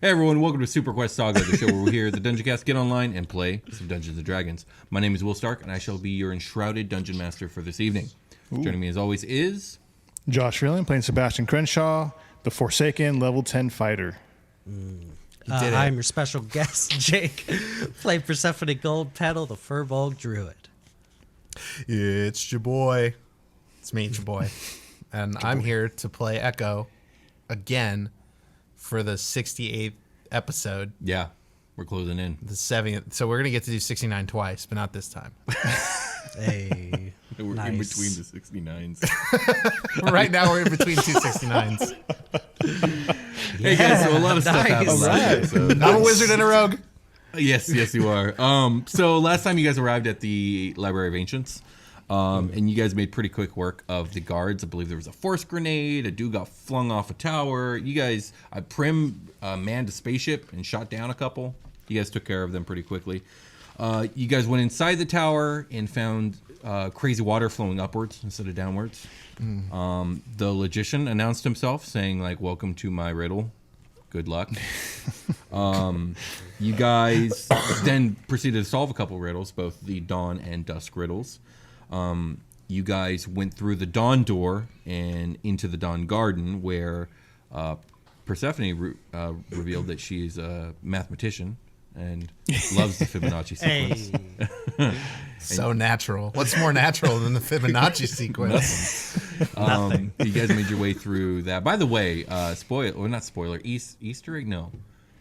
Hey everyone, welcome to SuperQuest Saga, the show where we hear the Dungeon Cast get online and play some Dungeons & Dragons. My name is Will Stark, and I shall be your enshrouded Dungeon Master for this evening. Joining me as always is... Josh Freeland playing Sebastian Crenshaw, the Forsaken level 10 fighter. I'm your special guest, Jake, playing Persephone Gold Petal, the Furbolg Druid. It's your boy. It's me, it's your boy. And I'm here to play Echo again for the 68th episode. Yeah, we're closing in. The 70th. So we're going to get to do 69 twice, but not this time. Hey, We're nice. in between the 69s. Right now we're in between two 69s. Hey guys, so a lot of stuff happened Nice. last episode. I'm a wizard and a rogue. Yes, you are. So last time you guys arrived at the Library of Ancients, and you guys made pretty quick work of the guards. I believe there was a force grenade. A dude got flung off a tower. You guys, Prim manned a spaceship and shot down a couple. You guys took care of them pretty quickly. You guys went inside the tower and found crazy water flowing upwards instead of downwards. The Logician announced himself, saying, like, welcome to my riddle. Good luck. You guys then proceeded to solve a couple riddles, both the dawn and dusk riddles. You guys went through the dawn door and into the dawn garden, where Persephone revealed that she's a mathematician and loves the Fibonacci sequence. So natural. What's more natural than the Fibonacci sequence? You guys made your way through that. By the way, Easter egg? No.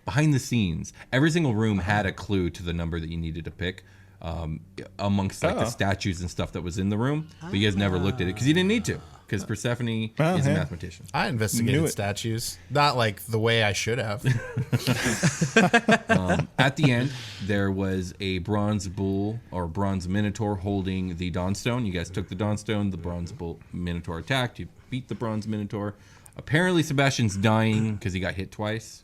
Behind the scenes, every single room had a clue to the number that you needed to pick amongst like the statues and stuff that was in the room. But you guys never looked at it because you didn't need to, because Persephone is a mathematician. I investigated statues. Not like the way I should have. At the end, there was a bronze bull or bronze minotaur holding the Dawnstone. You guys took the Dawnstone. The bronze bull minotaur attacked. You beat the bronze minotaur. Apparently, Sebastian's dying because he got hit twice.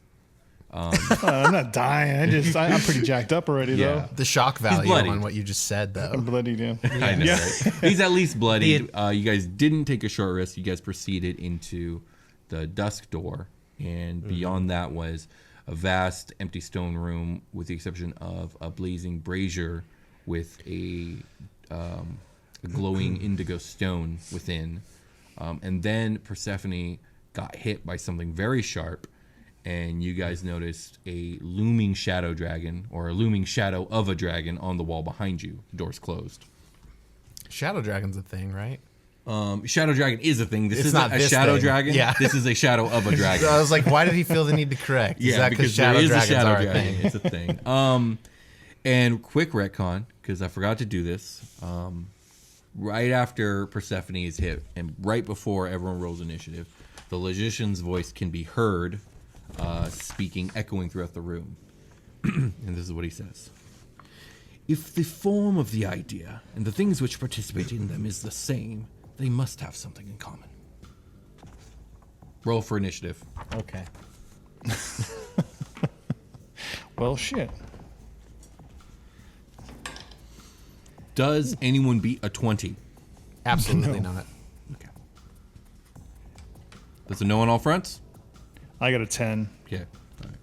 I'm not dying. I'm pretty jacked up already, though. The shock value bloodied. on what you just said, though. I'm bloodied, yeah. I know, right? He's at least bloodied. You guys didn't take a short rest. You guys proceeded into the dusk door, and beyond that was a vast empty stone room, with the exception of a blazing brazier with a glowing indigo stone within. And then Persephone got hit by something very sharp, and you guys noticed a looming shadow dragon, or a looming shadow of a dragon, on the wall behind you. The door's closed. Shadow Dragon's a thing, right? Shadow dragon is a thing. This It's isn't not a this shadow thing. dragon. Yeah. This is a shadow of a dragon. So I was like, why did he feel the need to correct? Is that because Shadow there is Dragons a shadow are a dragon. thing? It's a thing. And quick retcon, because I forgot to do this. Right after Persephone is hit, and right before everyone rolls initiative, the Logician's voice can be heard speaking, echoing throughout the room. And this is what he says. If the form of the idea and the things which participate in them is the same, they must have something in common. Roll for initiative. Okay. Well, shit. Does anyone beat a 20? Absolutely not. Okay. That's a no on all fronts? I got a 10. Yeah. All right.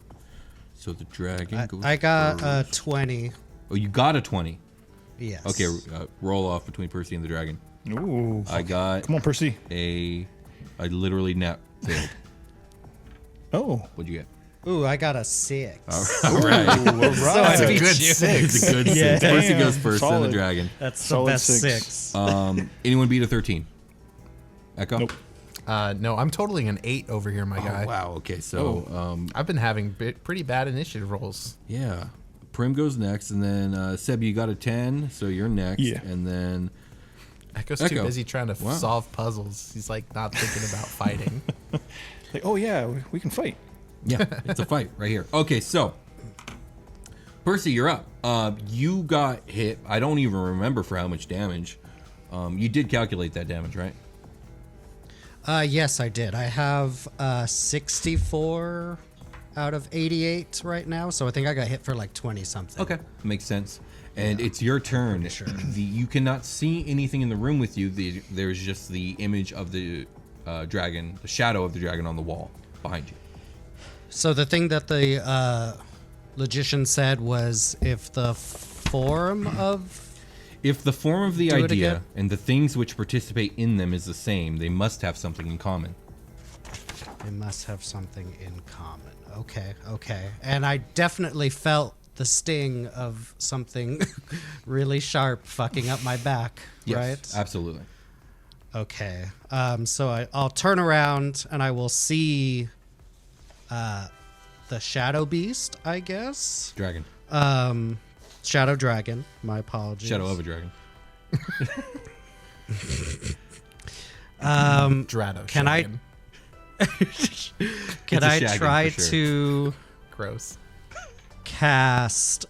So the dragon goes I got first. 20. Oh, you got a 20. Yes. Okay, roll off between Percy and the dragon. Ooh. I got Come on, Percy. I literally failed. Oh. What'd you get? Ooh, I got a 6. All right. All right. That's a beat good you. six. It's a good Yeah. six. Percy Damn, goes first, then the solid. dragon. That's the Solid best 6. 6. Anyone beat a 13? Echo? Nope. No, I'm totaling an 8 over here, my guy. Oh, wow. Okay, so I've been having pretty bad initiative rolls. yeah. Prim goes next, and then Seb, you got a 10, so you're next. Yeah. And then Echo's Echo. too busy trying to Wow. solve puzzles. He's like not thinking about fighting. Like, oh, yeah, we can fight. yeah, it's a fight right here. Okay, so Percy, you're up. You got hit. I don't even remember for how much damage. You did calculate that damage, right? Yes, I did. I have 64 out of 88 right now, so I think I got hit for like 20 something. Okay, makes sense. And it's your turn. Sure. You cannot see anything in the room with you. There's just the image of the dragon, the shadow of the dragon on the wall behind you. So the thing that the Logician said was if the form of If the form of the Do it idea again? and the things which participate in them is the same, they must have something in common. they must have something in common. Okay. And I definitely felt the sting of something really sharp fucking up my back, Yes, right? absolutely. Okay. So I'll turn around and I will see the Shadow Beast, I guess. Dragon. Shadow Dragon. My apologies. Shadow of a dragon. Drado. Can I- Shagan. Can a I shagging try for sure. to Gross. cast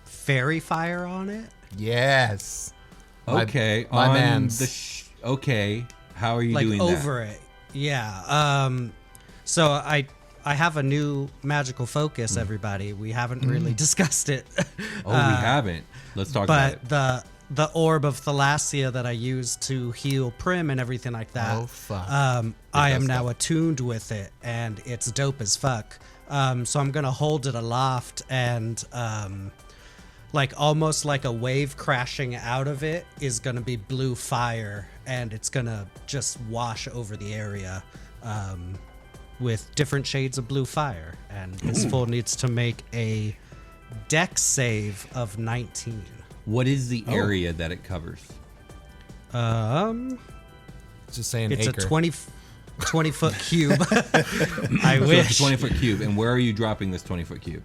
Fairy Fire on it? Yes. My- Okay. my on man's. the okay. How are you Like doing over it. Yeah. So I have a new magical focus, everybody. We haven't really discussed it. that? Oh, we haven't. Let's talk about it. But the Orb of Thalassia that I used to heal Prim and everything like that. Oh, fuck. I am does now stuff. attuned with it, and it's dope as fuck. So I'm gonna hold it aloft and like almost like a wave crashing out of it is gonna be blue fire, and it's gonna just wash over the area with different shades of blue fire. And this fool needs to make a dex save of 19. What is the area that it covers? Just saying It's acre. a 20-foot cube. I So it's wish. a 20-foot cube. And where are you dropping this 20-foot cube?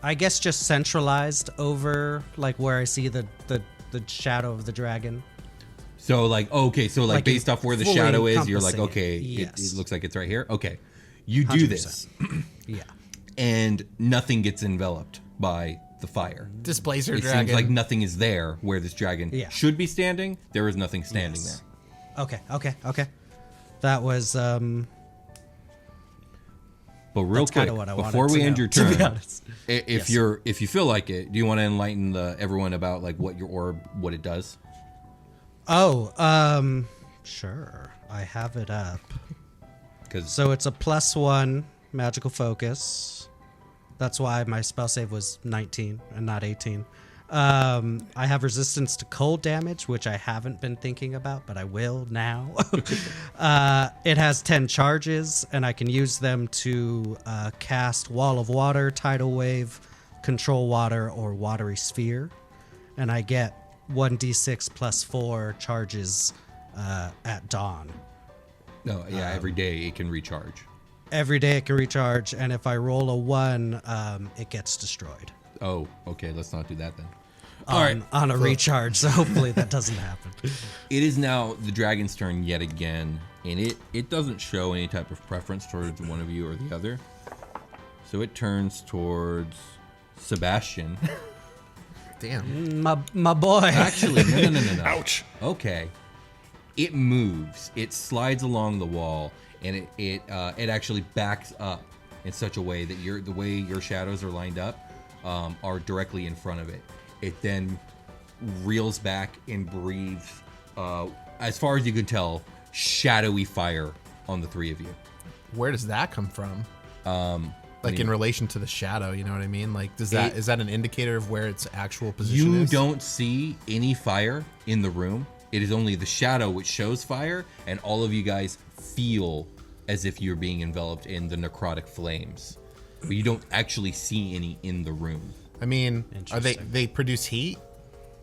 I guess just centralized over like where I see the shadow of the dragon. So like, okay, so like Like based it off where the fully shadow is, you're like, encompassing it. okay, Yes. it looks like it's right here. Okay. You do this, 100%. Yeah. and nothing gets enveloped by the fire. Displacer It dragon. seems like nothing is there where this dragon Yeah. should be standing. There is nothing standing Yes. there. Okay. That was But real That's kinda quick, what I wanted before we to end know, your to be turn, honest. if Yes. if you feel like it, do you want to enlighten everyone about like what your orb, what it does? sure. I have it up. Because So it's a +1 magical focus. That's why my spell save was 19 and not 18. I have resistance to cold damage, which I haven't been thinking about, but I will now. It has 10 charges, and I can use them to cast Wall of Water, Tidal Wave, Control Water, or Watery Sphere. And I get 1d6 plus 4 charges at dawn. no, yeah, every day it can recharge. Every day it can recharge, and if I roll a 1, it gets destroyed. Oh, okay, let's not do that then. All right, On a recharge, so hopefully that doesn't happen. it is now the dragon's turn yet again, and it doesn't show any type of preference towards one of you or the other. So it turns towards Sebastian. Damn. My boy. Actually, no. Ouch. Okay. It moves. It slides along the wall, and it actually backs up in such a way that the way your shadows are lined up are directly in front of it. It then reels back and breathes, as far as you can tell, shadowy fire on the three of you. Where does that come from? Like in relation to the shadow, you know what I mean? Like, is that an indicator of where its actual position You is? don't see any fire in the room. It is only the shadow which shows fire, and all of you guys feel as if you're being enveloped in the necrotic flames. But you don't actually see any in the room. I mean, are Interesting. they produce heat?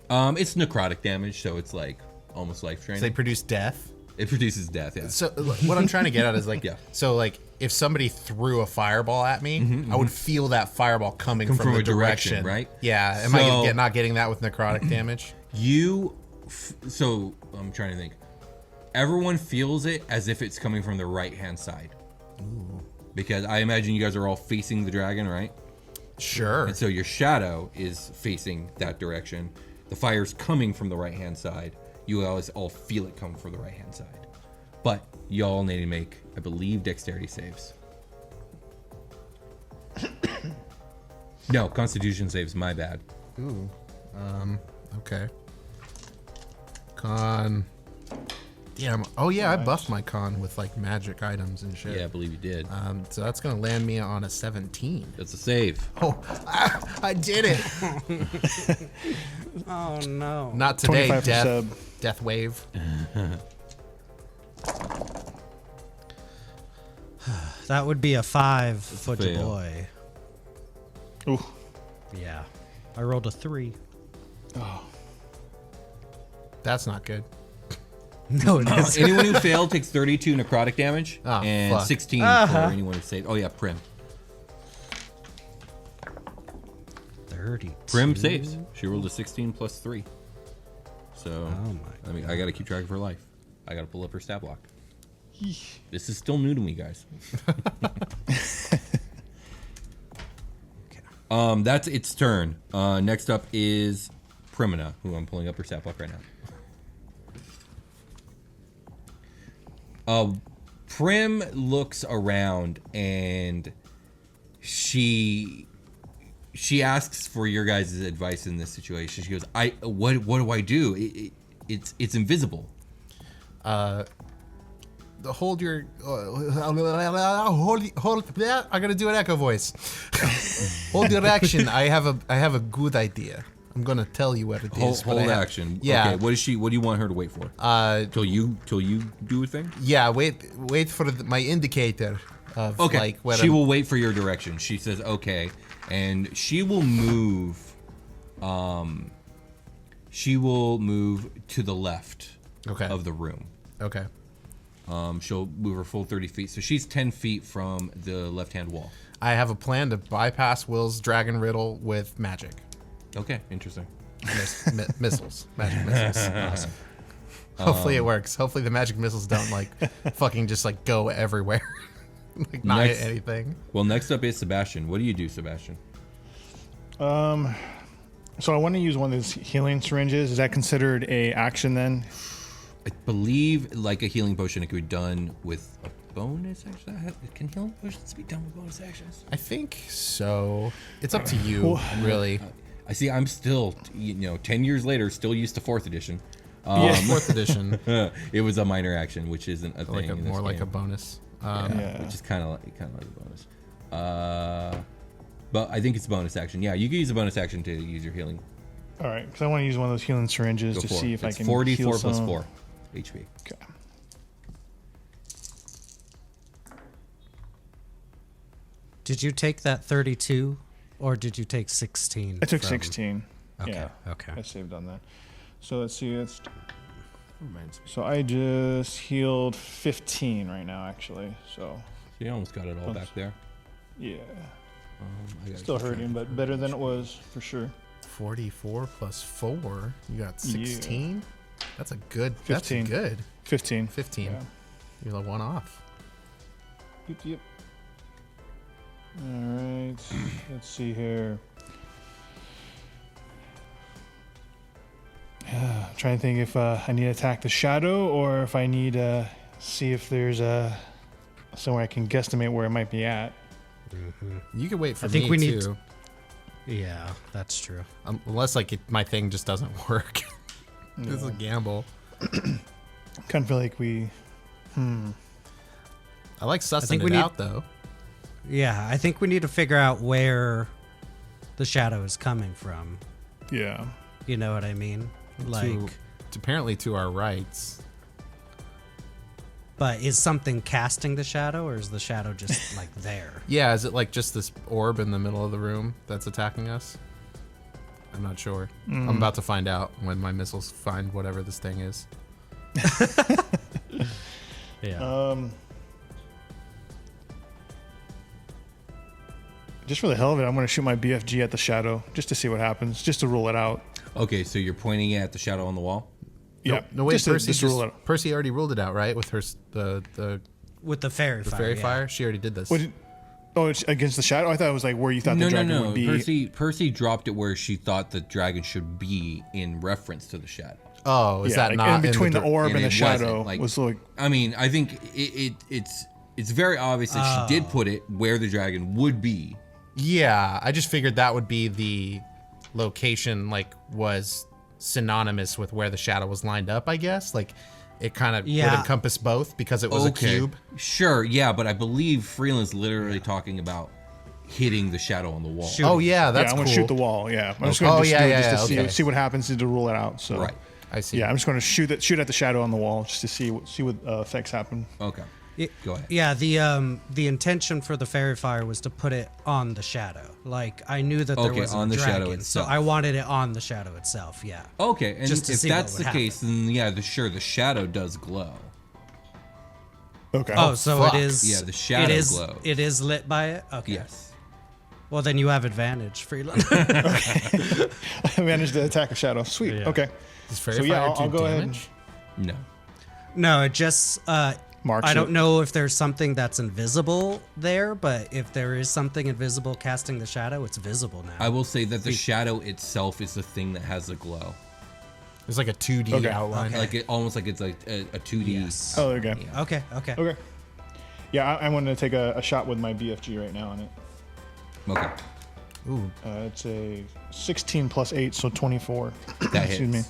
It's necrotic damage, so it's like almost life draining. They produce death? It produces death, yeah. So what I'm trying to get at is like, Yeah. so like if somebody threw a fireball at me, I would feel that fireball coming from from the a direction, direction, right? Yeah. Am So- I not getting that with necrotic damage? So I'm trying to think. Everyone feels it as if it's coming from the right-hand side. Ooh. Because I imagine you guys are all facing the dragon, right? Sure. And so your shadow is facing that direction. The fire's coming from the right-hand side. You guys all feel it come from the right-hand side. But you all need to make, I believe, dexterity saves. No, constitution saves, my bad. Okay. Con Damn. Oh yeah, I buffed my con with like magic items and shit. Yeah, I believe you did. So that's gonna land me on a 17. That's a save. Oh, I did it. Oh no. Not today, 25 death. sub. Death wave. That would be a 5 for fail. boy. Ooh. Yeah. I rolled a 3. That's not good. No, it is. Anyone who failed takes 32 necrotic damage Oh, and fuck. 16 for anyone who saved. Oh yeah, Prim. 32. Prim saves. She rolled a 16 plus 3. So Oh my I got to keep track of her life. I got to pull up her stat block. This is still new to me, guys. That's its turn. Next up is Primina, who I'm pulling up her stat block right now. Prim looks around and she asks for your guys' advice in this situation. She goes, what do I do? It's invisible. Hold your hold yeah, I gotta do an echo voice. Hold your action. I have a good idea. I'm gonna tell you what it is. Hold action. Yeah. Okay, what do you want her to wait for? Till you do a thing? Yeah, wait for my indicator of Okay. like what She will wait for your direction. She says okay, and she will move to the left Okay. of the room. Okay. She'll move her full 30 feet. So she's 10 feet from the left-hand wall. I have a plan to bypass Will's dragon riddle with magic. Okay, interesting. Missiles. Magic missiles. Awesome. Hopefully it works. Hopefully the magic missiles don't like fucking just like go everywhere. Like not hit anything. Well, next up is Sebastian. What do you do, Sebastian? So I want to use one of those healing syringes. Is that considered a action then? I believe like a healing potion, it could be done with a bonus action. Can healing potions be done with bonus actions? I think so. It's up to you, really. I see. I'm still, 10 years later, still used to 4th edition. Fourth edition, It was a minor action, which isn't a like thing. in this more like a game. bonus. Yeah, which is kind of like a bonus. But I think it's a bonus action. Yeah, you can use a bonus action to use your healing. All right, because I want to use one of those healing syringes Go to for see it. if It's I can 4d4 heal plus some. 4 HP. Okay. Did you take that 32 or did you take 16? I took from- 16. Okay. Yeah. Okay. I saved on that. So let's see. Reminds me. So I just healed 15 right now, actually. So So you almost got it all back there. yeah, I gotta still keep track. hurting, but better than it was for sure. 44 plus 4. You got Yeah. 16. That's a good. 15. That's good. 15. 15. Yeah. You're the one off. Yep. All right. Let's see here. I'm trying to think if I need to attack the shadow or if I need to see if there's somewhere I can guesstimate where it might be at. You can wait for I think me we need too. Yeah, that's true. Unless like my thing just doesn't work. This is a gamble. Kind of feel like we. I like sussing think it we need- out though. Yeah, I think we need to figure out where the shadow is coming from. Yeah. You know what I mean? Like, Apparently to our rights. but is something casting the shadow or is the shadow just like there? Yeah, is it like just this orb in the middle of the room that's attacking us? I'm not sure. I'm about to find out when my missiles find whatever this thing is. Yeah. Just for the hell of it, I'm going to shoot my BFG at the shadow just to see what happens, just to rule it out. Okay, so you're pointing at the shadow on the wall? Yeah. No, wait, just to rule it out. Percy already ruled it out, right? With her the With the fairy fire. fairy yeah. fire. She already did this. It's against the shadow? I thought it was like where you thought the dragon would be. Percy dropped it where she thought the dragon should be in reference to the shadow. Oh, is Yeah, that like, not in between the orb and it the wasn't, shadow like- was like. I mean, I think it's very obvious that she did put it where the dragon would be. Yeah, I just figured that would be the location, like was synonymous with where the shadow was lined up. I guess, like it kind of would Yeah. encompass both because it was a cube. Sure, yeah, but I believe Freeland's literally talking about hitting the shadow on the wall. Shoot. Oh yeah, that's I'm cool. gonna shoot the wall. Yeah, I'm just Oh, gonna yeah, do it yeah, just to okay. see what happens to rule it out. So Right. I see. yeah, I'm just gonna shoot at the shadow on the wall just to see what effects happen. Okay. Go ahead. Yeah, the intention for the fairy fire was to put it on the shadow. Like I knew that there Okay, was on a the shadow dragon, so itself. I wanted it on the shadow itself. Yeah. Okay, and Just to if see what that's would the case, then yeah, the shadow does glow. Okay. Oh, so fuck. it is. Yeah, the shadow it is, glows. It is lit by it. Okay. Yes. Well, then you have advantage, Freeland. I managed to attack a shadow. Sweet. Yeah. Okay. Does fairy So, yeah, fire I'll do go ahead damage? No. No, it just. Marks I don't it. know if there's something that's invisible there, but if there is something invisible casting the shadow, it's visible now. I will say that the shadow itself is the thing that has the glow. It's like a 2D Okay. outline. Okay. Like almost like it's like a 2D. Yes. Oh, there you go. Yeah. Okay. Okay. Yeah, I'm going to take a shot with my BFG right now on it. Okay. Ooh. It's a 16 plus 8, so 24. That Excuse me. hits.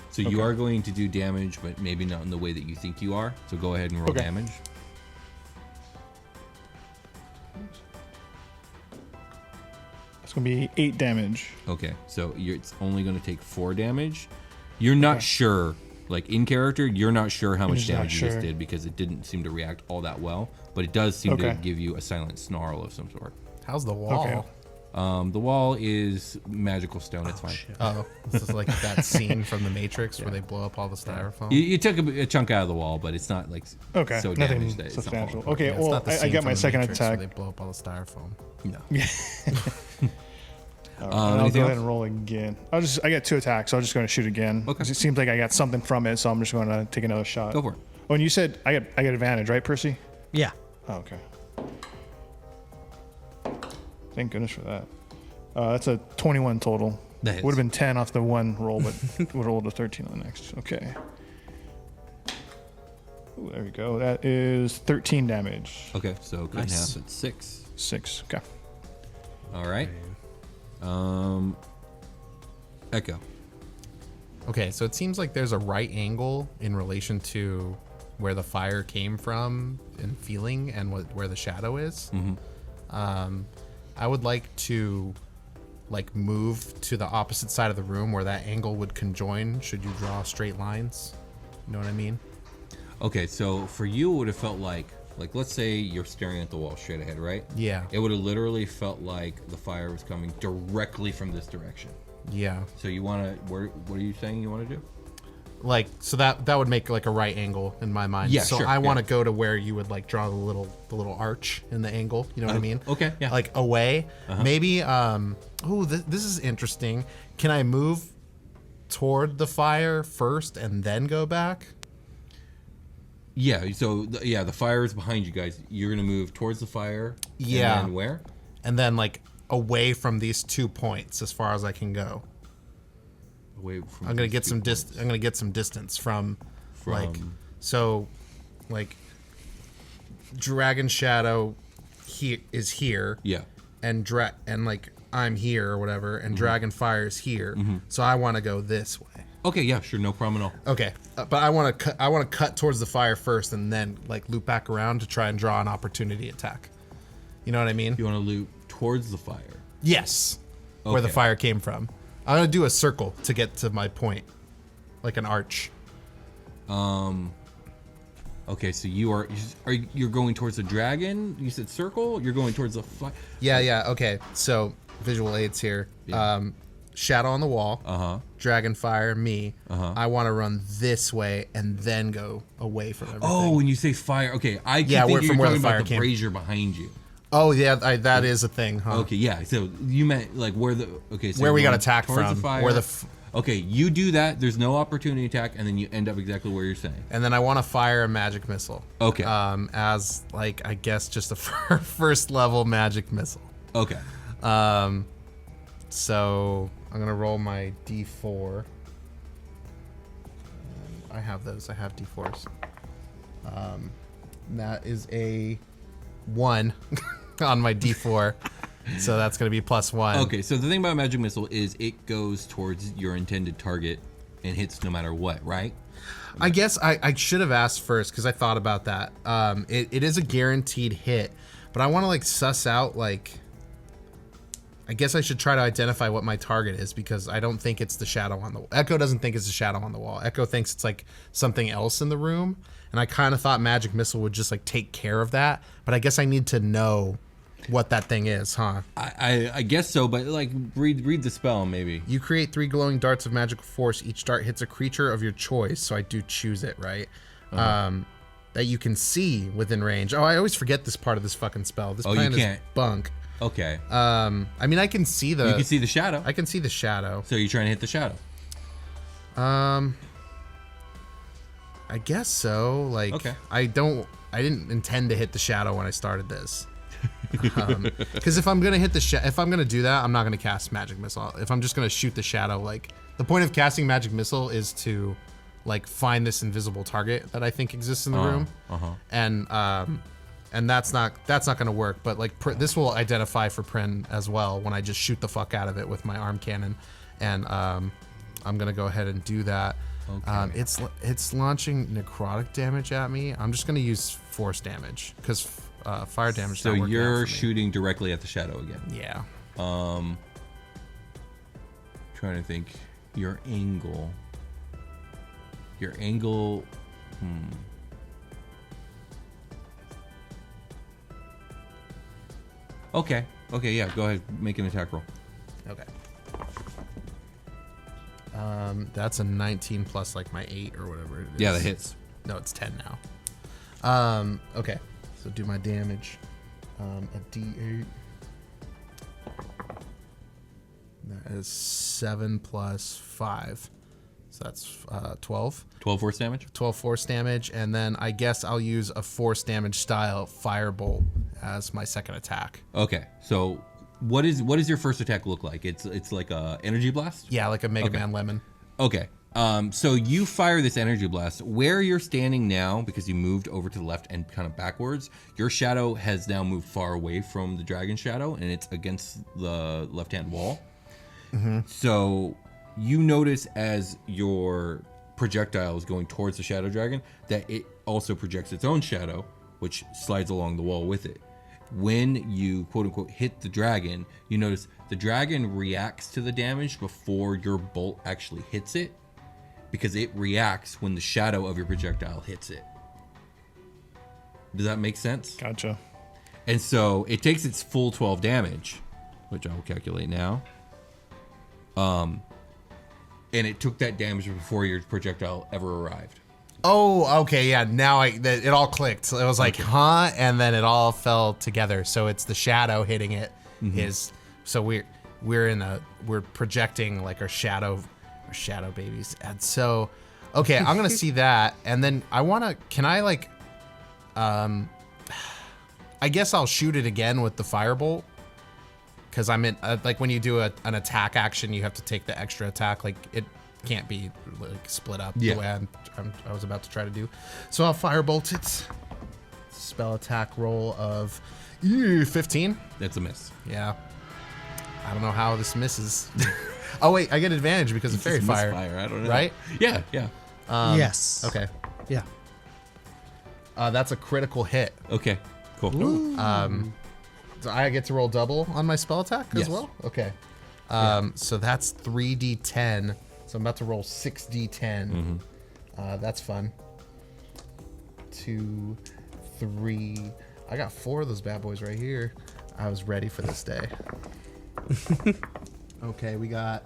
So you are going to do damage, but maybe not in the way that you think you are. So go ahead and roll Okay. damage. It's going to be 8 damage. Okay. So it's only going to take 4 damage. You're not sure, like in character, you're not sure how much just not damage you just sure. did because it didn't seem to react all that well. But it does seem to Okay. give you a silent snarl of some sort. How's the wall? Okay. The wall is magical stone. It's fine. Oh, this is like that scene from The Matrix where they blow up all the styrofoam. You took a chunk out of the wall, but it's not like Okay. so Nothing damaged that it's not substantial. falling Okay, Yeah, it's well, not the I scene got from my The second Matrix where attack. they blow up all the styrofoam. apart. And I'll anything go ahead else? and roll again. I got 2 attacks, so I'm just going to shoot again. Okay. It seems like I got something from it, so I'm just going to take another shot. Go for it. Oh, and you said I got advantage, right, Percy? Yeah. Oh, okay. Thank goodness for that. That's a 21 total. That hits. Would have been 10 off the one roll, but would rolled a 13 on the next. Okay. Ooh, there we go. That is 13 damage. Okay, so cut in Nice. half at 6. 6. Okay. All right. Echo. Okay, so it seems like there's a right angle in relation to where the fire came from and feeling and where the shadow is. I would like to move to the opposite side of the room where that angle would conjoin should you draw straight lines. You know what I mean? Okay, so for you, it would have felt like let's say you're staring at the wall straight ahead, right? Yeah. It would have literally felt like the fire was coming directly from this direction. Yeah. So you want to, what are you saying you want to do? Like, so that would make like a right angle in my mind. Yeah, so sure, I want to yeah. go to where you would like draw the little arch in the angle. You know what I mean? Okay, yeah. Like away. Maybe. This is interesting. Can I move toward the fire first and then go back? Yeah, so the fire is behind you guys. You're going to move towards the fire. Yeah. And then where? And then like away from these 2 points as far as I can go. Away from I'm gonna these get 2 some points. I'm gonna get some distance from like From- so like Dragon Shadow is here. Yeah. And like I'm here or whatever, and Dragon Fire is here. So I want to go this way. Okay, yeah, sure, no problem at all. Okay, but I want to cut towards the fire first, and then like loop back around to try and draw an opportunity attack. You know what I mean? You want to loop towards the fire. Yes, where the Okay. fire came from. I'm gonna do a circle to get to my point, like an arch. Okay, so you're going towards the dragon? You said circle? You're going towards the fire? Yeah. Okay, so visual aids here. Yeah. Shadow on the wall. Uh-huh. Dragon Fire, me. Uh-huh. I want to run this way and then go away from everything. Oh, when you say fire, okay, I keep Yeah, thinking from you're where the talking fire about the came. brazier behind you. Oh yeah, that is a thing, huh? Okay, yeah. So you meant like where the okay, so Where we you're got going attacked towards from, the fire. where the okay, you do that. There's no opportunity attack, and then you end up exactly where you're saying. And then I want to fire a magic missile. Okay. As like I guess just a first level magic missile. Okay. So I'm gonna roll my d4. I have those. I have d4s. That is a 1 on my d4. So that's gonna be +1. Okay. So the thing about magic missile is it goes towards your intended target and hits no matter what, right? I guess I should have asked first because I thought about that. It is a guaranteed hit, but I want to like suss out like. I guess I should try to identify what my target is because I don't think it's the shadow on the wall. Echo doesn't think it's a shadow on the wall. Echo thinks it's like something else in the room, and I kind of thought Magic Missile would just like take care of that, but I guess I need to know what that thing is, huh? I guess so, but like read the spell maybe. You create 3 glowing darts of magical force. Each dart hits a creature of your choice, so I do choose it, right? That you can see within range. Oh, I always forget this part of this fucking spell. This plan is bunk. Okay. I mean, I can see the. You can see the shadow. I can see the shadow. So you're trying to hit the shadow. I guess so. Like, okay. I didn't intend to hit the shadow when I started this. Because if I'm gonna hit if I'm gonna do that, I'm not gonna cast Magic Missile. If I'm just gonna shoot the shadow, like the point of casting Magic Missile is to, like, find this invisible target that I think exists in the room, and that's not gonna work. But like this will identify for Prin as well when I just shoot the fuck out of it with my arm cannon, and I'm gonna go ahead and do that. Okay. It's launching necrotic damage at me. I'm just gonna use force damage because fire damage. So you're shooting directly at the shadow again. Yeah. Trying to think. Your angle. Okay, yeah, go ahead, make an attack roll. Okay. That's a 19 plus like my 8 or whatever it is. Yeah, that hits. No, it's 10 now. Okay, so do my damage. A D8. That is 7 plus 5. So that's 12. 12 force damage? 12 force damage, and then I guess I'll use a force damage style firebolt as my second attack. Okay, so what does your first attack look like? It's like a energy blast? Yeah, like a Mega Man Lemon. Okay. So you fire this energy blast. Where you're standing now, because you moved over to the left and kind of backwards, your shadow has now moved far away from the dragon shadow, and it's against the left-hand wall. Mm-hmm. So you notice as your projectile is going towards the shadow dragon that it also projects its own shadow, which slides along the wall with it. When you quote-unquote hit the dragon, you notice the dragon reacts to the damage before your bolt actually hits it, because it reacts when the shadow of your projectile hits it. Does that make sense? Gotcha. And so it takes its full 12 damage, which I will calculate now. And it took that damage before your projectile ever arrived. Oh, okay, yeah. Now it all clicked. It was like, huh? And then it all fell together. So it's the shadow hitting it. Mm-hmm. So we're projecting like our shadow babies. And so, okay, I'm gonna see that, and then I guess I'll shoot it again with the firebolt. Because I'm in, like, when you do an attack action, you have to take the extra attack. Like, it can't be like split up the way I was about to try to do. So I'll firebolt it. Spell attack roll of 15. That's a miss. Yeah. I don't know how this misses. Oh wait, I get advantage because of fairy fire. I don't know. Right? Yeah. Yes. Okay. Yeah. That's a critical hit. Okay. Cool. Ooh. So I get to roll double on my spell attack as well? Okay. So that's 3d10. So I'm about to roll 6d10. Mm-hmm. That's fun. 2, 3. I got 4 of those bad boys right here. I was ready for this day. Okay, we got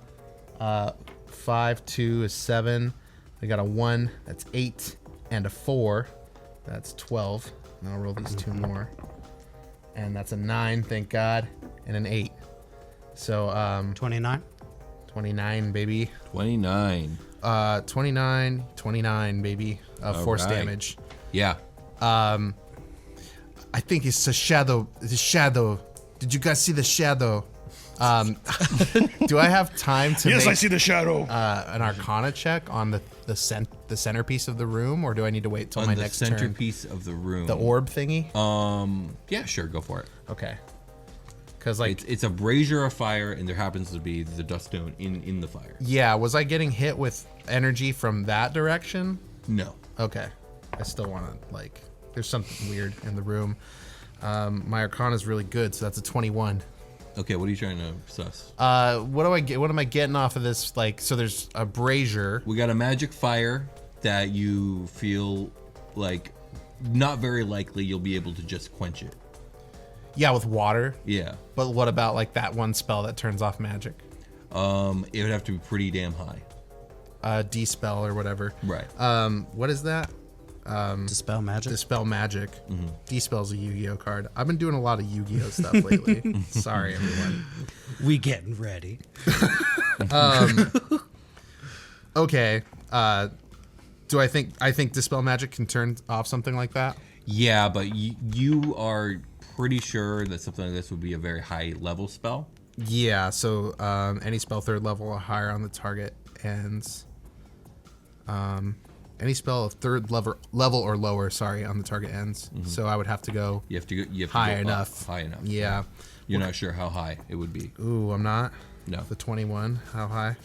5, 2 is 7. We got a 1, that's 8, and a 4, that's 12. And I'll roll these 2 more. And that's a 9, thank God, and an 8. So 29. 29, baby. 29. 29, baby. Force damage. Yeah. I think it's a shadow. The shadow. Did you guys see the shadow? Do I have time to Yes, make I see the shadow. an Arcana check on the centerpiece of the room, or do I need to wait till my next turn? Centerpiece of the room. The orb thingy? Yeah, sure, go for it. Okay. Because like it's a brazier of fire, and there happens to be the dust stone in the fire. yeah, was I getting hit with energy from that direction? No. Okay, I still want to like. There's something weird in the room. My Arcana is really good, so that's a 21. Okay, what are you trying to suss? What do I get? What am I getting off of this? Like, so there's a brazier. We got a magic fire that you feel like not very likely you'll be able to just quench it. Yeah, with water. Yeah. But what about like that one spell that turns off magic? It would have to be pretty damn high. Dispel or whatever. Right. What is that? Dispel Magic. Dispel Magic. Dispel's a Yu-Gi-Oh card. I've been doing a lot of Yu-Gi-Oh stuff lately. Sorry, everyone. We getting ready. Okay. Do I think Dispel Magic can turn off something like that? Yeah, but you are pretty sure that something like this would be a very high level spell. Yeah. So any spell 3rd level or higher on the target ends. Any spell of 3rd level or lower, on the target ends. So I would have to go. You have to go high enough. High enough. Yeah. You're not sure how high it would be. Ooh, I'm not. No. The 21. How high?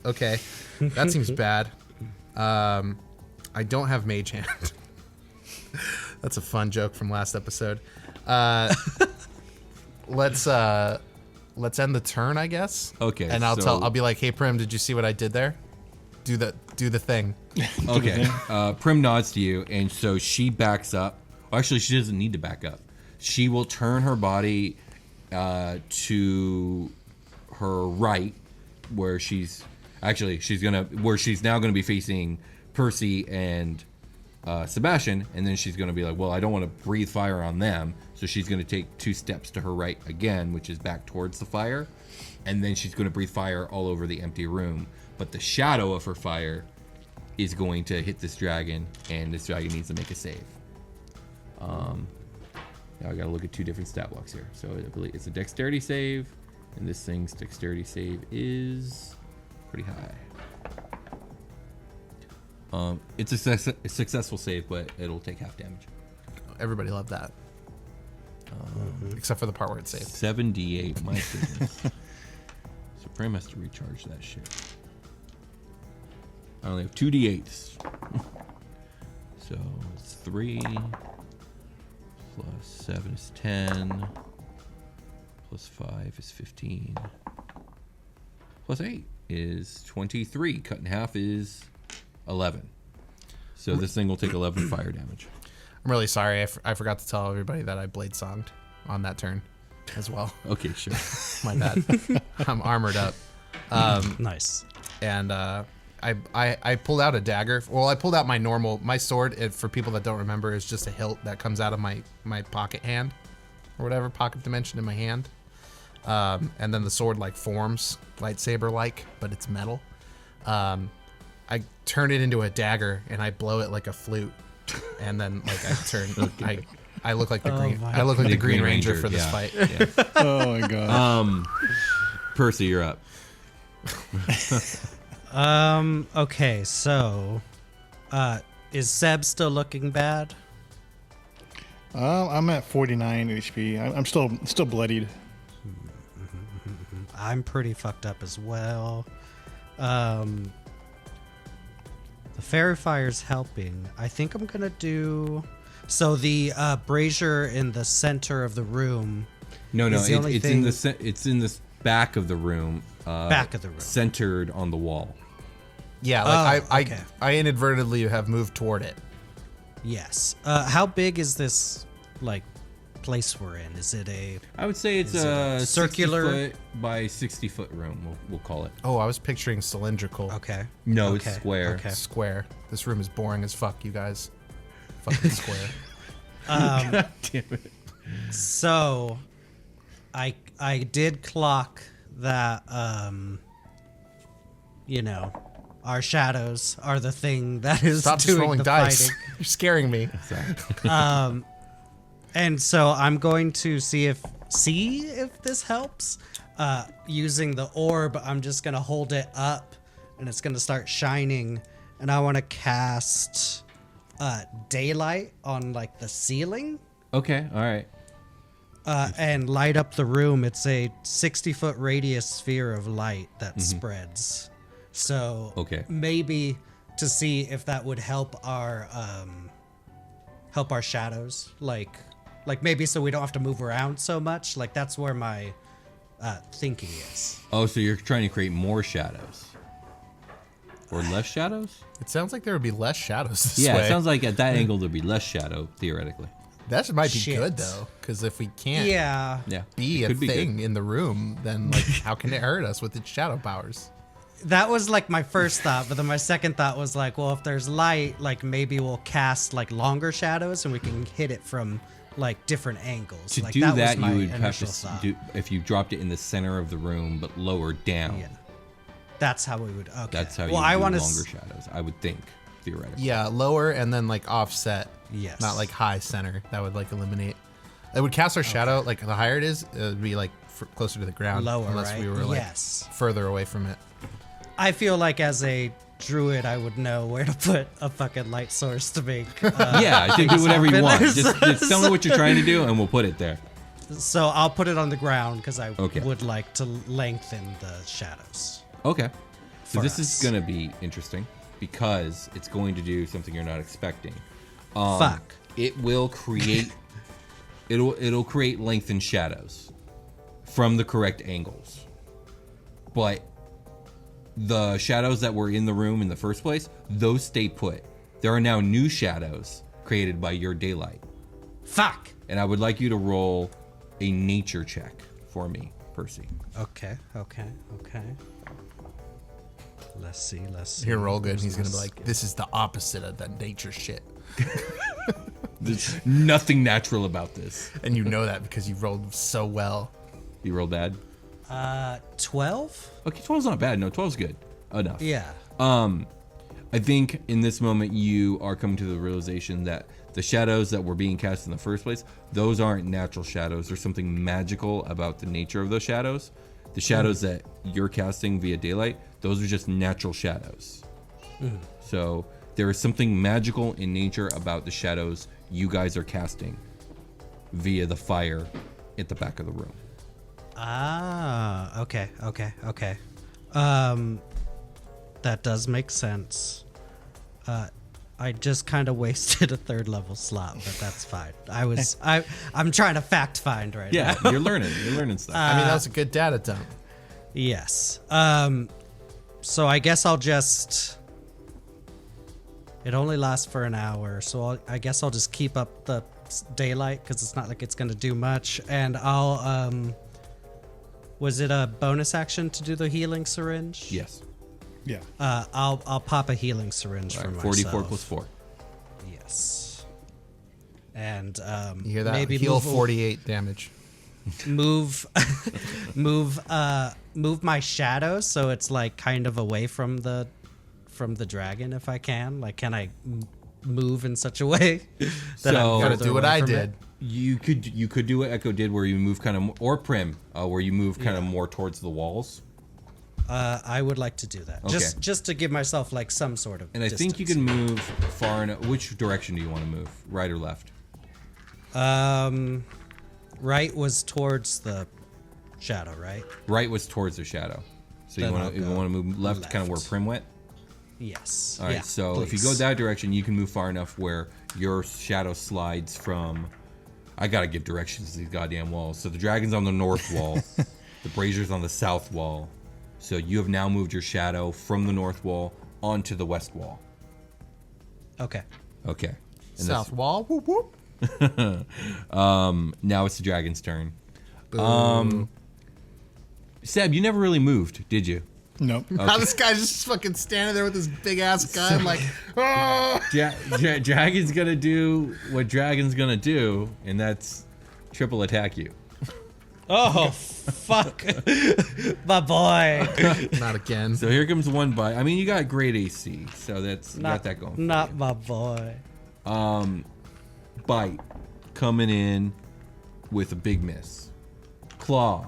Okay, that seems bad. I don't have Mage Hand. That's a fun joke from last episode. Let's end the turn, I guess. Okay. And I'll be like, hey Prim, did you see what I did there? Do the thing. Okay. Prim nods to you, and so she backs up. Well, actually, she doesn't need to back up. She will turn her body to her right, where she's now gonna be facing Percy and Sebastian, and then she's gonna be like, well, I don't want to breathe fire on them, so she's gonna take 2 steps to her right again, which is back towards the fire, and then she's gonna breathe fire all over the empty room. But the shadow of her fire is going to hit this dragon, and this dragon needs to make a save. Now I gotta look at 2 different stat blocks here. So I believe it's a dexterity save, and this thing's dexterity save is pretty high. It's a successful save, but it'll take half damage. Everybody loved that. Except for the part where it's saved. 78, my goodness. So Prim has to recharge that shit. I only have 2d8s. So it's 3 plus 7 is 10 plus 5 is 15 plus 8 is 23. Cut in half is 11. So this thing will take 11 fire damage. I'm really sorry. I forgot to tell everybody that I blade songed on that turn as well. Okay, sure. My bad. I'm armored up. Nice. And I pulled out a dagger. Well, I pulled out my sword. For people that don't remember, is just a hilt that comes out of my pocket hand, or whatever, pocket dimension in my hand. And then the sword like forms lightsaber like, but it's metal. I turn it into a dagger and I blow it like a flute, and then like I turn. Okay. I look like the green. I look like the Green Ranger for this fight. Yeah. Oh my god. Percy, you're up. Okay, so is Seb still looking bad? I'm at 49 HP. I'm still bloodied. I'm pretty fucked up as well. The fairy fire's helping. I think I'm gonna do. So the brazier in the center of the room. No, it's in the back of the room. Back of the room, centered on the wall. Yeah, like I inadvertently have moved toward it. Yes. How big is this like place we're in? Is it a? I would say it's a circular 60 foot by 60 foot room. We'll call it. Oh, I was picturing cylindrical. Okay. No, it's square. Okay. Square. This room is boring as fuck, you guys. Fucking square. God damn it. So, I did clock that. Our shadows are the thing that is Stop just doing rolling the dice. fighting. You're scaring me. Sorry. And so I'm going to see if this helps. Using the orb, I'm just gonna hold it up, and it's gonna start shining. And I want to cast daylight on like the ceiling. Okay, all right. and light up the room. It's a 60-foot radius sphere of light that spreads. So maybe to see if that would help our shadows, like maybe so we don't have to move around so much. Like that's where my thinking is. Oh, so you're trying to create more shadows or less shadows? It sounds like there would be less shadows this way. Yeah, it sounds like at that angle there'd be less shadow theoretically. That might be Shit. good though, because if we can't be it a could be thing good. in the room, then like how can it hurt us with its shadow powers? That was like my first thought, but then my second thought was like, well, if there's light, like maybe we'll cast like longer shadows and we can hit it from like different angles. To like, do was that, my you would have initial to thought. do if you dropped it in the center of the room but lower down. Yeah, that's how we would. Okay, That's how you well, would I do want longer shadows, I would think, theoretically. Yeah, lower and then like offset. Yes. Not like high center. That would like eliminate. It would cast our shadow like the higher it is, it would be like closer to the ground. Lower, unless right? we were like Yes. further away from it. I feel like as a druid, I would know where to put a fucking light source to make. Yeah, I think do whatever you want. happen. Just tell me what you're trying to do, and we'll put it there. So I'll put it on the ground because I Okay. would like to lengthen the shadows. Okay. So For this us. is going to be interesting because it's going to do something you're not expecting. Fuck. It will create it'll create lengthened shadows from the correct angles. But the shadows that were in the room in the first place, those stay put. There are now new shadows created by your daylight. Fuck. And I would like you to roll a nature check for me, Percy. Okay. Let's see. Here, roll good. And he's gonna be like, "This is the opposite of that nature shit," There's nothing natural about this. and you know that because you rolled so well. You rolled bad? 12? Okay, 12's not bad. No, 12's good. Enough. Yeah. I think in this moment you are coming to the realization that the shadows that were being cast in the first place, those aren't natural shadows. There's something magical about the nature of those shadows. The shadows that you're casting via daylight, those are just natural shadows. So there is something magical in nature about the shadows you guys are casting via the fire at the back of the room. Ah, okay. That does make sense. I just kind of wasted a 3rd level slot, but that's fine. I'm trying to fact find right Yeah, now. you're learning stuff. I mean, that was a good data dump. Yes. So I guess I'll just. It only lasts for an hour, so I guess I'll just keep up the daylight because it's not like it's gonna do much, and I'll. Was it a bonus action to do the healing syringe? Yes. Yeah. I'll pop a healing syringe for myself. 44 plus 4. Yes. And You hear that? maybe Heal move 48 damage. move my shadow so it's like kind of away from the dragon if I can. Like, can I move in such a way that So- I'm Gotta further do what away I from did. it? You could do what Echo did, where you move kind of, or Prim, where you move kind of more towards the walls. I would like to do that. Okay. Just to give myself like some sort of. And I think you distance. can move far enough. Which direction do you want to move? Right or left? Right was towards the shadow, right? Right was towards the shadow. So Then you I'll want to go move left, kind of where left. Prim went. Yes. All right. Yeah, So if you please. go that direction, you can move far enough where your shadow slides from. I gotta give directions to these goddamn walls. So the dragon's on the north wall, the brazier's on the south wall. So you have now moved your shadow from the north wall onto the west wall. Okay. Okay. And South wall. Whoop whoop. now it's the dragon's turn. Seb, you never really moved, did you? Nope. How this guy's just fucking standing there with his big ass gun, like, oh! Dragon's gonna do what dragon's gonna do, and that's triple attack you. Oh fuck, my boy. Not again. So here comes one bite. I mean, you got great AC, so you got that going. Not my boy. Bite coming in with a big miss. Claw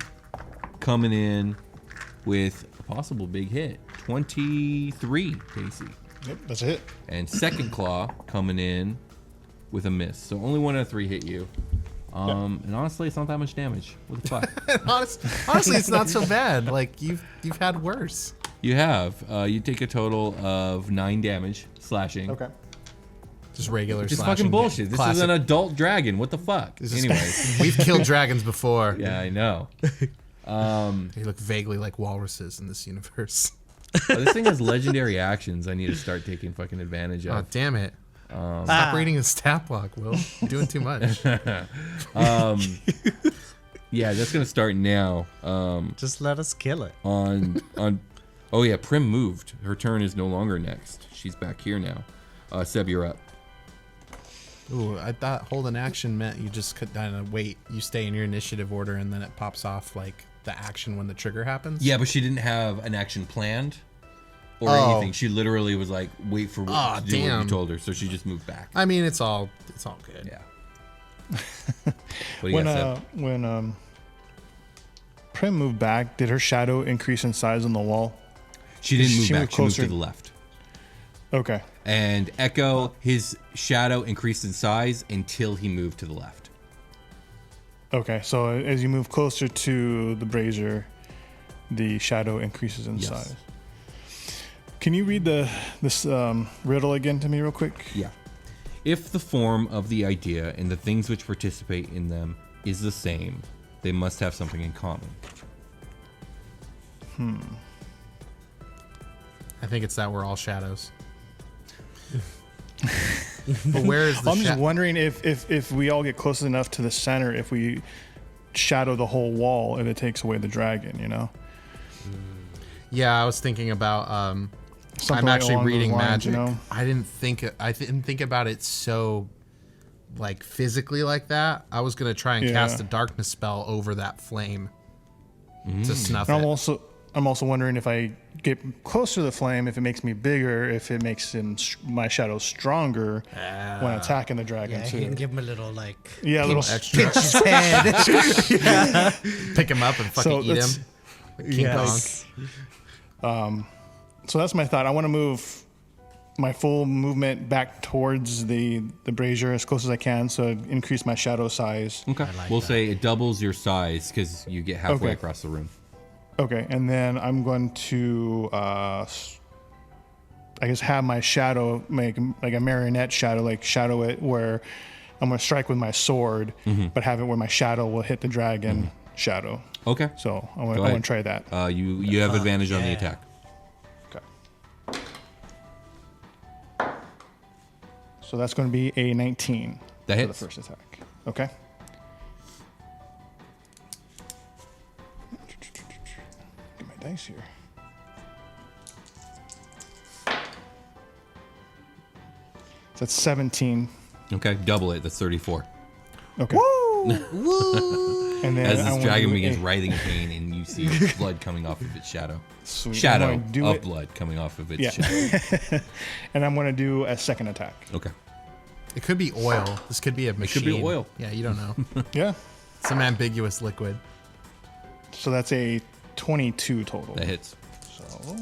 coming in with a possible big hit. 23 AC. Yep, that's a hit. And second claw coming in with a miss. So only 1 out of 3 hit you. And honestly, it's not that much damage. What the fuck? Honestly, it's not so bad. Like you've had worse. You have. You take a total of 9 damage slashing. Okay. Just regular It's slashing. fucking bullshit. This is an adult dragon. What the fuck? Anyway. We've killed dragons before. Yeah, I know. They look vaguely like walruses in this universe. This thing has legendary actions I need to start taking fucking advantage Oh, of. damn it. Stop reading the stat block, Will. You're doing too much. Yeah, that's going to start now. Just let us kill it. Oh yeah, Prim moved. Her turn is no longer next. She's back here now. Seb, you're up. Ooh, I thought hold an action meant you just could kind of wait. You stay in your initiative order, and then it pops off like the action when the trigger happens. Yeah, but she didn't have an action planned or anything. She literally was like, wait for what to do what you told her, so she just moved back. I mean, it's all good. Yeah. What do you got, Seb? When Prim moved back, did her shadow increase in size on the wall? She didn't move she back. moved She moved to closer? the left. Okay. And Echo, his shadow increased in size until he moved to the left. Okay. So as you move closer to the brazier, the shadow increases in Yes. size. Can you read this riddle again to me real quick? Yeah. If the form of the idea and the things which participate in them is the same, they must have something in common. I think it's that we're all shadows. But where is the I'm just wondering if we all get close enough to the center, if we shadow the whole wall, if it takes away the dragon, you know? Yeah, I was thinking about I'm Something actually along those reading lines, magic. you know? I didn't think about it so like physically like that. I was gonna try and cast a darkness spell over that flame to snuff And it. I'm also wondering if I get closer to the flame, if it makes me bigger, if it makes my shadow stronger when attacking the dragon Yeah, too. you can give him a little like Yeah, a little extra. pinch his head. Pick him up and fucking eat him. that's- Like King Yes. Kong. So that's my thought. I want to move my full movement back towards the brazier as close as I can, so increase my shadow size. Okay. We'll say it doubles your size because you get halfway Okay. across the room. Okay, and then I'm going to, I guess, have my shadow make like a marionette shadow, like shadow it where I'm going to strike with my sword, but have it where my shadow will hit the dragon shadow. Okay. So I Go want ahead. to try that. You have advantage on the yeah. attack. Okay. So that's going to be a 19 That for the hits. first attack. Okay. Get my dice here. So that's 17. Okay. Double it. That's 34. Okay. And then As I this wanna dragon do begins a- writhing in pain and you see blood coming off of its shadow. Sweet. Shadow I'm gonna do of it- blood coming off of its Yeah. shadow. And I'm going to do a second attack. Okay. It could be oil. This could be a machine. could be oil. Yeah, you don't know. Yeah. Some ambiguous liquid. So that's a 22 total. That hits. So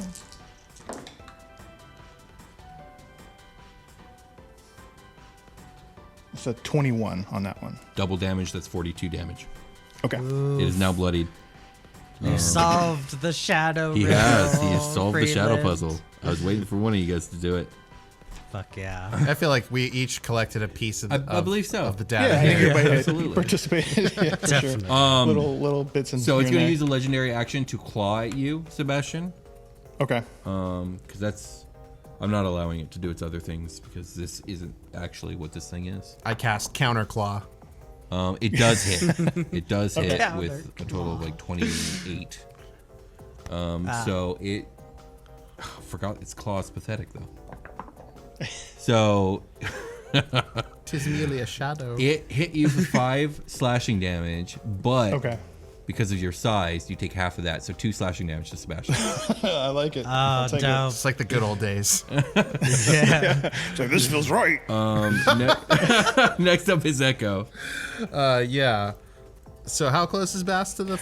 it's a 21 on that one. Double damage. That's 42 damage. Okay. It is now bloodied. You solved the shadow. He riddle, has. He has solved the shadow Freeland. puzzle. I was waiting for one of you guys to do it. Fuck yeah. I feel like we each collected a piece of the, I believe so. of the data. Yeah, I think here. everybody absolutely. participated. Yeah, for Definitely. sure. Little bits and So it's here going to and use a legendary action to claw at you, Sebastian. there. Okay. Because that's... I'm not allowing it to do its other things because this isn't actually what this thing is. I cast counter claw. It does hit. It does hit Okay. with a total of like 28. So it... forgot its claw is pathetic though. So... Tis merely a shadow. It hit you for 5 slashing damage, but Okay. because of your size, you take half of that. So 2 slashing damage to Sebastian. I like it. Oh, I'll take it. dope. It's like the good old days. Yeah. It's like, this feels right. Next up is Echo. Yeah. So how close is Bass to the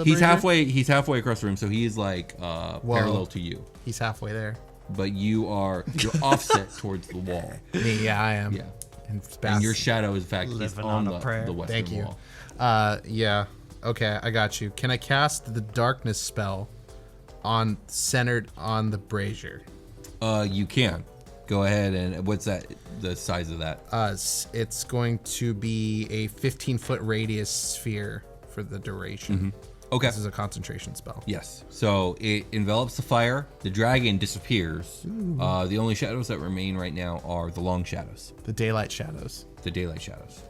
He's brazier? He's halfway across the room, so he is like parallel to you. He's halfway there. But you're offset towards the wall. Me, yeah, I am. Yeah. And your shadow, in fact, is Living on on a prayer. the western Thank you. wall. Yeah. Okay, I got you. Can I cast the darkness spell centered on the brazier? You can. Go ahead and what's that? The size of that? It's going to be a 15-foot radius sphere for the duration. Okay. This is a concentration spell. Yes. So it envelops the fire. The dragon disappears. The only shadows that remain right now are the long shadows, The daylight shadows. the daylight shadows.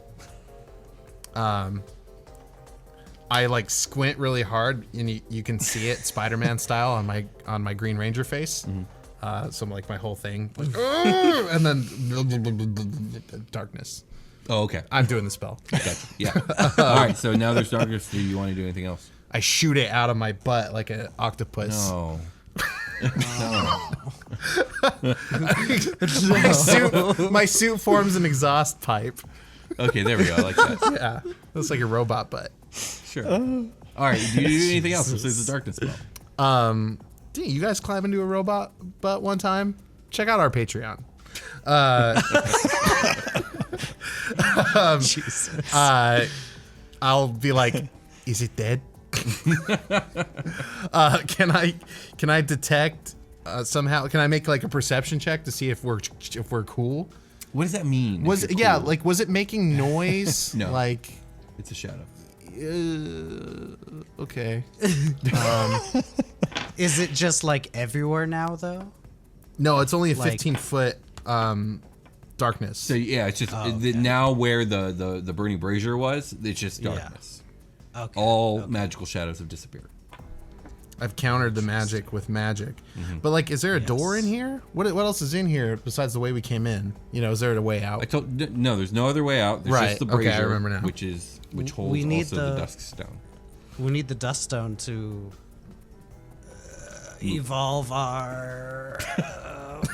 I like squint really hard, and you can see it Spider-Man style on my Green Ranger face. So I'm like my whole thing, like, and then darkness. Oh, okay. I'm doing the spell. Gotcha. Yeah. All right. So now there's darkness. Do you want to do anything else? I shoot it out of my butt like an octopus. No. My suit forms an exhaust pipe. Okay. There we go. I like that. Yeah, looks like a robot butt. Sure. All right. Do you do anything else besides the darkness spell? Did you guys climb into a robot butt one time? Check out our Patreon. Jesus. I'll be like, is it dead? Can I detect somehow? Can I make like a perception check to see if we're cool? What does that mean? Was if it, you're yeah, cool? like was it making noise? No. Like, It's a shadow. okay. Is it just like everywhere now though? No, it's only a Like- 15-foot darkness. So yeah, it's just now where the burning brazier was. It's just darkness. Okay. All magical shadows have disappeared. I've countered the magic with magic. But like, is there a door in here? What else is in here besides the way we came in? You know, is there a way out? No, there's no other way out. There's Right, just the okay, I brazier, remember now. which holds We need also the the- dusk stone. We need the dust stone to evolve our.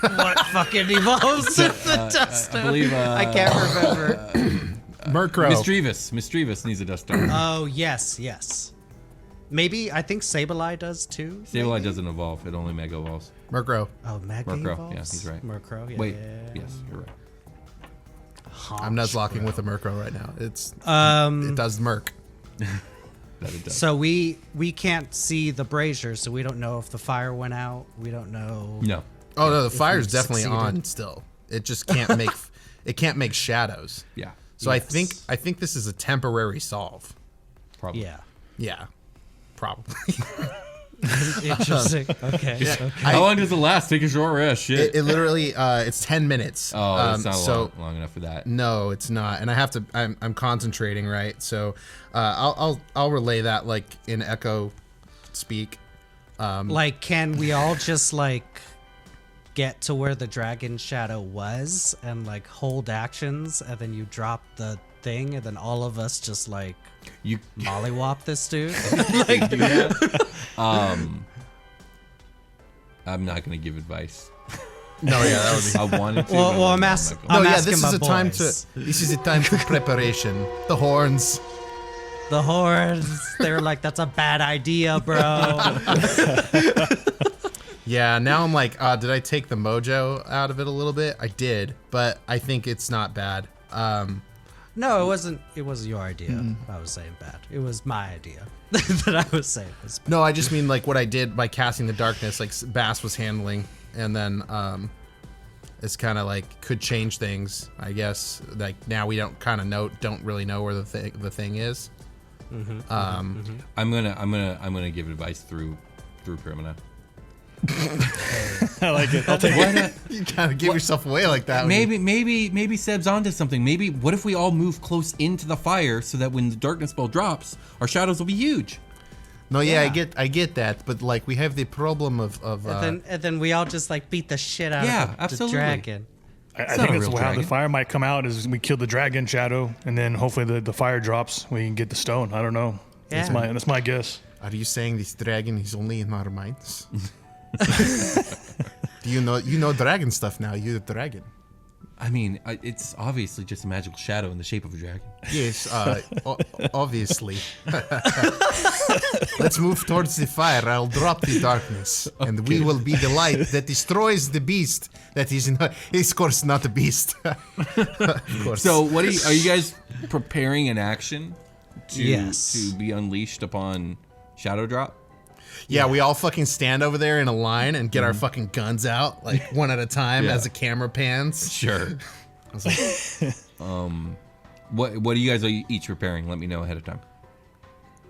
What fucking evolves with the dust stone? I believe I can't remember. Murkrow. Misdreavus needs a dust stone. Oh yes. Maybe I think Sableye does too. Sableye doesn't evolve. It only mega evolves. Murkrow. Oh, Mega Murkrow. evolves? Yeah, he's right. Murkrow. Yeah. Wait. yeah. Yes, you're right. I'm nuzlocking with a Murkrow right now. It does Murk. That it does. So we can't see the brazier, so we don't know if the fire went out. We don't know. No. Oh no, the fire's we've definitely succeeded. on still. It just can't make make shadows. Yeah. So Yes. I think this is a temporary solve. Probably. Yeah. Yeah. Probably. Interesting. Okay. How long does it last? Take a short rest. Shit. it literally it's 10 minutes. Oh, it's not so long enough for that. no, it's not. And I have to I'm concentrating, right? So I'll relay that like in echo speak. Like, can we all just like get to where the dragon shadow was and like hold actions, and then you drop the thing, and then all of us just like You mollywop this dude? like do that. I'm not gonna give advice. No, yeah, that would be I wanted to. Well, but I'm not asking. gonna. I'm No, yeah, asking this is my a time boys. this is a time for preparation. The horns. The horns. They're like, that's a bad idea, bro. Yeah, now I'm like, did I take the mojo out of it a little bit? I did, but I think it's not bad. No, it wasn't. It wasn't your idea. I was saying bad. It was my idea that I was saying was bad. No, I just mean like what I did by casting the darkness, like Bass was handling, and then it's kind of like could change things, I guess. Like now we don't really know where the thing is. I'm gonna give advice through Primina. I like it. I'll take Why it. not? You kind of give yourself away like that. Maybe Seb's onto something. Maybe what if we all move close into the fire so that when the darkness spell drops, our shadows will be huge. No, yeah, Yeah. I get that, but like we have the problem of And then we all just like beat the shit out Yeah, of the absolutely. dragon. I not think a that's real how the dragon. fire might come out is we kill the dragon shadow, and then hopefully the fire drops. We can get the stone. I don't know. Yeah. That's my guess. Are you saying this dragon is only in our minds? Do you know dragon stuff now? You're the dragon. I mean, it's obviously just a magical shadow in the shape of a dragon. Yes, obviously. Let's move towards the fire. I'll drop the darkness, and we will be the light that destroys the beast. That is, of course, not a beast. Of course. So, are you guys preparing an action Yes. to be unleashed upon Shadow Drop? Yeah, we all fucking stand over there in a line and get our fucking guns out, like one at a time Yeah. as the camera pans. Sure. I was like, What are you guys each preparing? Let me know ahead of time.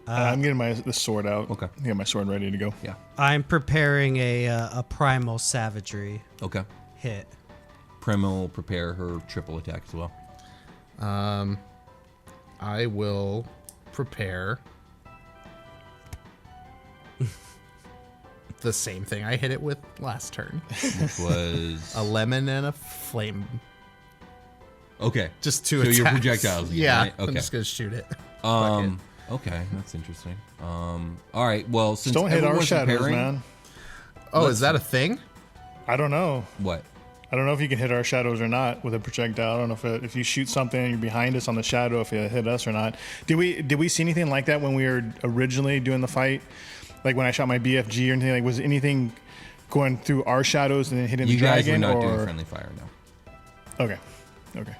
I'm getting the sword out. Okay. Get my sword ready to go. Yeah. I'm preparing a primal savagery Okay. hit. Prim will prepare her triple attack as well. I will prepare the same thing I hit it with last turn. Which was A lemon and a flame. okay. Just two So attacks. your projectiles again, Yeah, right? I'm Okay. just going to shoot it. Fuck it. Okay, that's interesting. All right. Well, since Don't hit our everyone's shadows, preparing, man. Oh, is that a thing? I don't know. What? I don't know if you can hit our shadows or not with a projectile. I don't know if you shoot something and you're behind us on the shadow, if it hit us or not. Did we see anything like that when we were originally doing the fight? Like when I shot my BFG or anything? Like was anything going through our shadows and then hitting You the guys dragon? were not or doing friendly fire, no. okay.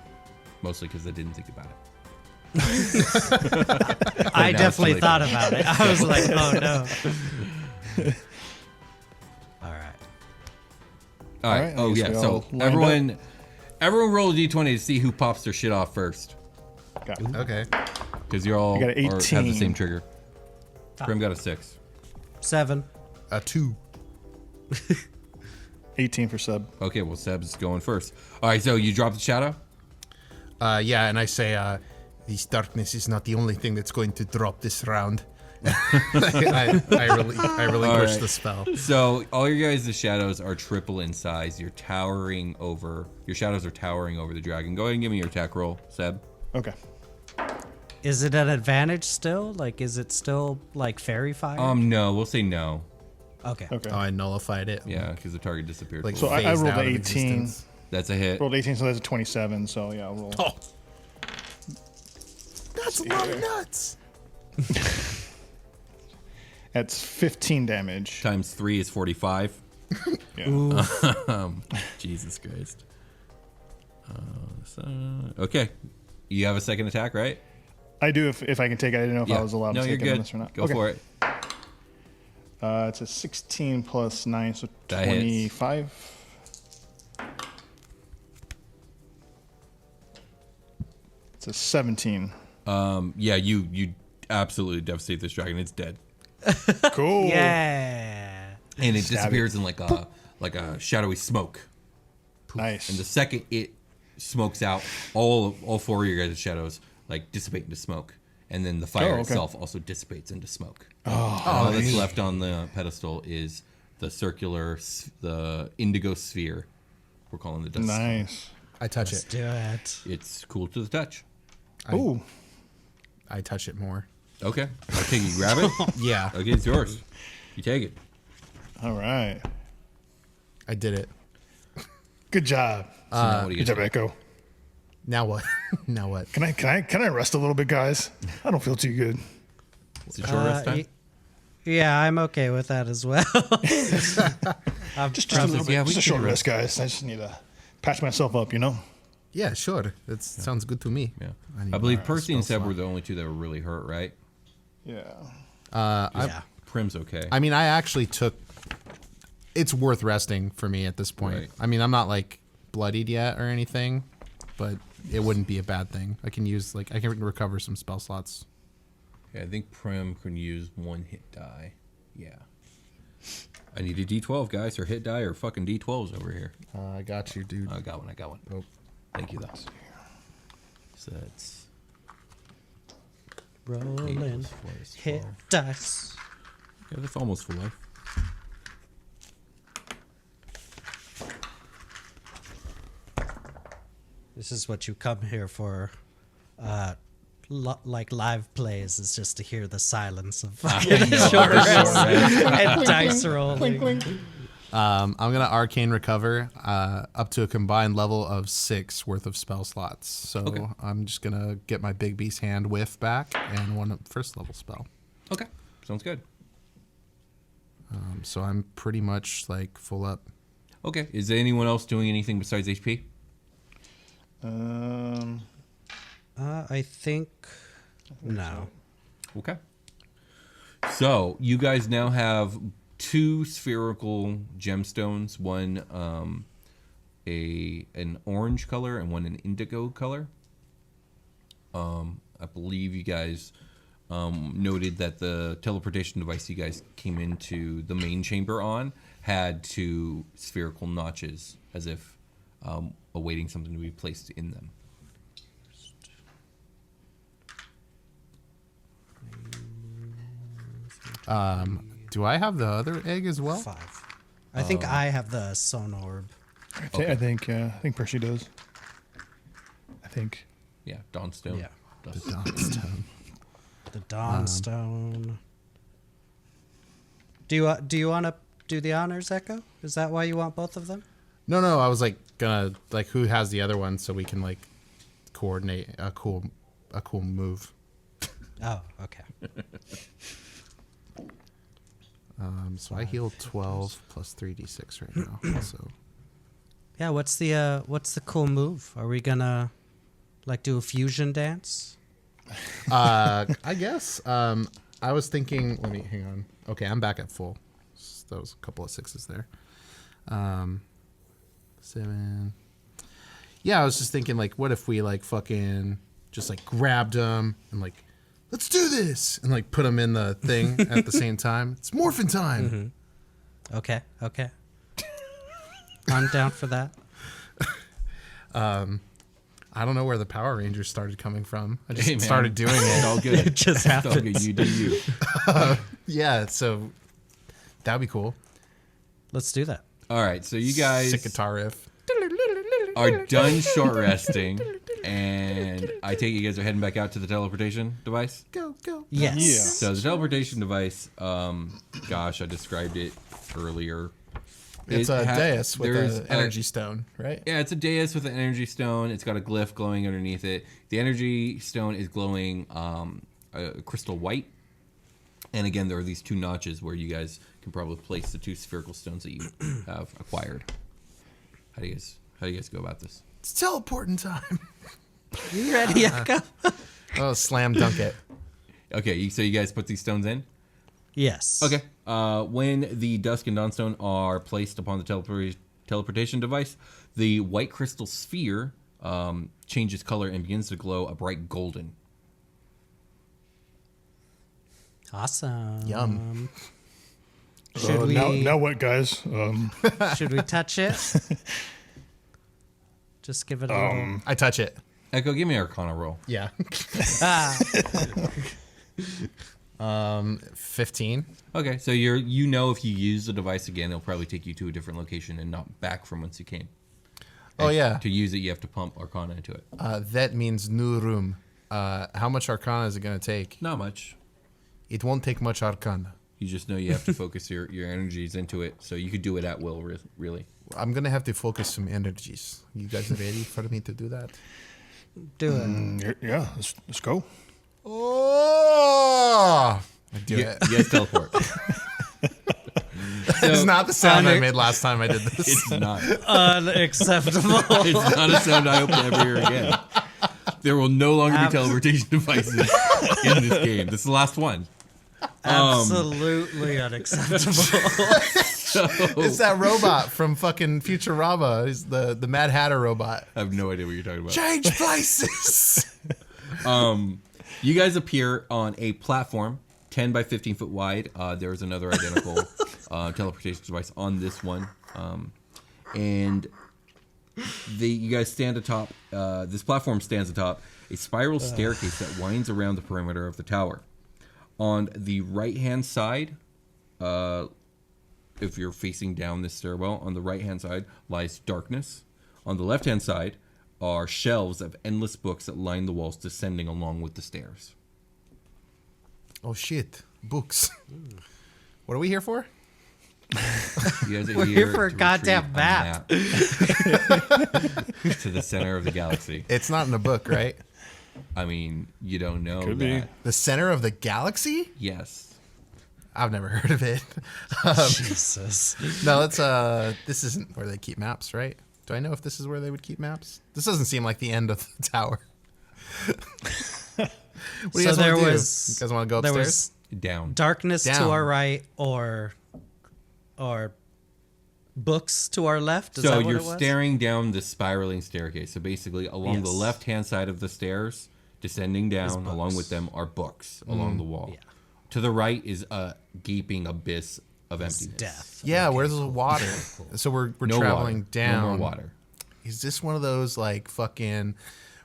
Mostly because I didn't think about it. I now definitely it's too late. thought about it. I was like, oh no. All right. All All right. right, I Oh guess yeah. we So all lined everyone roll a d20 to see who pops their shit off first, Got it. Okay. because you're all I got an have the 18. same trigger. Prim got a 6. 7. A 2. 18 for sub. Okay. Well, Seb's going first. All right. So you drop the shadow. Yeah, and I say, this darkness is not the only thing that's going to drop this round. I relinquish right. the spell. So all your guys' shadows are triple in size. Your shadows are towering over the dragon. Go ahead and give me your attack roll, Seb. Okay. Is it an advantage still? Like, is it still like fairy fire? No, we'll say no. Okay. Okay. Oh, I nullified it. Yeah, because the target disappeared. Like, So I phased rolled out of 18. existence. That's a hit. Rolled 18, so that's a 27. So yeah, I'll roll. Oh. That's a lot of nuts. That's 15 damage. Times 3 is 45. Yeah. Jesus Christ. Okay. You have a second attack, right? I do if I can take it. I didn't know if I was allowed no, to you're take it on good. this or not. Go Okay. for it. It's a 16 plus 9, so That hits. 25. It's a 17. Yeah, you absolutely devastate this dragon. It's dead. Cool. Yeah. And it Stab disappears in like a shadowy smoke. Nice. And the second it smokes out, all 4 of your guys' shadows like dissipate into smoke. And then the fire okay. itself also dissipates into smoke. Oh, All that's left on the pedestal is the the indigo sphere. We're calling the dust. nice. I touch Let's it. do it. It's cool to the touch. Ooh. I touch it more. Okay. I'll take it. You grab it. Yeah, Okay, it's yours. You take it. All right. I did it. Good job. So now what do you Good job, do? Echo. Now what? Now what? Can I rest a little bit, guys? I don't feel too good. Is it short rest time? Yeah, I'm okay with that as well. Just a little bit. yeah, we just a can short rest. rest, guys. I just need to patch myself up, you know? Yeah, sure. That sounds good to me. Yeah. need I believe my Percy and spell Seb were slot. the only two that were really hurt, right? Yeah. Yeah. Prim's okay. I mean, I actually took. It's worth resting for me at this point. Right. I mean, I'm not like bloodied yet or anything, but it wouldn't be a bad thing. I can recover some spell slots. Yeah, I think Prim can use 1 hit die. Yeah. I need a D12, guys, or hit die or fucking D12s over here. I got you, dude. I got one. Oh. Thank you, though. So that's Rolling. 8 plus 4 is Hit 12. dice. Yeah, that's almost full life. This is what you come here for. Like live plays is just to hear the silence of fucking short rest and dice rolling. I'm gonna arcane recover up to a combined level of 6 worth of spell slots. So I'm just gonna get my big beast hand whiff back and one first level spell. Okay, sounds good. So I'm pretty much like full up. Okay, is there anyone else doing anything besides HP? I think no. Okay. So you guys now have 2 spherical gemstones, one an orange color and one an indigo color. I believe you guys noted that the teleportation device you guys came into the main chamber on had 2 spherical notches, as if awaiting something to be placed in them. Do I have the other egg as well? 5. I think I have the Son Orb. I think Percy does. I think. Yeah, Dawnstone. Yeah. The Dawnstone. The Dawnstone. Do you want to do the honors, Echo? Is that why you want both of them? No, I was like gonna like who has the other one so we can like coordinate a cool move. Oh, okay. So I heal 12 plus 3d6 right now. So Yeah, what's the cool move? Are we gonna like do a fusion dance? I guess I was thinking. Let me hang on. Okay, I'm back at full. That was a couple of 6s there. 7. Yeah, I was just thinking like, what if we like fucking just like grabbed them and like, let's do this, and like put them in the thing at the same time. It's morphin' time. Mm-hmm. Okay. I'm down for that. I don't know where the Power Rangers started coming from. I just Hey, man. started doing It's it. all good. It just It's all happened. good. You do you. Yeah, so that'd be cool. Let's do that. All right, so you guys Sick guitar riff. are done short resting, and I take it you guys are heading back out to the teleportation device. Go. Yes. Yeah. So the teleportation device, gosh, I described it earlier. It's It a ha- dais with there's an energy stone, right? Yeah, it's a dais with an energy stone. It's got a glyph glowing underneath it. The energy stone is glowing crystal white. And again, there are these 2 notches where you guys can probably place the 2 spherical stones that you have acquired. How do you guys go about this? It's teleporting time. You ready, Echo? Oh, slam dunk it. Okay, so you guys put these stones in? Yes. Okay. When the Dusk and Dawnstone are placed upon the teleportation device, the white crystal sphere changes color and begins to glow a bright golden. Awesome. Yum. Should we Now what, guys? should we touch it? Just give it a little. I touch it. Echo, give me an Arcana roll. Yeah. Ah, 15. Okay, so you know if you use the device again, it'll probably take you to a different location and not back from whence you came. Oh, And yeah. To use it, you have to pump Arcana into it. That means new room. How much Arcana is it going to take? Not much. It won't take much Arcana. You just know you have to focus your energies into it, so you could do it at will, really. I'm going to have to focus some energies. You guys ready for me to do that? do it. Yeah, let's go. Oh! I do You it. guys teleport. It's not the sound I Onyx- mid last time I did this. It's not. Unacceptable. It's not a sound I hope to ever hear again. There will no longer be Abs- teleportation devices in this game. This is the last one. Absolutely unacceptable. It's that robot from fucking Futurama. He's the Mad Hatter robot. I have no idea what you're talking about. Change places. You guys appear on a platform, 10 by 15 foot wide. There's another identical teleportation device on this one. And you guys stand atop, this platform stands atop a spiral staircase that winds around the perimeter of the tower. On the right-hand side, if you're facing down this stairwell, on the right-hand side lies darkness. On the left-hand side are shelves of endless books that line the walls descending along with the stairs. Oh shit! Books. What are we here for? You guys are We're here here for a to goddamn retrieve map. to the center of the galaxy. It's not in a book, right? I mean, you don't know Could that. be. The center of the galaxy? Yes. I've never heard of it. Jesus. No, let's this isn't where they keep maps, right? Do I know if this is where they would keep maps? This doesn't seem like the end of the tower. What do you guys want to do? You guys want to go there upstairs? was Down. darkness Down. to our right, or books to our left. Is So that what you're it was? staring down the spiraling staircase. So basically, along the Yes. left-hand side of the stairs, descending down, along with them are books along the wall. Yeah. To the right is a gaping abyss of emptiness. Death. Yeah, where's the water? So we're No traveling water. down. No more water. Is this one of those like fucking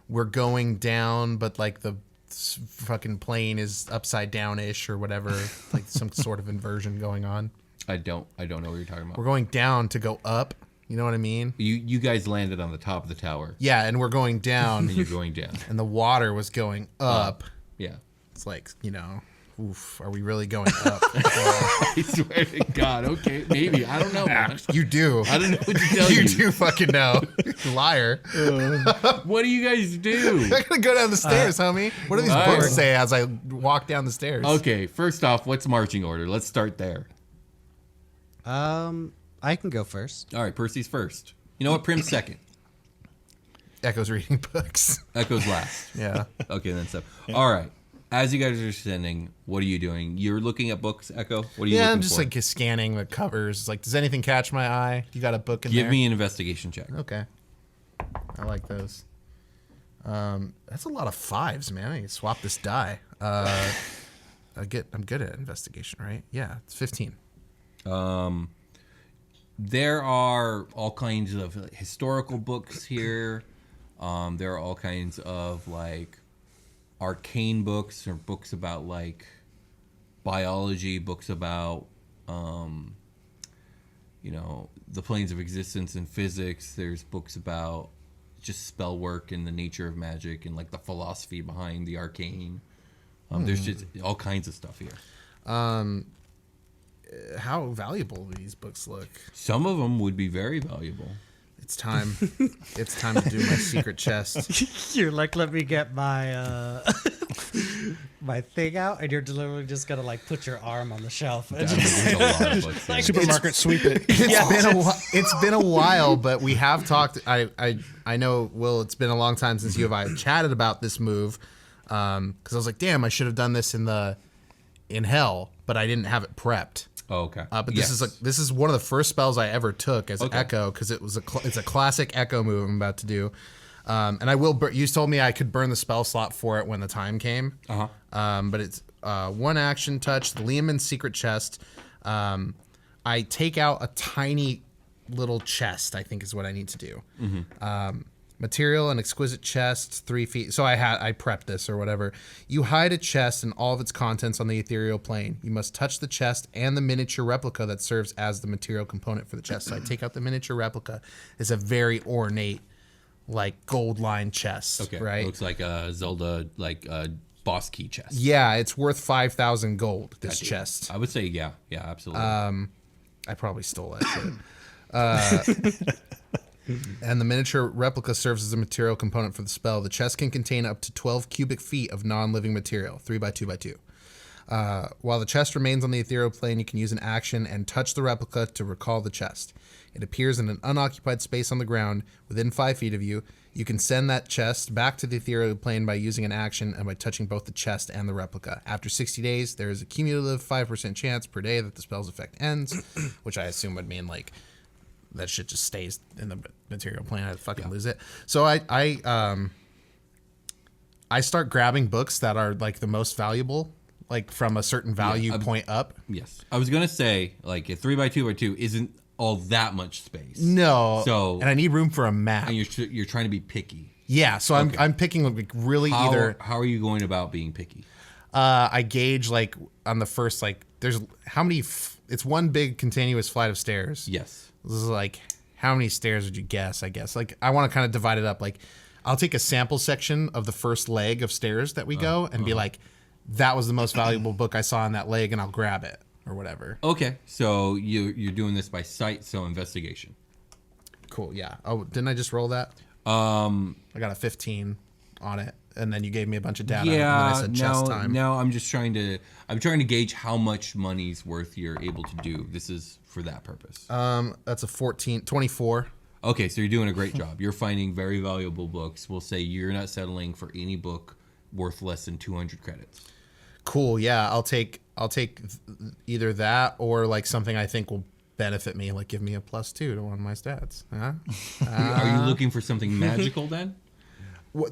we're going down but like the fucking plane is upside down-ish or whatever, like some sort of inversion going on? I don't know what you're talking about. We're going down to go up. You know what I mean? You guys landed on the top of the tower, Yeah, and we're going down and you're going down. and the water was going up. Yeah. It's like, you know, oof, are we really going up? I swear to God. Okay, maybe. I don't know. Man. You do. I don't know what to tell You you. do fucking know. Liar. What do you guys do? I gotta go down the stairs, homie. What do these Alright. books say as I walk down the stairs? Okay, first off, what's marching order? Let's start there. I can go first. All right, Percy's first. You know what? Prim's second. Echo's reading books. Echo's last. Yeah. Okay, then so. All right. As you guys are descending, what are you doing? You're looking at books, Echo? What are you Yeah, looking I'm just for? like scanning the covers. Like, does anything catch my eye? You got a book in Give there? me an investigation check. Okay. I like those. That's a lot of fives, man. I can swap this die. I'm good at investigation, right? Yeah, it's 15. There are all kinds of historical books here. There are all kinds of like arcane books or books about like biology, books about the planes of existence and physics. There's books about just spell work and the nature of magic and like the philosophy behind the arcane. There's just all kinds of stuff here. How valuable do these books look? Some of them would be very valuable. It's time. It's time to do my secret chest. You're like, let me get my my thing out, and you're literally just gonna like put your arm on the shelf. And There's a lot of books here. Supermarket, sweep it. It's been a while, but we have talked. I know, Will. It's been a long time since you and I chatted about this move, because I was like, damn, I should have done this in hell, but I didn't have it prepped. Oh, okay. But this is one of the first spells I ever took as Okay. Echo, because it's a classic Echo move I'm about to do. And I will. You told me I could burn the spell slot for it when the time came. But it's one action touch, the Liamon's secret chest. I take out a tiny little chest, I think is what I need to do. Material, an exquisite chest, 3 feet. So I prepped this or whatever. You hide a chest and all of its contents on the ethereal plane. You must touch the chest and the miniature replica that serves as the material component for the chest. So I take out the miniature replica. It's a very ornate, like gold lined chest. Okay. Right. It looks like a Zelda boss key chest. Yeah, it's worth 5,000 gold. This Gotcha. chest. I would say yeah, absolutely. I probably stole that shit. And the miniature replica serves as a material component for the spell. The chest can contain up to 12 cubic feet of non-living material, 3 by 2 by 2. While the chest remains on the ethereal plane, you can use an action and touch the replica to recall the chest. It appears in an unoccupied space on the ground within 5 feet of you. You can send that chest back to the ethereal plane by using an action and by touching both the chest and the replica. After 60 days, there is a cumulative 5% chance per day that the spell's effect ends, which I assume would mean like that shit just stays in the material plane. I'd fucking lose it. So I start grabbing books that are like the most valuable, like from a certain value point up. Yes. I was gonna say like a 3 by 2 by 2 isn't all that much space. No. So and I need room for a map. and you're trying to be picky. Yeah. So I'm picking like really How are you going about being picky? I gauge like on the first like there's how many. It's one big continuous flight of stairs. Yes. This is like, how many stairs would you guess, I guess? Like, I want to kind of divide it up. Like, I'll take a sample section of the first leg of stairs that we go and be like, that was the most valuable book I saw on that leg, and I'll grab it, or whatever. Okay, so you're doing this by sight, so investigation. Cool. Yeah. Oh, didn't I just roll that? Um, I got a 15 on it, and then you gave me a bunch of data. And then yeah, I said chess time. no, I'm trying to gauge how much money's worth you're able to do. This is for that purpose. That's a 24. Okay, so you're doing a great job. You're finding very valuable books. We'll say you're not settling for any book worth less than 200 credits. Cool. Yeah, I'll take either that or like something I think will benefit me, like give me a +2 to one of my stats. Huh? Are you looking for something magical then?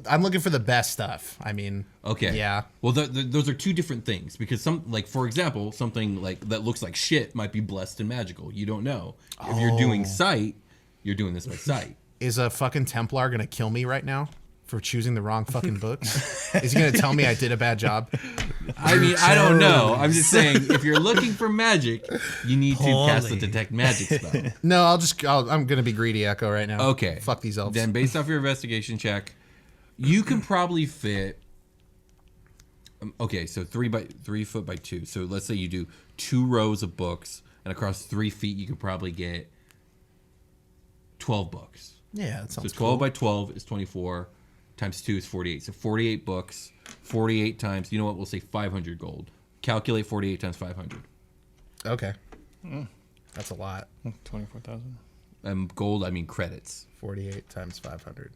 I'm looking for the best stuff. I mean, Okay. Yeah. Well, those are two different things because for example, something like that looks like shit might be blessed and magical. You don't know. If you're doing sight, you're doing this by sight. Is a fucking Templar gonna kill me right now for choosing the wrong fucking books? Is he gonna tell me I did a bad job? I mean, I don't know. I'm just saying, if you're looking for magic, you need to cast a detect magic spell. No, I'm gonna be greedy, Echo, right now. Okay. Fuck these elves. Then, based off your investigation check, you can probably fit. Okay, so 3 foot by 2. So let's say you do 2 rows of books, and across 3 feet, you could probably get 12 books. Yeah, that So sounds 12 cool. by 12 is 24, times 2 is 48. So 48 books, 48 times, you know what, we'll say 500 gold. Calculate 48 times 500. Okay. That's a lot. 24,000. Gold, I mean credits. 48 times 500.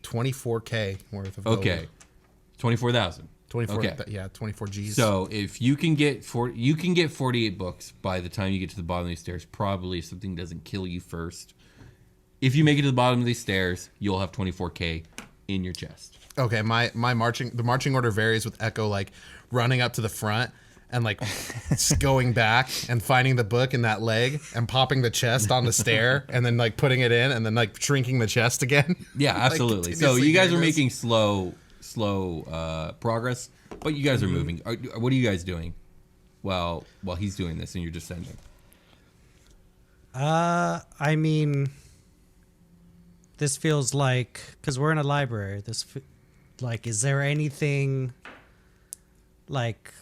24K worth of gold. Okay. 24,000. 24. Okay. Yeah, 24 G's. So if you can get 48 books by the time you get to the bottom of these stairs, probably if something doesn't kill you first. If you make it to the bottom of these stairs, you'll have 24K in your chest. Okay, the marching order varies with Echo like running up to the front and like going back and finding the book in that leg and popping the chest on the stair and then like putting it in and then like shrinking the chest again. Yeah, Like, absolutely. So continuously you guys are doing this. making slow progress, but you guys are moving. What are you guys doing? While he's doing this and you're descending. I mean, this feels like, because we're in a library, like, is there anything, like,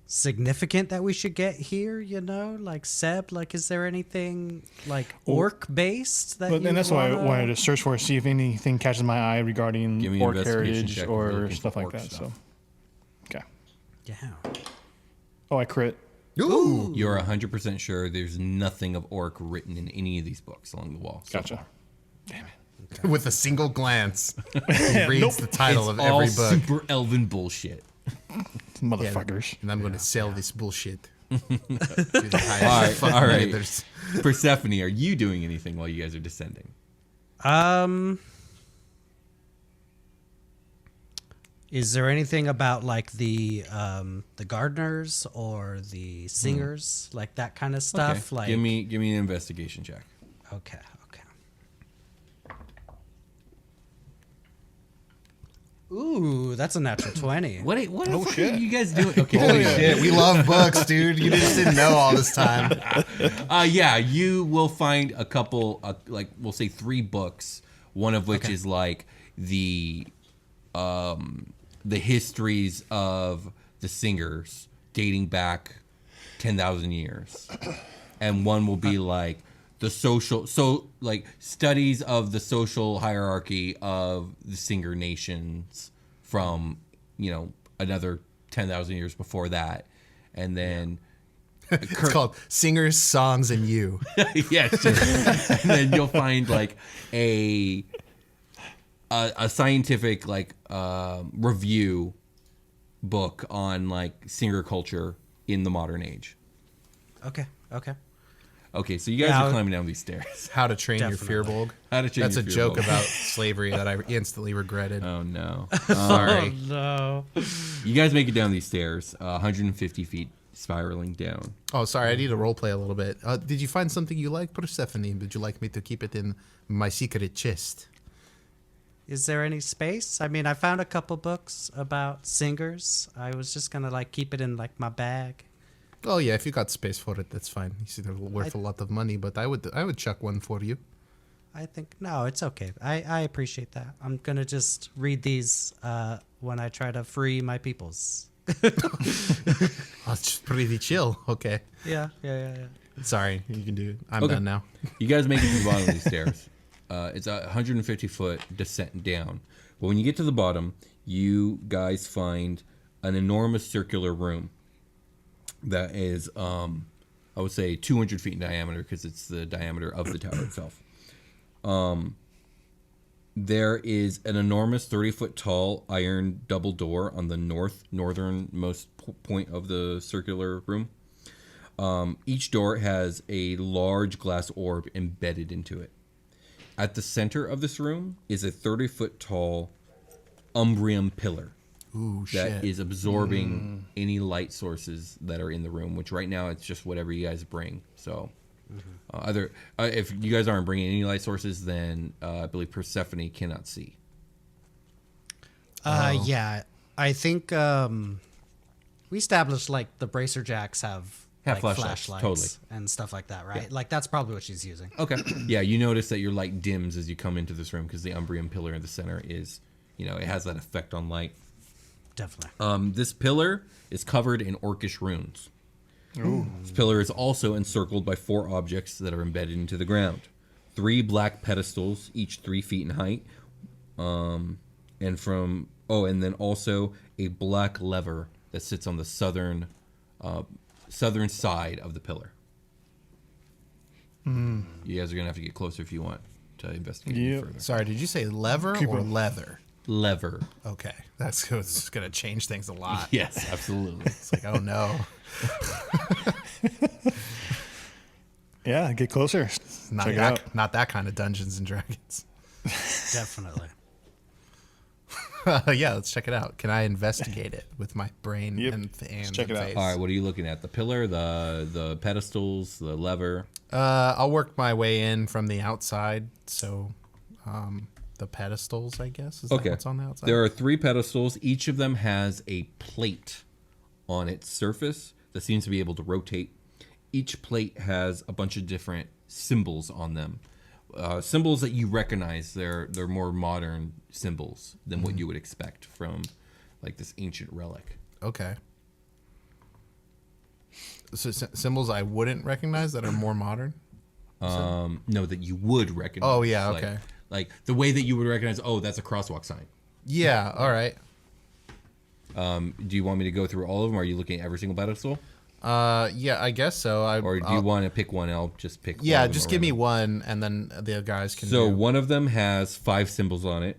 significant that we should get here, you know? Like, Seb, like, is there anything, like, orc-based that But you and that's why I wanna- wanted to search for, see if anything catches my eye regarding Give me an orc investigation heritage check if you're or looking stuff for like orc that. stuff. So, okay. Yeah. Oh, I crit. Ooh. You're 100% sure there's nothing of orc written in any of these books along the wall. so Gotcha. far. Damn it. With a single glance, he reads the title It's of all every book. super elven bullshit. Motherfuckers. And I'm going to sell this bullshit. To the highest All right, fucking all right. bidders. Persephone, are you doing anything while you guys are descending? Is there anything about like the gardeners or the singers, like that kind of stuff? Okay. Like, give me an investigation check. Okay. Ooh, that's a natural 20. What the fuck shit. are you guys doing? Okay, Holy shit, we love books, dude. You just didn't know all this time. yeah, you will find a couple, like we'll say 3 books. One of which is like the histories of the singers dating back 10,000 years, and one will be like the studies of the social hierarchy of the singer nations from another 10,000 years before that, and then. It's called Singers, Songs, and You. Yes, and then you'll find like a scientific like review book on like singer culture in the modern age. Okay. So you guys are climbing down these stairs. How to Train Definitely. Your Fearbolg. How to Train That's Your a joke Fearbolg. about slavery that I instantly regretted. Oh no! Sorry. No. You guys make it down these stairs, 150 feet spiraling down. Oh, sorry. I need to roleplay a little bit. Did you find something you like, Persephone? Would you like me to keep it in my secret chest? Is there any space? I mean, I found a couple books about singers. I was just gonna like keep it in like my bag. Oh yeah, if you got space for it, that's fine. You see, they're worth a lot of money, but I would chuck one for you. I think no, it's okay. I appreciate that. I'm gonna just read these when I try to free my peoples. That's just pretty chill. Okay. Yeah. Sorry, you can do it. I'm Okay. done now. You guys make it to the bottom of these stairs. It's a 150-foot descent down. But when you get to the bottom, you guys find an enormous circular room that is, I would say, 200 feet in diameter because it's the diameter of the tower itself. There is an enormous 30-foot tall iron double door on the northernmost point of the circular room. Each door has a large glass orb embedded into it. At the center of this room is a 30-foot tall umbrium pillar Ooh, that shit. is absorbing any light sources that are in the room, which right now it's just whatever you guys bring. So if you guys aren't bringing any light sources, then I believe Persephone cannot see. Yeah. I think we established like the bracer jacks have like flashlights, totally. and stuff like that, right? Like that's probably what she's using. Okay. Yeah, you notice that your light dims as you come into this room because the umbrium pillar in the center is, it has that effect on light. Definitely. This pillar is covered in Orcish runes. Ooh. This pillar is also encircled by 4 objects that are embedded into the ground. 3 black pedestals, each 3 feet in height. And then also a black lever that sits on the southern side of the pillar. You guys are going to have to get closer if you want to investigate any further. Sorry, did you say lever or leather? Lever. Okay, that's going to change things a lot. Yes, absolutely. It's like, oh no. Yeah, get closer. Not Check it out. not that kind of Dungeons and Dragons. Definitely. Yeah, let's check it out. Can I investigate it with my brain Yep. and Let's check it out. face? All right, what are you looking at? The pillar, the pedestals, the lever? I'll work my way in from the outside. So, the pedestals, I guess, is that what's on the outside? There are 3 pedestals. Each of them has a plate on its surface that seems to be able to rotate. Each plate has a bunch of different symbols on them. Symbols that you recognize. They're more modern symbols than what you would expect from like this ancient relic. Okay. So symbols I wouldn't recognize that are more modern? No, that you would recognize. Oh, yeah, Like- okay. Like the way that you would recognize, that's a crosswalk sign. Yeah, all right. Do you want me to go through all of them? Or are you looking at every single pedestal? Yeah, I guess so. Or do you want to pick one? I'll just pick one. Yeah, of them just at give me random. one, and then the guys can So do. one of them has 5 symbols on it: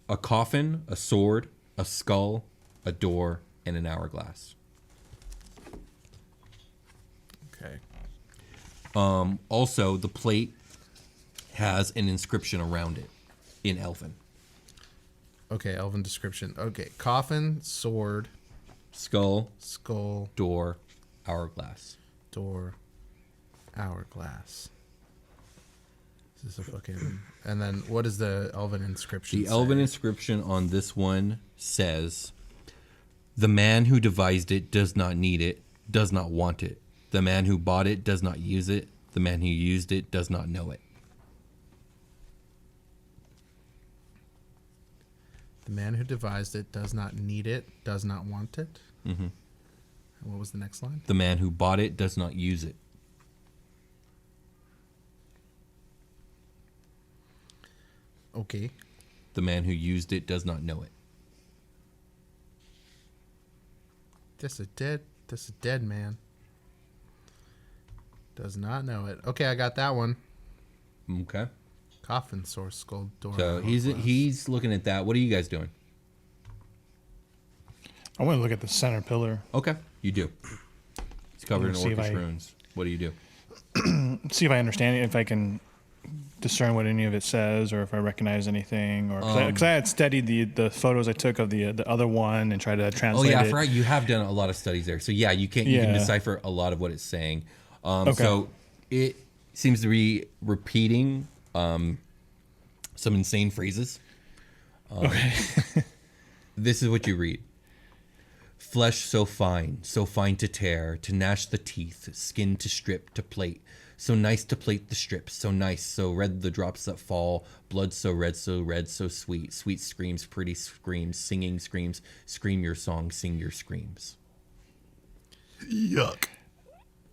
a coffin, a sword, a skull, a door, and an hourglass. Okay. Also, the plate has an inscription around it in Elven. Okay, Elven description. Okay, coffin, sword, Skull, skull, door, hourglass. door, hourglass. This is a fucking... And then what is the Elven inscription The say? Elven inscription on this one says, "The man who devised it does not need it, does not want it. The man who bought it does not use it. The man who used it does not know it." The man who devised it does not need it, does not want it. Mm-hmm. And what was the next line? The man who bought it does not use it. Okay. The man who used it does not know it. This is dead man. Does not know it. Okay, I got that one. Okay. Coffin, source, skull, door. So he's looking at that. What are you guys doing? I want to look at the center pillar. Okay, you do. It's covered in See if Orcish I- runes. What do you do? See if I understand it, if I can discern what any of it says, or if I recognize anything, or because I had studied the photos I took of the other one and tried to Oh translate yeah, I it. forgot you have done a lot of studies there. So yeah, you can Yeah. decipher a lot of what it's saying. Okay. So it seems to be repeating some insane phrases. Okay. This is what you read. Flesh so fine to tear, to gnash the teeth, skin to strip, to plate. So nice to plate the strips, so nice, so red the drops that fall, blood so red, so sweet, sweet screams, pretty screams, singing screams, scream your song, sing your screams. Yuck.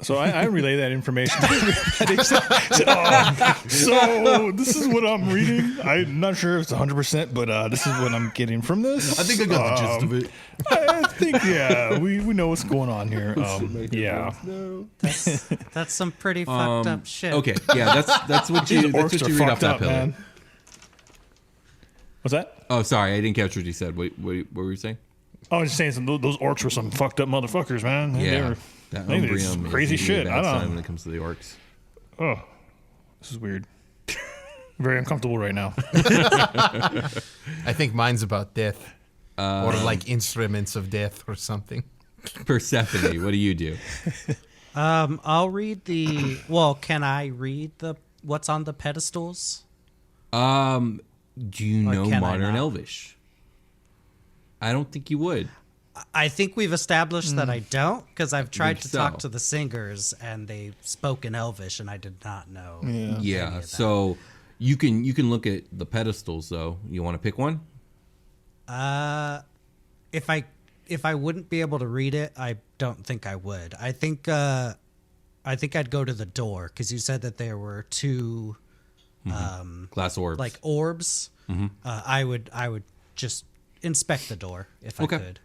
So I relay that information to everybody. So this is what I'm reading. I'm not sure if it's 100%, but this is what I'm getting from this. I think I got the gist of it. I think, yeah, we know what's going on here. Yeah. That's some pretty fucked up shit. Okay, yeah, that's what you Orcs are read off fucked that up, pillar. man. What's that? Oh, sorry, I didn't catch what you said. What were you saying? I was just saying those orcs were some fucked up motherfuckers, man. They Yeah, were, that they did Umbrium crazy is shit. a I bad sign don't when know. it comes to the orcs. Oh, this is weird. Very uncomfortable right now. I think mine's about death. Or like instruments of death or something. Persephone, what do you do? I'll read the. Well, can I read what's on the pedestals? Do you Or know can I Modern not? Elvish? I don't think you would. I think we've established that I don't, because I've tried to so. talk to the singers and they spoke in Elvish, and I did not know. Yeah, so you can look at the pedestals though. You want to pick one? If I wouldn't be able to read it, I don't think I would. I think I'd go to the door, because you said that there were two Glass orbs. like orbs. I would just inspect the door if I could.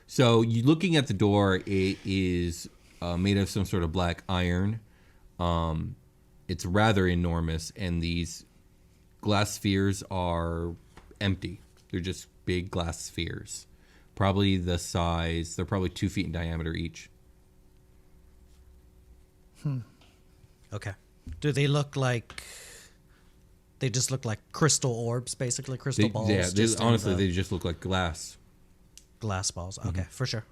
So you looking at the door, it is made of some sort of black iron. It's rather enormous, and these glass spheres are empty. They're just big glass spheres. Probably the size, they're probably 2 feet in diameter each. Okay. Do they look like? They just look like crystal orbs, basically crystal balls. Yeah, just in honestly, the they just look like glass. glass balls. Okay, for sure.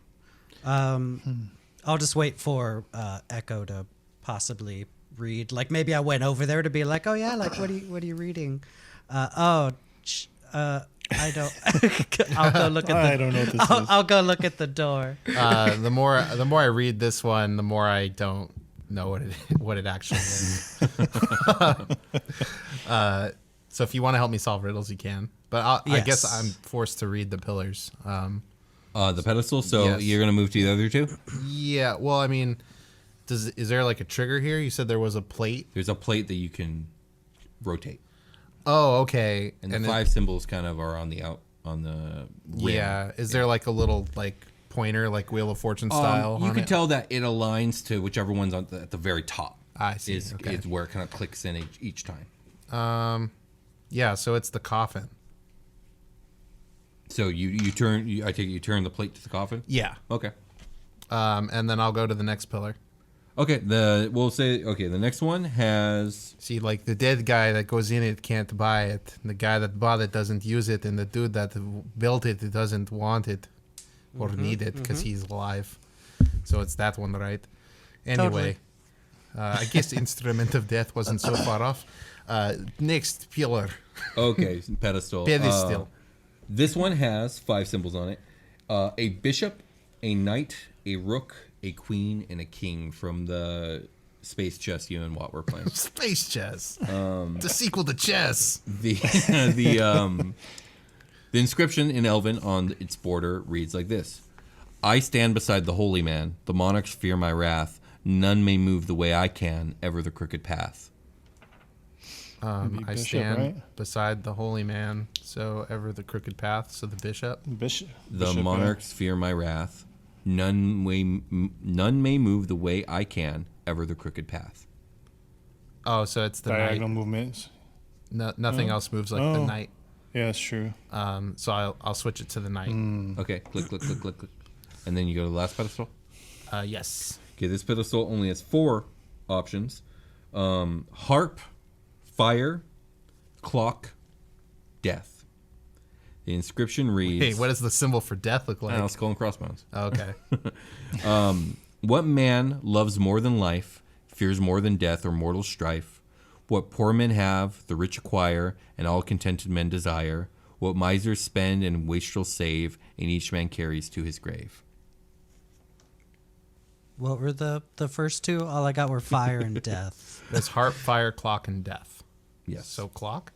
I'll just wait for Echo to possibly read. Like maybe I went over there to be like, oh yeah, like what are you reading? I don't. I'll go look at. I don't know what this is. I'll go look at the door. The more I read this one, the more I don't know what it actually is. So if you want to help me solve riddles, you can. But I guess Yes. I'm forced to read the pillars. The pedestal. So Yes. you're gonna move to the other two. Yeah. Well, I mean, is there like a trigger here? You said there was a plate. There's a plate that you can rotate, Oh, okay. and the 5 symbols kind of are on the rim. Yeah. Is there like a little like pointer, like Wheel of Fortune style? You on can it? tell that it aligns to whichever one's at the very top. I see. Is where it kind of clicks in each time. Yeah. So it's the coffin. So you turn. I take it you turn the plate to the coffin. Yeah. Okay. And then I'll go to the next pillar. Okay. The next one has. See, like the dead guy that goes in it can't buy it. The guy that bought it doesn't use it, and the dude that built it doesn't want it or need it because he's alive. So it's that one, right? Anyway, I guess Instrument of Death wasn't so far off. Next pillar. Okay. Pedestal. Pedestal. This one has 5 symbols on it: a bishop, a knight, a rook, a queen, and a king from the space chess you and Watt were playing. Space Chess. The sequel to Chess. The inscription in Elven on its border reads like this: I stand beside the holy man. The monarchs fear my wrath. None may move the way I can, ever the crooked path. I bishop, stand right? beside the holy man, so ever the crooked path. So the bishop. Bishop. The Bishop, monarchs fear my wrath. None may move the way I can, ever the crooked path. Oh, so it's the diagonal knight. movements. No, nothing else moves like the knight. Yeah, that's true. So I'll switch it to the knight. Okay, click, click, click, click, click. And then you go to the last pedestal. Yes. Okay, this pedestal only has 4 options. Harp, fire, clock, death. The inscription reads... Hey, what does the symbol for death look like? skull and crossbones. Okay. What man loves more than life, fears more than death or mortal strife? What poor men have, the rich acquire, and all contented men desire. What misers spend and wastrels save, and each man carries to his grave. What were the first two? All I got were fire and death. There's harp, fire, clock, and death. Yes. So clock?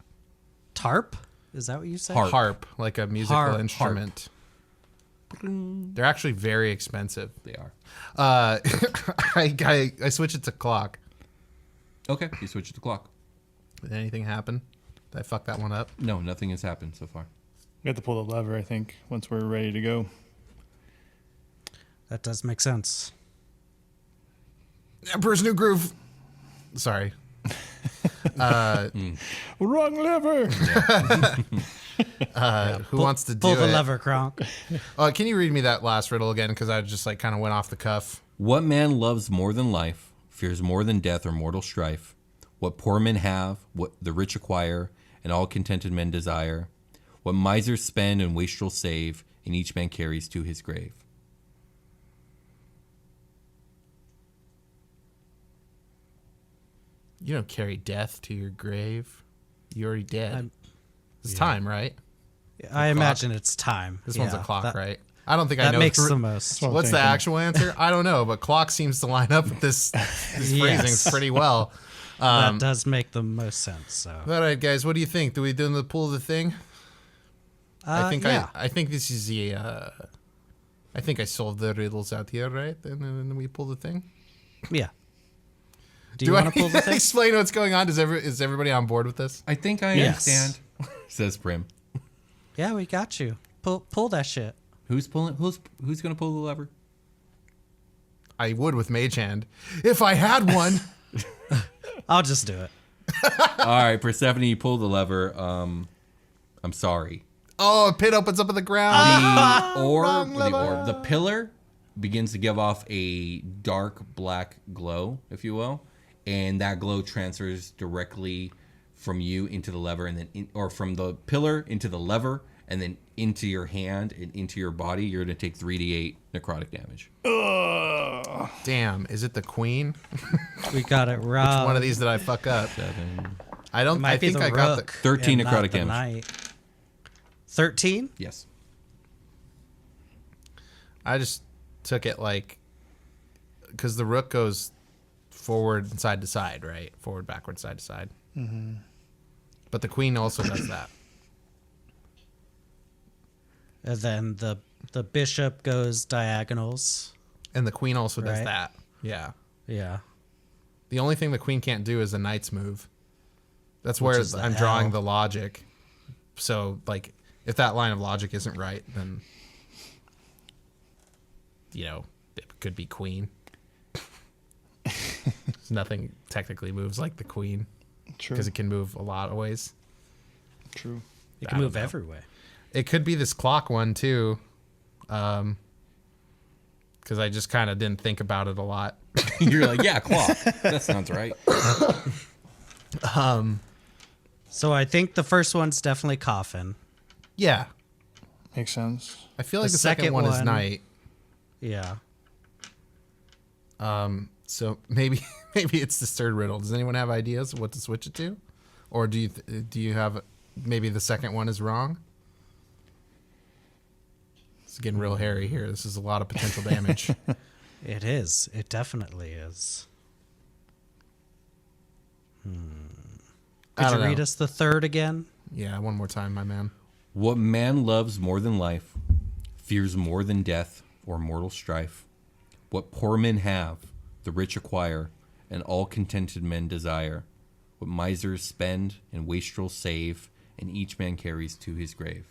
Tarp? Is that what you said? Harp, like a musical Harp. instrument. They're actually very expensive. They are. I switch it to clock. Okay, you switch it to clock. Did anything happen? Did I fuck that one up? No, nothing has happened so far. We have to pull the lever, I think, once we're ready to go. That does make sense. Emperor's New Groove. Sorry. Wrong lever! Who wants to do Pull the it? lever, Kronk. Can you read me that last riddle again? Because I just like kind of went off the cuff. What man loves more than life, fears more than death or mortal strife? What poor men have, what the rich acquire, and all contented men desire? What misers spend and wastrels save, and each man carries to his grave? You don't carry death to your grave. You're already dead. It's yeah. time, right? I imagine it's time. This one's a Yeah, clock, that- right? I don't think I That know. makes the most. what I'm What's the thinking. actual answer? I don't know, but clock seems to line up with this phrasing Yes. pretty well. That does make the most sense. So All right, guys, what do you think? Do we do the pull of the thing? I think yeah. I think this is the. I think I solved the riddles out here, right? And then we pull the thing. Yeah. Do you want to pull the thing? explain what's going on? Is everybody on board with this? I think I Yes. understand, says Prim. Yeah, we got you. Pull that shit. Who's pulling? Who's going to pull the lever? I would with Mage Hand if I had one. I'll just do it. All right, Persephone, you pull the lever. I'm sorry. Oh, a pit opens up in the ground. The pillar begins to give off a dark black glow, if you will, and that glow transfers directly from you into the lever, and then or from the pillar into the lever, and then into your hand and into your body. You're going to take 3d8 necrotic damage. Damn, is it the queen? We got it right. One of these that I fuck up. 7. I don't. Might I be think the I got rook 13 and not necrotic the damage. knight. 13? Yes. I just took it like because the rook goes forward and side to side, right? Forward, backward, side to side. Mm-hmm. But the queen also does that. And then the bishop goes diagonals. And the queen also does Right. that. Yeah. Yeah. The only thing the queen can't do is a knight's move. That's Which where is the I'm drawing L. the logic. So, like, if that line of logic isn't right, then, you know, it could be queen. Nothing technically moves like the queen True. because it can move a lot of ways. True. You I can don't move know. every way. It could be this clock one, too. Because I just kind of didn't think about it a lot. You're like, yeah, clock. That sounds right. So I think the first one's definitely coffin. Yeah. Makes sense. I feel like The the second second one is one- night. Yeah. So maybe it's this third riddle. Does anyone have ideas of what to switch it to, or do you have maybe the second one is wrong? It's getting real hairy here. This is a lot of potential damage. It is. It definitely is. I Could you don't know. read us the third again? Yeah, one more time, my man. What man loves more than life, fears more than death or mortal strife? What poor men have, the rich acquire, and all contented men desire. What misers spend and wastrels save, and each man carries to his grave.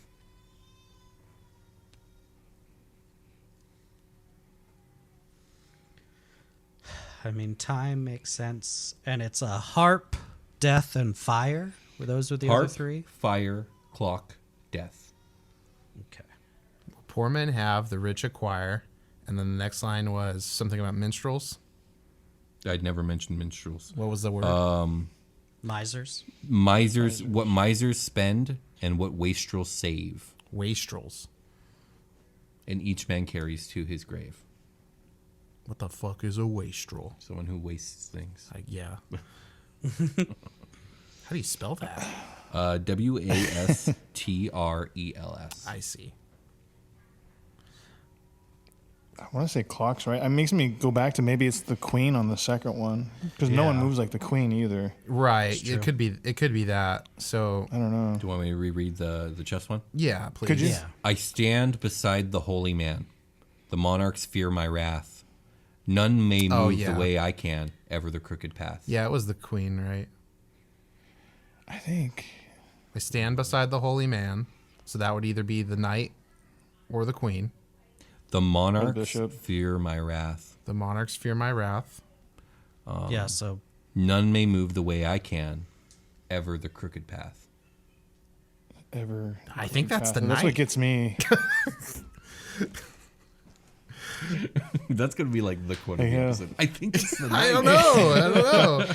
I mean, time makes sense. And it's a harp, death, and fire. Were those with the other Harp, three? fire, clock, death. Okay. Poor men have, the rich acquire, and then the next line was something about minstrels. I'd never mentioned minstrels. What was the word? Misers. Misers, what misers spend and what wastrels save, Wastrels. and each man carries to his grave. What the fuck is a wastrel? Someone who wastes things. Yeah. How do you spell that? Wastrels. I see. I want to say clocks, right? It makes me go back to maybe it's the queen on the second one because no one Yeah. moves like the queen either. Right. It could be that. So I don't know. Do you want me to reread the chess one? yeah, please. Could you? Yeah. I stand beside the holy man. The monarchs fear my wrath. None may move yeah. the way I can, ever the crooked path. Yeah, it was the queen, right? I think. I stand beside the holy man. So that would either be the knight or the queen. The monarchs bishop. fear my wrath. The monarchs fear my wrath. Yeah, so None may move the way I can, ever the crooked path. Ever. I think that's the That's knight. what gets me. That's going to be like the quote of the Yeah. episode. I think it's the I night. don't know.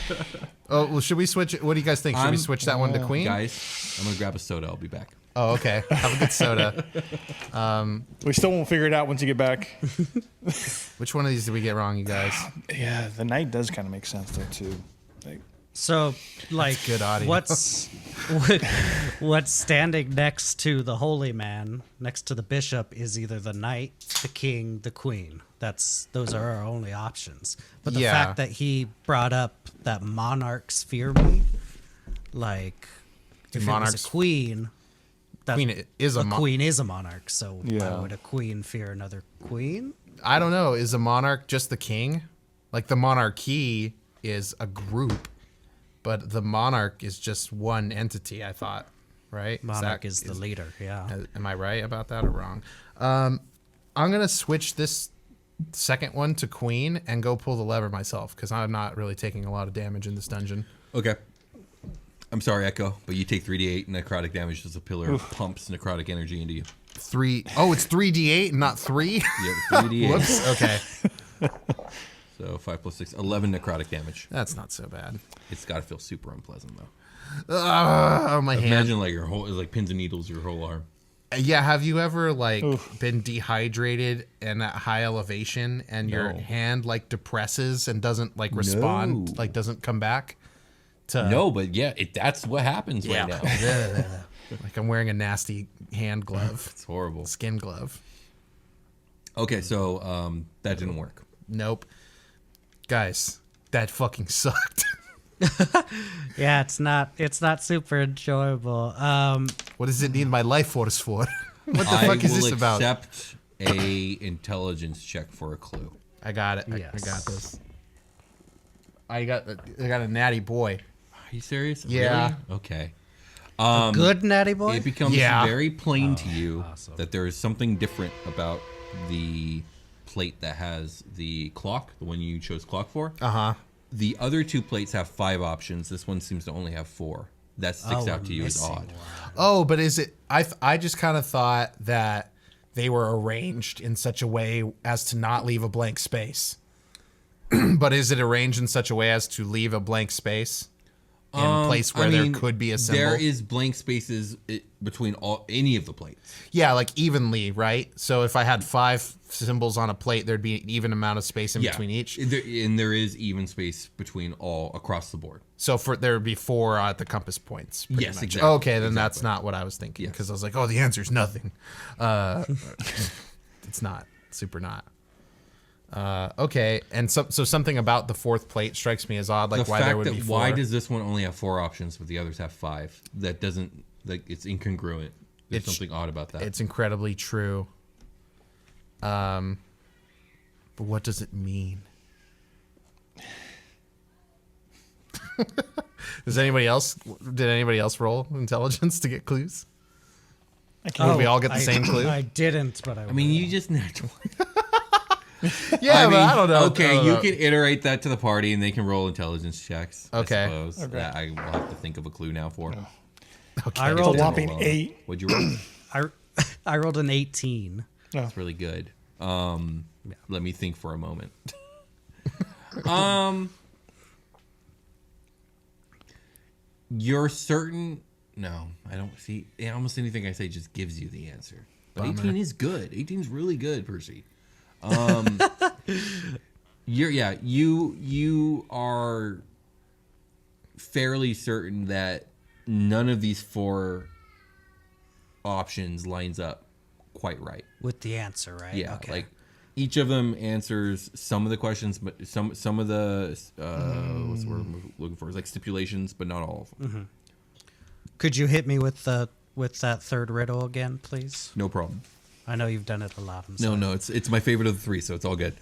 Oh, well, should we switch? What do you guys think? Should we switch that one to queen? Guys, I'm going to grab a soda. I'll be back. Oh, okay. Have a good soda. We still won't figure it out once you get back. Which one of these did we get wrong, you guys? Yeah, the knight does kind of make sense though too. Like, So, like, good audio. what's standing next to the holy man, next to the bishop, is either the knight, the king, the queen. Those are our only options. But the Yeah. fact that he brought up that monarchs fear me, like, if it was Monarchs- a queen, Queen is a queen is a monarch. So why Yeah. would a queen fear another queen? I don't know. Is a monarch just the king? Like the monarchy is a group, but the monarch is just one entity. I thought, right? Monarch is the leader. Yeah. Am I right about that or wrong? I'm gonna switch this second one to queen and go pull the lever myself because I'm not really taking a lot of damage in this dungeon. Okay. I'm sorry, Echo, but you take 3d8 necrotic damage as the pillar pumps necrotic energy into you. It's 3d8 and not 3? You have 3d8. Whoops. Okay. So 5 plus 6, 11 necrotic damage. That's not so bad. It's got to feel super unpleasant, though. Oh, my hand. Imagine like your whole, like pins and needles, your whole arm. Yeah, have you ever like been dehydrated and at high elevation and your No. hand like depresses and doesn't like respond, No. like doesn't come back? To No, but yeah, that's what happens right now. Like I'm wearing a nasty hand glove, It's horrible. skin glove. Okay, so that didn't work. Nope. Guys, that fucking sucked. Yeah, it's not super enjoyable. What does it need my life force for? What the I fuck is will this about? accept a intelligence check for a clue. I got it. I Yes. got this. I got a natty boy. Are you serious? Yeah. Really? Okay. Good natty boy. It becomes Yeah. very plain to you awesome. that there is something different about the plate that has the clock, the one you chose clock for. Uh-huh. The other two plates have 5 options. This one seems to only have 4. That sticks out to you as missing odd. one. Oh, but is it? I just kind of thought that they were arranged in such a way as to not leave a blank space. But is it arranged in such a way as to leave a blank space in a place where there could be a symbol? There is blank spaces between any of the plates. Yeah, like evenly, right? So if I had 5 symbols on a plate, there'd be an even amount of space in between each. And there is even space between all across the board. So there would be 4 at the compass points. pretty Yes, much. exactly. Okay, then that's Exactly. not what I was thinking Yes. because I was like, oh, the answer's nothing. It's not. Super not. Okay, and so something about the 4th plate strikes me as odd, like The why fact there would that be 4. why does this one only have 4 options but the others have 5? That doesn't, like, it's incongruent. There's It's- something odd about that. It's incredibly true. But what does it mean? Did anybody else roll intelligence to get clues? Would we all get the same clue? I didn't, but I mean, you just naturally. Yeah, but I don't know. Okay, I don't you know. can iterate that to the party, and they can roll intelligence checks. Okay. I suppose. That I will have to think of a clue now for. I a rolled whopping Alone. 8. What'd you roll? I rolled an 18. That's really good. Let me think for a moment. You're certain? No, I don't see. Almost anything I say just gives you the answer. But 18 is good. 18 is really good, Percy. You are fairly certain that none of these 4 options lines up quite right. With the answer, right? Yeah, Okay. like Each of them answers some of the questions, but some of the what's the word I'm looking for is like stipulations, but not all of them. Could you hit me with that third riddle again, please? No problem. I know you've done it a lot. No, it's my favorite of the three, so it's all good.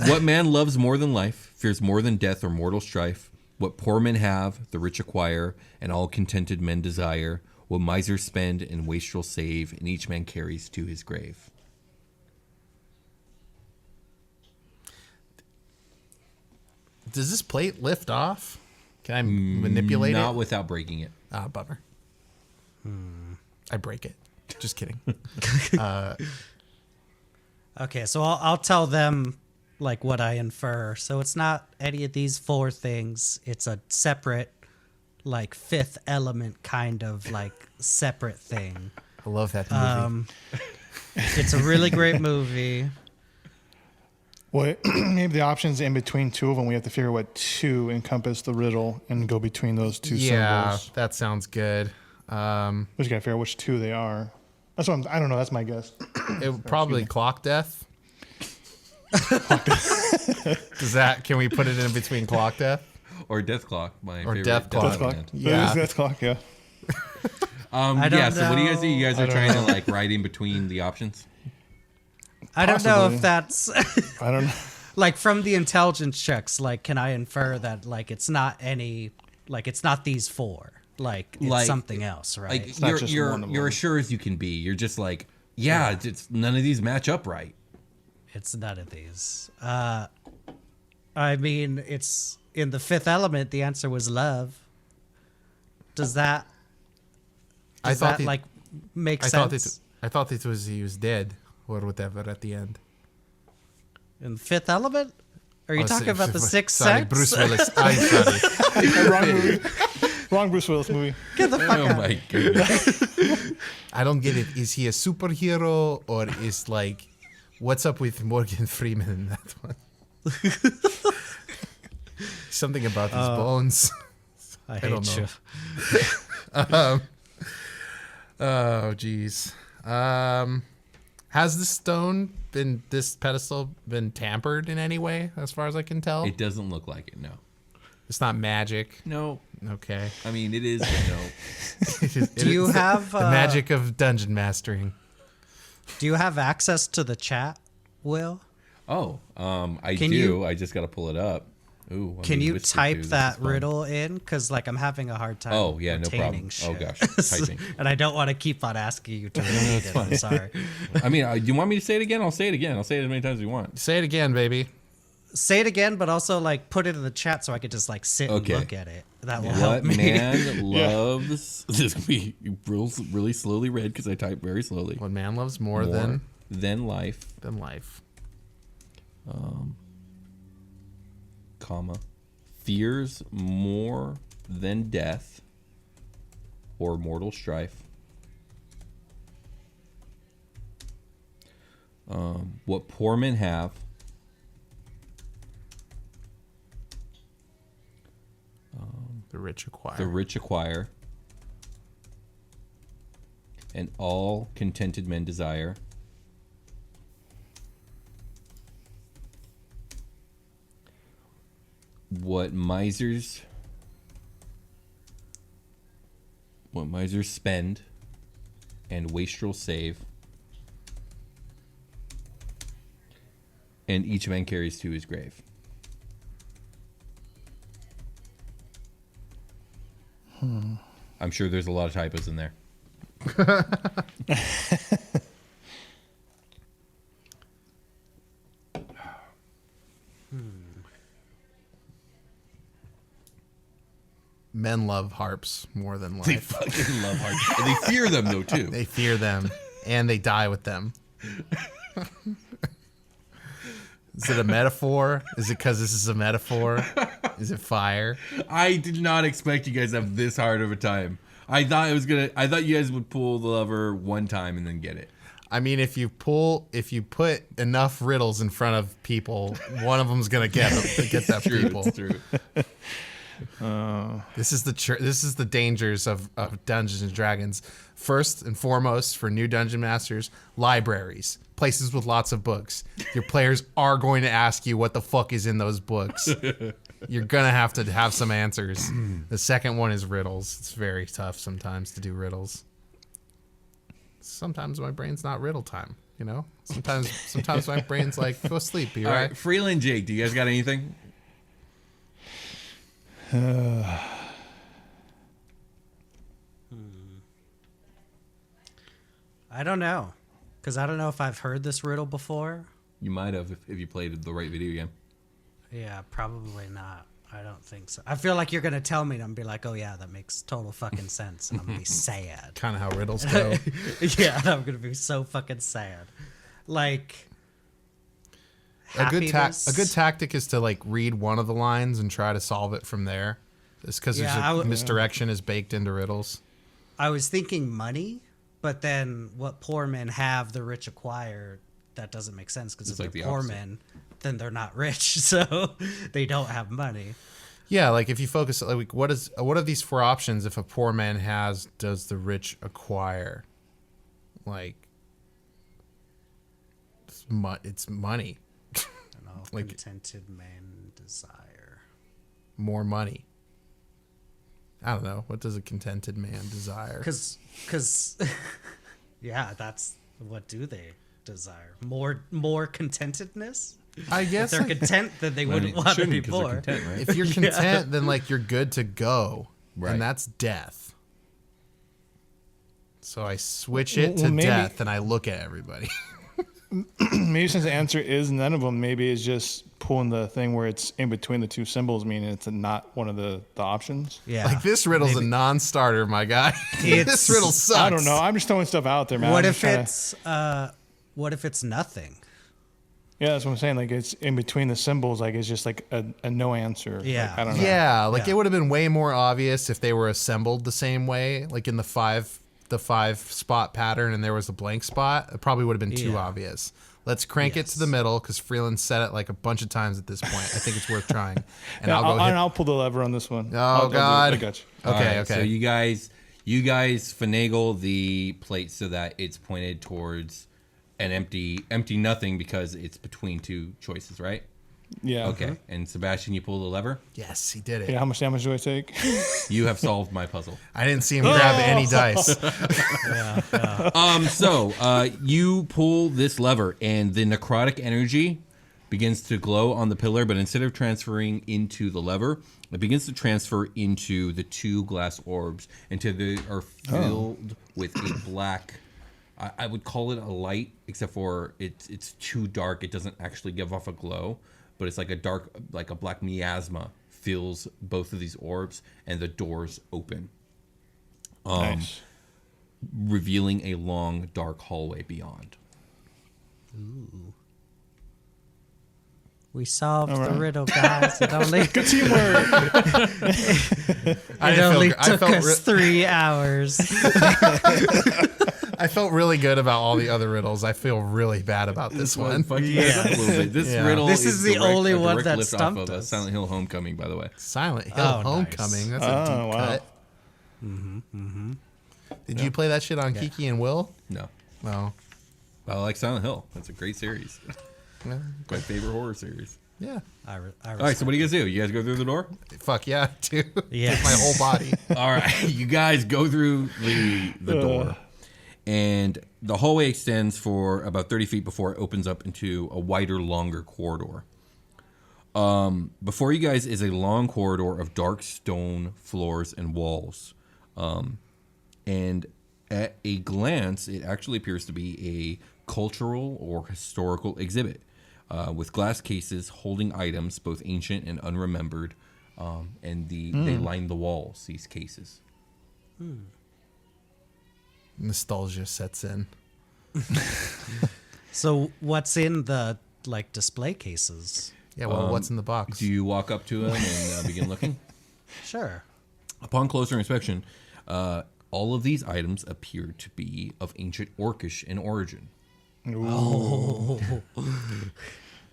What man loves more than life, fears more than death or mortal strife? What poor men have, the rich acquire, and all contented men desire. What misers spend and wastrel save, and each man carries to his grave. Does this plate lift off? Can I manipulate it? Not without breaking it. Ah, bummer. I break it. Just kidding. Okay, so I'll tell them like what I infer. So it's not any of these four things. It's a separate, like fifth element kind of like separate thing. I love that movie. It's a really great movie. Well, maybe the options in between two of them. We have to figure what two encompass the riddle and go between those two symbols. That sounds good. We just gotta figure out which two they are. That's what I don't know. That's my guess. It probably clock death. Can we put it in between clock death? Or Death Clock, my favorite. Death Clock. Death clock. Yeah. Death clock. Yeah. I don't So what do you guys do? You guys are trying to know. like write in between the options? I don't know Possibly. if that's I don't know. like from the intelligence checks. Like, can I infer that like it's not any like it's not these four? Like it's Like- something else, right? Like not just you're one of you're them. as sure as you can be. You're just like, yeah, it's, none of these match up right. It's none of these. I mean, it's in the fifth element. The answer was love. Does that? I Does thought that the- like make I sense? thought it was he was dead or whatever at the end. In the fifth element? Are you Oh, talking so- about the sixth sorry, sense? Bruce Willis. I'm sorry. Wrong movie. Wrong Bruce Willis movie. Get the fuck Oh out. my goodness. I don't get it. Is he a superhero or is like, what's up with Morgan Freeman in that one? Something about his bones. I don't hate know. you. Oh, geez. Has this pedestal been tampered in any way, as far as I can tell? It doesn't look like it. No. It's not magic. No. Okay. I mean, it is, but no. Do you have the magic of dungeon mastering? Do you have access to the chat, Will? Oh, I Can do. you- I just got to pull it up. Ooh. I'm Can being you whispered type to. This that is fun. riddle in? Because like I'm having a hard time. Oh, yeah, no retaining problem. Shit. Oh, gosh, typing. And I don't want to keep on asking you to repeat it. I'm sorry. I mean, do you want me to say it again? I'll say it again. I'll say it as many times as you want. Say it again, baby. Say it again, but also like put it in the chat so I could just like sit Okay. and look at it. That will help What me. man loves? This is gonna be really slowly read because I type very slowly. What man loves more More than life, life. comma, fears more than death or mortal strife. What poor men have. The rich acquire. The rich acquire, and all contented men desire. What misers spend, and wastrel save, and each man carries to his grave. I'm sure there's a lot of typos in there. Men love harps more than They life. fucking love harps. And they fear them though too. They fear them and they die with them. Is it a metaphor? Is it because this is a metaphor? Is it fire? I did not expect you guys to have this hard of a time. I thought you guys would pull the lever one time and then get it. I mean, if you put enough riddles in front of people, one of them's gonna get that True, people. it's true. This is the dangers of Dungeons and Dragons. First and foremost, for new dungeon masters, libraries, places with lots of books. Your players are going to ask you what the fuck is in those books. You're going to have some answers. The second one is riddles. It's very tough sometimes to do riddles. Sometimes my brain's not riddle time, you know? Sometimes my brain's like, go sleep, be right. Freeland, Jake, do you guys got anything? I don't know. Because I don't know if I've heard this riddle before. You might have if you played the right video game. Yeah, probably not. I don't think so. I feel like you're going to tell me and I'm going to be like, oh yeah, that makes total fucking sense. And I'm going to be sad. Kind of how riddles go. Yeah, and I'm going to be so fucking sad. Like, a good happiness. tactic is to like read one of the lines and try to solve it from there. It's because there's a misdirection is baked into riddles. I was thinking money, but then what poor men have, the rich acquire. That doesn't make sense because if like they're the poor opposite. men, then they're not rich, so they don't have money. Yeah, like if you focus, like what are these 4 options? If a poor man has, does the rich acquire? Like, it's money. And all Like- contented men desire. More money. I don't know. What does a contented man desire? Because, yeah, that's what do they desire? More contentedness. I If guess they're like, content, then they Well, I wouldn't mean, want to be shouldn't 'cause they're poor. content, right? if you're content, then like you're good to go, Right. and that's death. So I switch it Well, to maybe- death, and I look at everybody. Maybe since the answer is none of them, maybe it's just pulling the thing where it's in between the 2 symbols, meaning it's not one of the options. Yeah. Like this riddle's a non-starter, my guy. It's- This riddle sucks. I don't know. I'm just throwing stuff out there, man. What I'm if just trying to- what if it's nothing? Yeah, that's what I'm saying. Like it's in between the symbols. Like it's just like a no answer. Yeah. Like, I don't know. Yeah, like Yeah. it would have been way more obvious if they were assembled the same way, like in the five spot pattern, and there was a blank spot. It probably would have been too Yeah. obvious. Let's crank it to the middle because Freeland said it like a bunch of times at this point. I think it's worth trying. And Yeah, I'll go hit. I'll pull the lever on this one. Oh, I'll do it. God. I got you. Okay, All right, okay. So you guys finagle the plate so that it's pointed towards an empty nothing because it's between 2 choices, right? Yeah. Okay. And Sebastian, you pull the lever. Yes, he did it. Yeah. How much damage do I take? You have solved my puzzle. I didn't see him grab any dice. So you pull this lever, and the necrotic energy begins to glow on the pillar, but instead of transferring into the lever, it begins to transfer into the 2 glass orbs until they are filled with a black. I would call it a light, except for it's too dark. It doesn't actually give off a glow, but it's like a dark, like a black miasma fills both of these orbs, and the doors open, Nice. revealing a long, dark hallway beyond. We solved All the right. riddle, guys. It only Good teamwork. I it didn't only feel, I took felt us 3 hours. I felt really good about all the other riddles. I feel really bad about this one. Fuck you guys up a little bit. This Yeah. riddle This is the direct- only a one direct that lift stumped off of us. Silent Hill Homecoming, by the way. Silent Hill Oh, nice. Homecoming. That's a Oh, deep wow. cut. Did you play that shit on Kiki and Will? No. No. I like Silent Hill. That's a great series. Yeah. My favorite horror series. Yeah. I All right, so what do you guys do? You guys go through the door? Fuck yeah, dude. Yes. With my whole body. All right, you guys go through the door, and the hallway extends for about 30 feet before it opens up into a wider, longer corridor. Before you guys is a long corridor of dark stone floors and walls. And at a glance, it actually appears to be a cultural or historical exhibit with glass cases holding items, both ancient and unremembered. And they line the walls, these cases. Nostalgia sets in. So what's in the like display cases? Yeah, well, what's in the box? Do you walk up to them and begin looking? Sure. Upon closer inspection, all of these items appear to be of ancient Orcish in origin.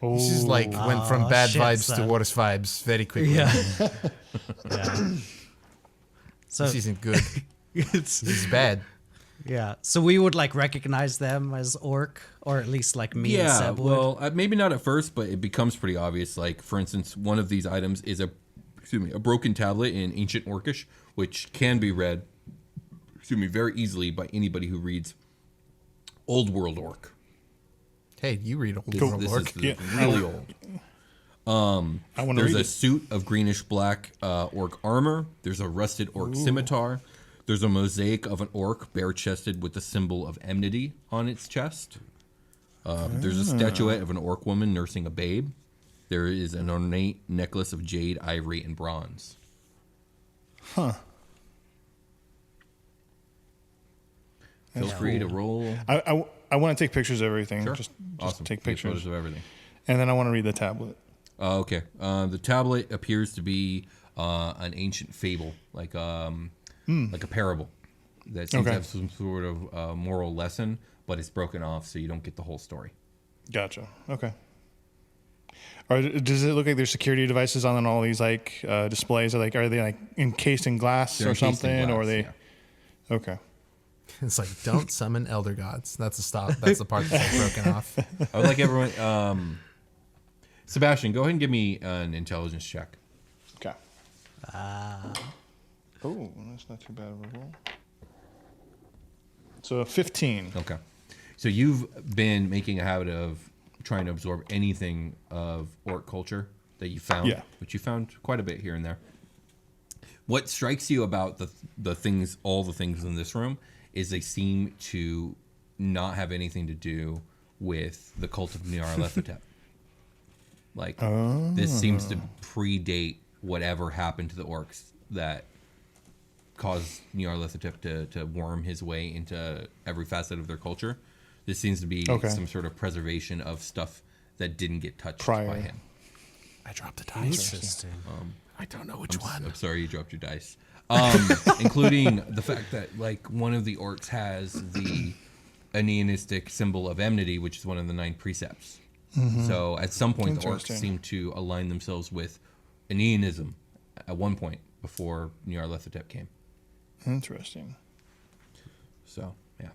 This is like went from bad shit, vibes to son. worse vibes very quickly. Yeah. Yeah. So This isn't good. it's This is bad. Yeah. So we would like recognize them as orc, or at least like me and Seb would. well, maybe not at first, but it becomes pretty obvious. Like, for instance, one of these items is a broken tablet in ancient Orcish, which can be read, very easily by anybody who reads Old World Orc. Hey, you read Old This, World this Orc. is really old. I want to There's read a it. suit of greenish black orc armor. There's a rusted orc scimitar. There's a mosaic of an orc bare-chested with the symbol of enmity on its chest. There's a statuette of an orc woman nursing a babe. There is an ornate necklace of jade, ivory, and bronze. Huh. Feel free to roll. I want to take pictures of everything. Sure. Just Awesome. take Photos pictures. of everything. And then I want to read the tablet. Okay. The tablet appears to be an ancient fable, like a parable that seems to have some sort of moral lesson, but it's broken off, so you don't get the whole story. Gotcha. Okay. Does it look like there's security devices on all these like displays? Are they like encased in glass They're or encased in something? Or are glass, they? yeah. Okay. It's like, don't summon elder gods. That's the part that's like broken off. I would like everyone. Sebastian, go ahead and give me an intelligence check. Okay. Oh, that's not too bad of a roll. So 15. Okay. So you've been making a habit of trying to absorb anything of orc culture that you found, which you found quite a bit here and there. What strikes you about all the things in this room, is they seem to not have anything to do with the cult of Nyarlathotep. Like, this seems to predate whatever happened to the orcs that caused Nyarlathotep to worm his way into every facet of their culture. This seems to be some sort of preservation of stuff that didn't get touched by him. I dropped the dice. Interesting. I don't know which one. I'm sorry you dropped your dice. Including the fact that like one of the orcs has the Aeneanistic symbol of enmity, which is one of the 9 precepts. So at some point, the orcs seem to align themselves with Aeneanism at one point before Nyarlathotep came. Interesting. So, yeah.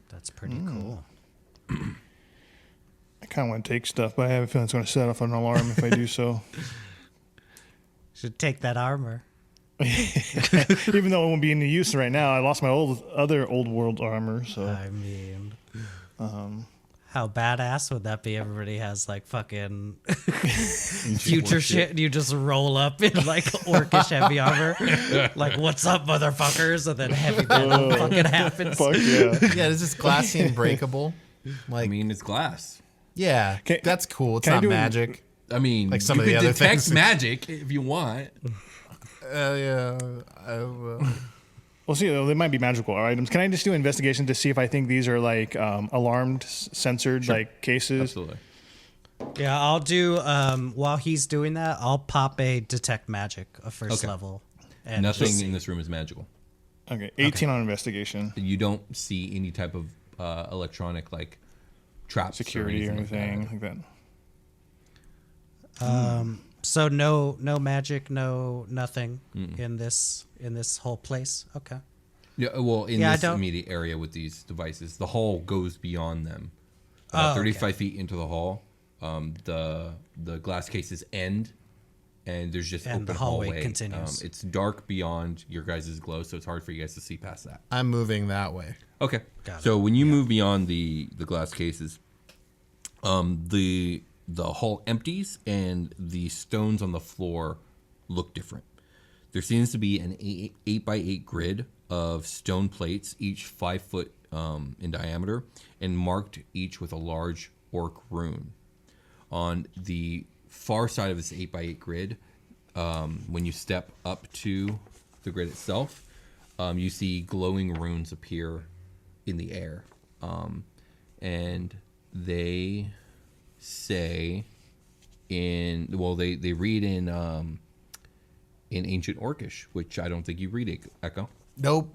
That's pretty cool. I kind of want to take stuff, but I have a feeling it's going to set off an alarm if I do so. Should take that armor. Even though it won't be in use right now, I lost my other old world armor. So I mean, how badass would that be? Everybody has like fucking future shit, and you just roll up in like orcish heavy armor. Like, what's up, motherfuckers? And then heavy metal fucking happens. fuck yeah. Yeah, it's just glassy and breakable. Like, I mean, it's glass. yeah, that's cool. It's can I not do magic. I mean, Like some you of the could other detect things. magic if you want. Yeah. Well, see, they might be magical items. Can I just do an investigation to see if I think these are like alarmed, censored like cases? Absolutely. Yeah, I'll do. While he's doing that, I'll pop a detect magic, a first level. And Nothing just- in this room is magical. Okay, 18 on investigation. You don't see any type of electronic like traps, Security or anything like that. like that. So no magic, nothing in this whole place. Okay. Yeah, well, in Yeah, I this don't- immediate area with these devices, the hall goes beyond them. Oh, About okay. 35 feet into the hall, the glass cases end, and there's just And open the hallway continues. It's dark beyond your guys' glow, so it's hard for you guys to see past that. I'm moving that way. Okay. Got So when you move beyond the glass cases, the hall empties and the stones on the floor look different. There seems to be an 8x8 grid of stone plates, each 5 foot in diameter, and marked each with a large orc rune. On the far side of this 8x8 grid, when you step up to the grid itself, you see glowing runes appear in the air. And they say they read in ancient Orcish, which I don't think you read, Echo. Nope.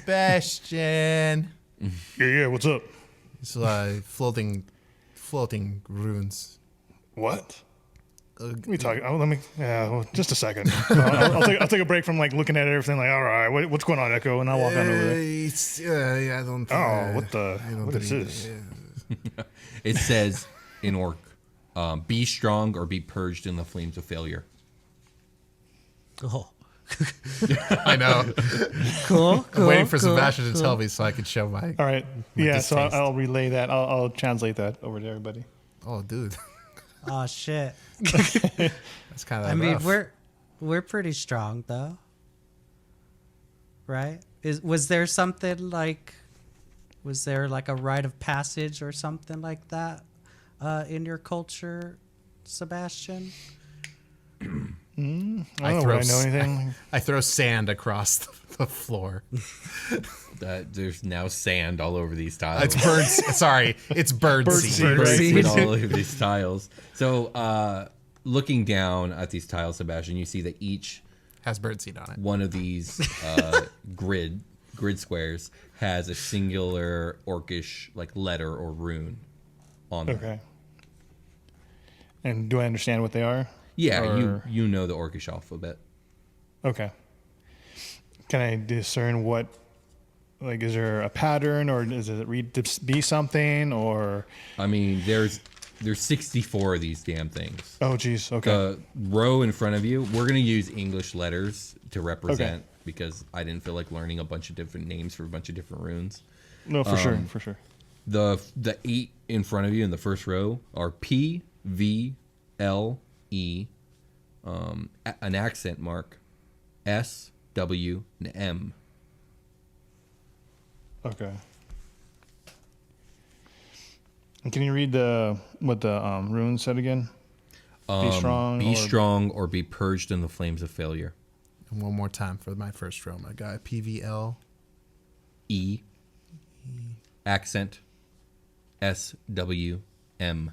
Sebastian. Yeah, what's up? It's floating runes. What? Let me talk. Let me. Yeah, well, just a second. I'll take a break from like looking at everything. Like, all right, what's going on, Echo? And I'll walk on over there. Yeah, I don't. What is this? It says in Orc, be strong or be purged in the flames of failure. Oh, I know. cool. I'm waiting for Sebastian to tell me so I can show my. All right. Yeah. So distaste. I'll relay that. I'll translate that over to everybody. Oh, dude, Oh shit. that's kind of. I mean, rough. we're pretty strong though, right? Was there something like, was there like a rite of passage or something like that in your culture, Sebastian? I don't know. Would I know anything? I throw sand across the floor. That there's now sand all over these tiles. It's bird. Sorry, it's bird seed. Bird all over these tiles. So, looking down at these tiles, Sebastian, you see that each Has bird seed on it. one of these grid squares has a singular Orcish like letter or rune on them. Okay. And do I understand what they are? Yeah, Or- you know the Orcish alphabet. Okay. Can I discern what? Like, is there a pattern, or does it read to be something, or? I mean, there's 64 of these damn things. Oh, geez. Okay. The row in front of you, we're gonna use English letters to represent because I didn't feel like learning a bunch of different names for a bunch of different runes. No, for sure. The 8 in front of you in the first row are P, V, L, E, an accent mark, S, W, and M. Okay. And can you read what the rune said again? Be strong. Be strong or be purged in the flames of failure. And one more time for my first row, my guy. PVL. E, accent, S, W, M.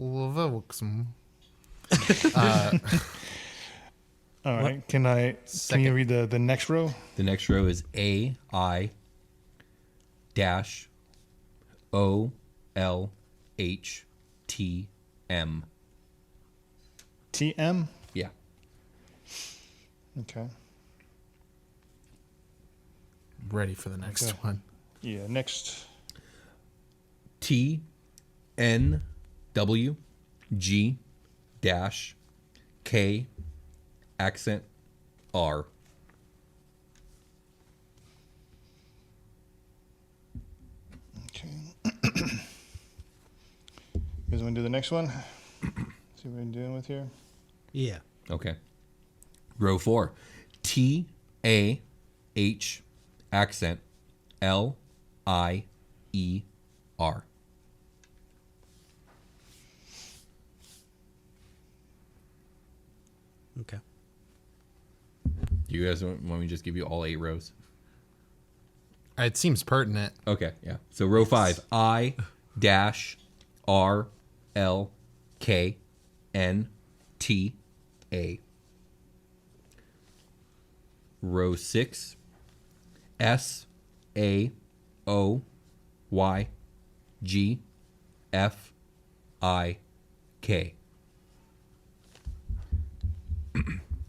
All right. Can you read the next row? The next row is A, I, dash, O, L, H, T, M. TM. Yeah. Okay. Ready for the next one. Yeah. Next. T, N, W, G, dash, K, accent, R. Okay. You guys want to do the next one? See what I'm doing with here. Yeah. Okay. Row 4. T, A, H, accent, L, I, E, R. Okay. Do you guys want me to just give you all 8 rows? It seems pertinent. Okay, yeah. So row 5, I dash R L K N T A. Row 6, S A O Y G F I K.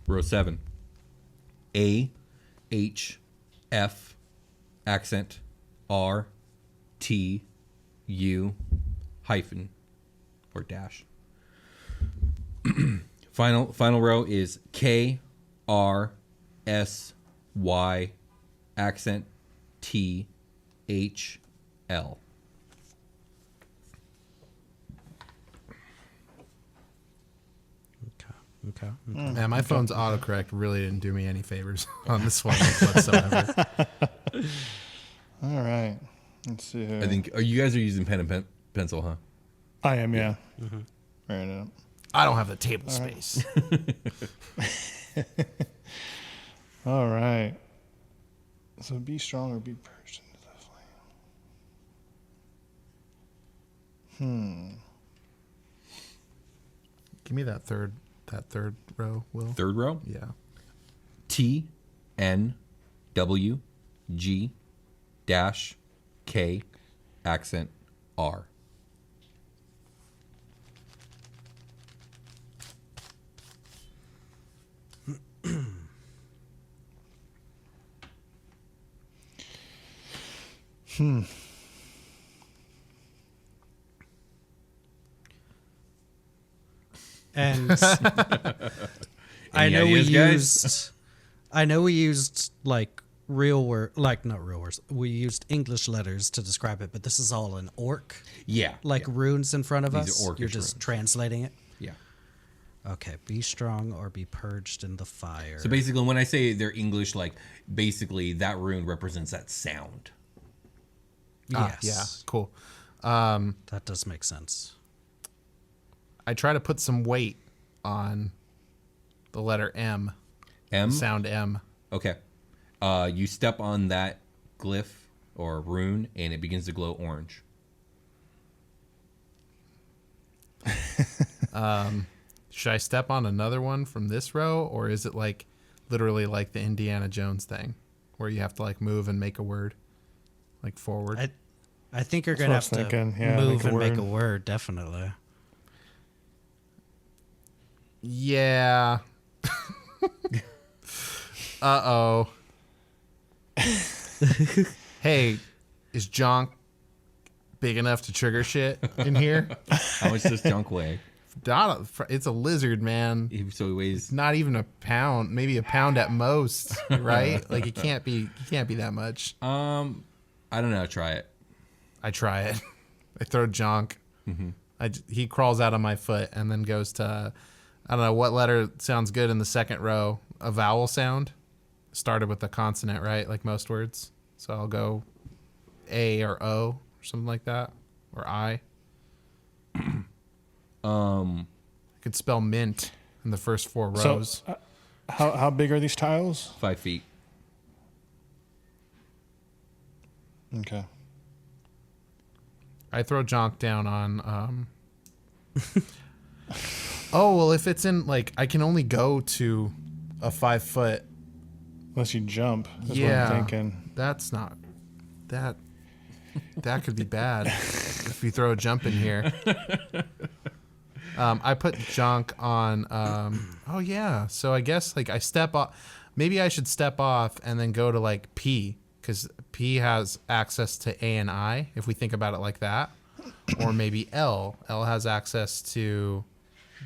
Row 7, A H F accent R T U hyphen or dash. Final row is K R S Y accent T H L. Okay. Man, my phone's autocorrect really didn't do me any favors on this one whatsoever. All right. Let's see here. I think you guys are using pen and pencil, huh? I am. Yeah. Right. I don't have the table space. All right. So be strong or be purged into the flame. Give me that third row, Will. Third row? Yeah. T N W G dash K, accent R. And I Any know we ideas, guys? used like real word, like not real words. We used English letters to describe it, but this is all an orc, Yeah. like runes in front of These us. are orcish You're just runes. translating it. Yeah. Okay, be strong or be purged in the fire. So basically, when I say they're English, like basically that rune represents that sound. yes, Yeah, cool. that does make sense. I try to put some weight on the letter M. M. Sound M. Okay. You step on that glyph or rune, and it begins to glow orange. Should I step on another one from this row, or is it like literally like the Indiana Jones thing, where you have to like move and make a word, like forward? I think you're That's gonna what have I was to thinking. Yeah, move make a and make word. a word, definitely. Yeah. Uh-oh. Hey, is Jonk big enough to trigger shit in here? How much does junk weigh? It's a lizard, man. So he weighs. Not even a pound, maybe a pound at most, right? Like it can't be that much. I don't know. Try it. I try it. I throw Jonk. He crawls out of my foot and then goes to, I don't know what letter sounds good in the second row. A vowel sound. Started with a consonant, right? Like most words. So I'll go A or O or something like that, or I. I could spell mint in the first 4 rows. So, how big are these tiles? 5 feet. Okay. I throw Jonk down on. Oh well, if it's in like, I can only go to a 5 foot. Unless you jump. That's Yeah, what I'm thinking. that's not that. That could be bad if you throw a jump in here. I put Jonk on. Oh yeah, so I guess like I step off. Maybe I should step off and then go to like P, because P has access to A and I, if we think about it like that. Or maybe L. L has access to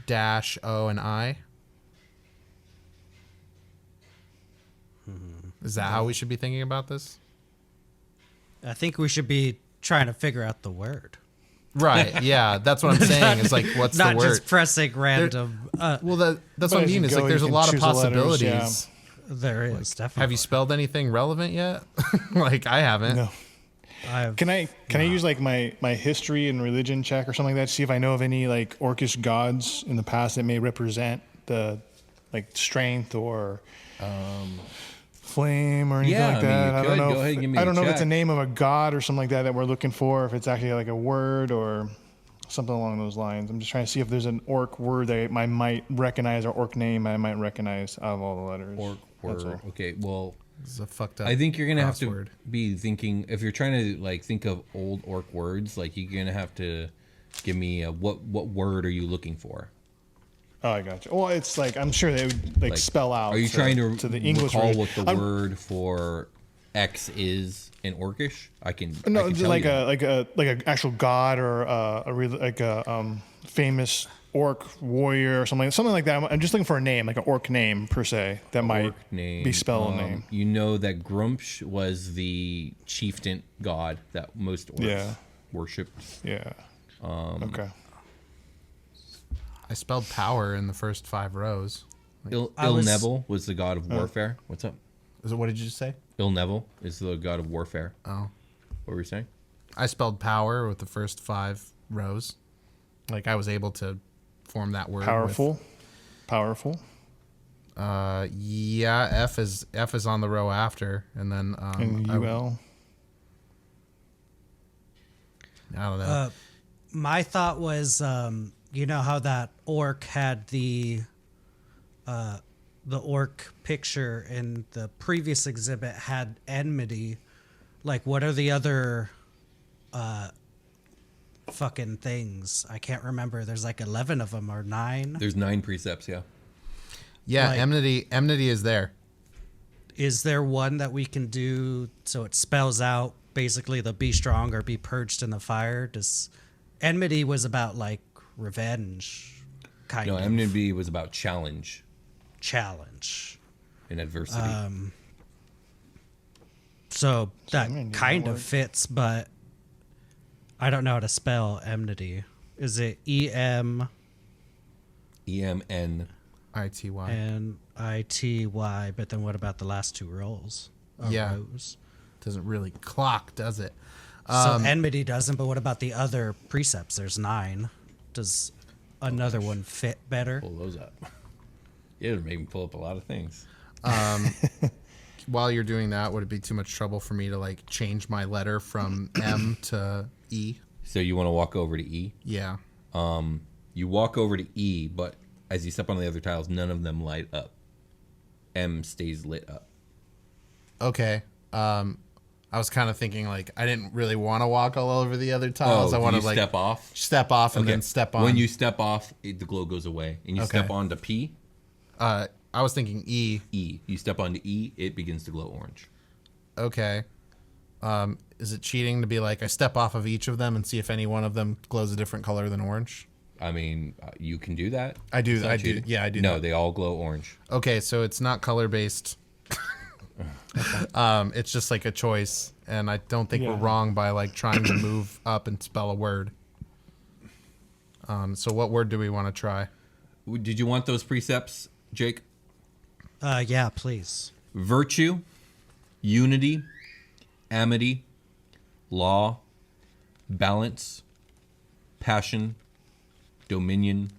dash, O, and I. Is that how we should be thinking about this? I think we should be trying to figure out the word. Right. Yeah, that's what I'm saying. Is like, what's Not the word? just pressing random. Well, that's But what I as you mean. Is go, like there's you a can lot of choose the letters, possibilities. There is definitely. Have you spelled anything relevant yet? Like I haven't. No. I've, Can I use like my history and religion check or something like that to see if I know of any like orcish gods in the past that may represent the like strength or flame or anything Yeah, like I mean, that? you I could. don't know. Go ahead and give me I a don't know if it's a check. name of a god or something like that we're looking for. If it's actually like a word or something along those lines. I'm just trying to see if there's an orc word that I might recognize or orc name I might recognize out of all the letters. Orc That's word. all. Okay. Well, This is a fucked up. I think you're gonna have crossword. to be thinking, if you're trying to like think of old orc words, like you're gonna have to give me a, what word are you looking for? Oh, I got you. Well, it's like I'm sure they would like spell out. Are you trying to the English recall word. what the I'm- word for X is in Orcish? I can. No, I can just tell like you. a actual god or like a famous orc warrior or something like that. I'm just looking for a name, like an orc name per se, that might Orc name. be spelled name. You know that Grumpsh was the chieftain god that most orcs Yeah. worshipped. Yeah. Okay. I spelled power in the first 5 rows. Neville was the god of warfare. What's up? What did you just say? Neville is the god of warfare. Oh, What were you saying? I spelled power with the first 5 rows. Like I was able to form that word. Powerful. Powerful. Yeah. F is on the row after, and then And UL. I don't know. my thought was, you know how that orc had the orc picture in the previous exhibit had enmity. Like, what are the other fucking things. I can't remember. There's like 11 of them or 9. There's 9 precepts, yeah. Yeah, Like- enmity is there. Is there one that we can do so it spells out basically the be strong or be purged in the fire? Does enmity was about like revenge kind No, of enmity was about challenge challenge. and adversity. So that I mean, kind of what- fits, but I don't know how to spell enmity. Is it EMNITY? EMN. But then what about the last 2 rows? Or Yeah. rows? Doesn't really clock, does it? So enmity doesn't, but what about the other precepts? There's 9. Does another one fit better? Pull those up. Yeah, it would make me pull up a lot of things. While you're doing that, would it be too much trouble for me to like change my letter from M to E? So you want to walk over to E? Yeah. You walk over to E, but as you step on the other tiles, none of them light up. M stays lit up. Okay. I was kind of thinking like I didn't really want to walk all over the other tiles. I do want you to like step off? step off and then step on. When you step off, the glow goes away. And you step Okay. on to P, I was thinking E. E. You step onto E, it begins to glow orange. Okay. Is it cheating to be like I step off of each of them and see if any one of them glows a different color than orange? I mean, you can do that. I do. It's not I do. cheating. Yeah, I do. No, that. they all glow orange. Okay, so it's not color based. It's just like a choice, and I don't think we're Yeah. wrong by like trying to move up and spell a word. So what word do we want to try? Did you want those precepts, Jake? Yeah, please. Virtue, unity, amity, law, balance, passion, dominion,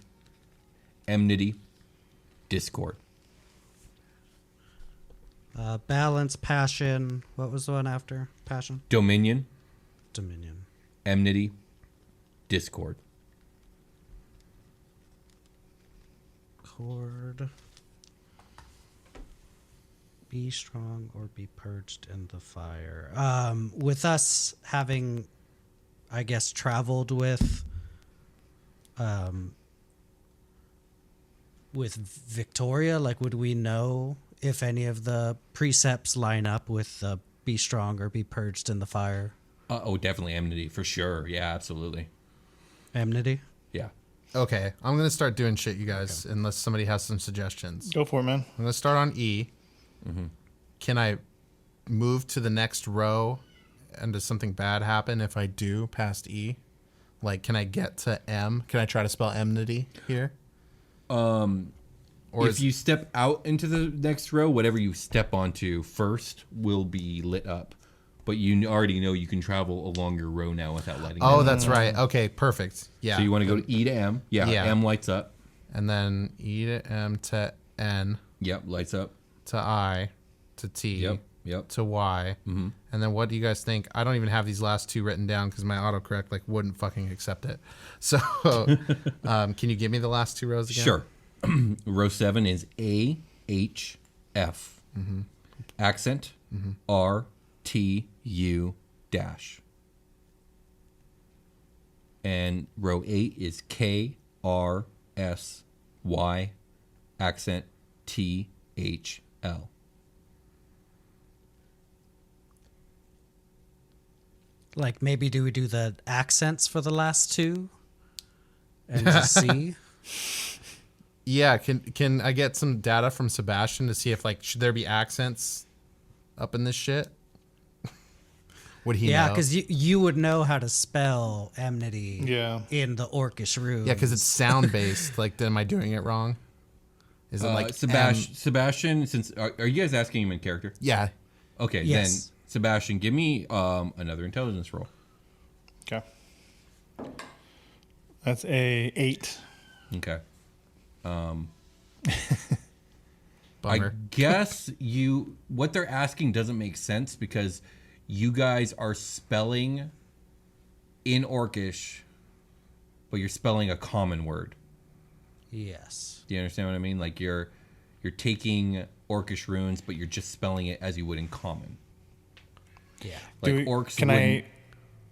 enmity, discord. Balance, passion. What was the one after passion? Dominion, Dominion. enmity, discord. Cord. Be strong or be purged in the fire. With us having, I guess, traveled with Victoria, like, would we know if any of the precepts line up with the be strong or be purged in the fire? Oh, definitely enmity for sure. Yeah, absolutely. Enmity? Yeah. Okay, I'm gonna start doing shit, you guys, unless somebody has some suggestions. Go for it, man. I'm gonna start on E. Can I move to the next row, and does something bad happen if I do past E? Like, can I get to M? Can I try to spell enmity here? Or If you step out into the next row, whatever you step onto first will be lit up. But you already know you can travel along your row now without lighting Oh, up. that's right. Okay, perfect. Yeah. So you want to go to E to M. Yeah, Yeah. M lights up. And then E to M to N Yep, lights up. to I to T Yep. to Y. Mm-hmm. And then what do you guys think? I don't even have these last 2 written down because my autocorrect like wouldn't fucking accept it. So can you give me the last 2 rows again? Sure. Row 7 is A, H, F. Accent, R, T, U, dash. And row 8 is K, R, S, Y, accent, T, H, L. Like, maybe do we do the accents for the last 2 and just see? Yeah, can I get some data from Sebastian to see if like should there be accents up in this shit? Would he Yeah, know? because you would know how to spell enmity Yeah. in the Orcish runes. Yeah, because it's sound based. Like, am I doing it wrong? Is it like Sebastian, since are you guys asking him in character? Yeah. Okay, Yes. then Sebastian, give me another intelligence roll. Okay. That's a 8. Okay. Bummer. I guess what they're asking doesn't make sense because you guys are spelling in Orcish, but you're spelling a common word. Yes. Do you understand what I mean? Like you're taking Orcish runes, but you're just spelling it as you would in common. Yeah. Like orcs. Can I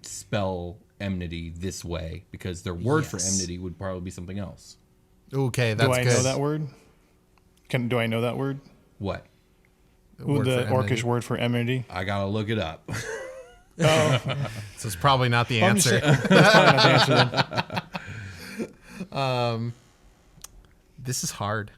spell enmity this way because their word for Yes. enmity would probably be something else. Okay, that's Do I good. know that word? Do I know that word? What? Word The for enmity. Orcish word for enmity. I gotta look it up. So it's probably not the I'm just answer. saying- that's probably not the answer then. This is hard.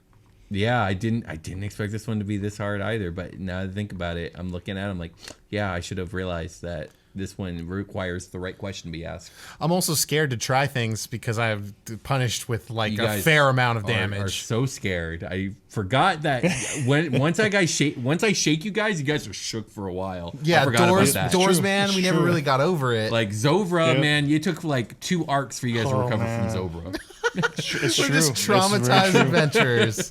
Yeah, I didn't expect this one to be this hard either. But now that I think about it, I'm looking at it, I'm like, yeah, I should have realized that this one requires the right question to be asked. I'm also scared to try things because I've punished with like You a guys fair amount of Are damage. so scared. I forgot that once I shake you guys are shook for a while. I Yeah, forgot doors, about that. doors, True, man. it's We never true. really got over it. Like Zovra, Yep. man, you took like 2 arcs for you guys to Oh, recover man. from Zovra. It's we're true. just It's very traumatized true. adventurers,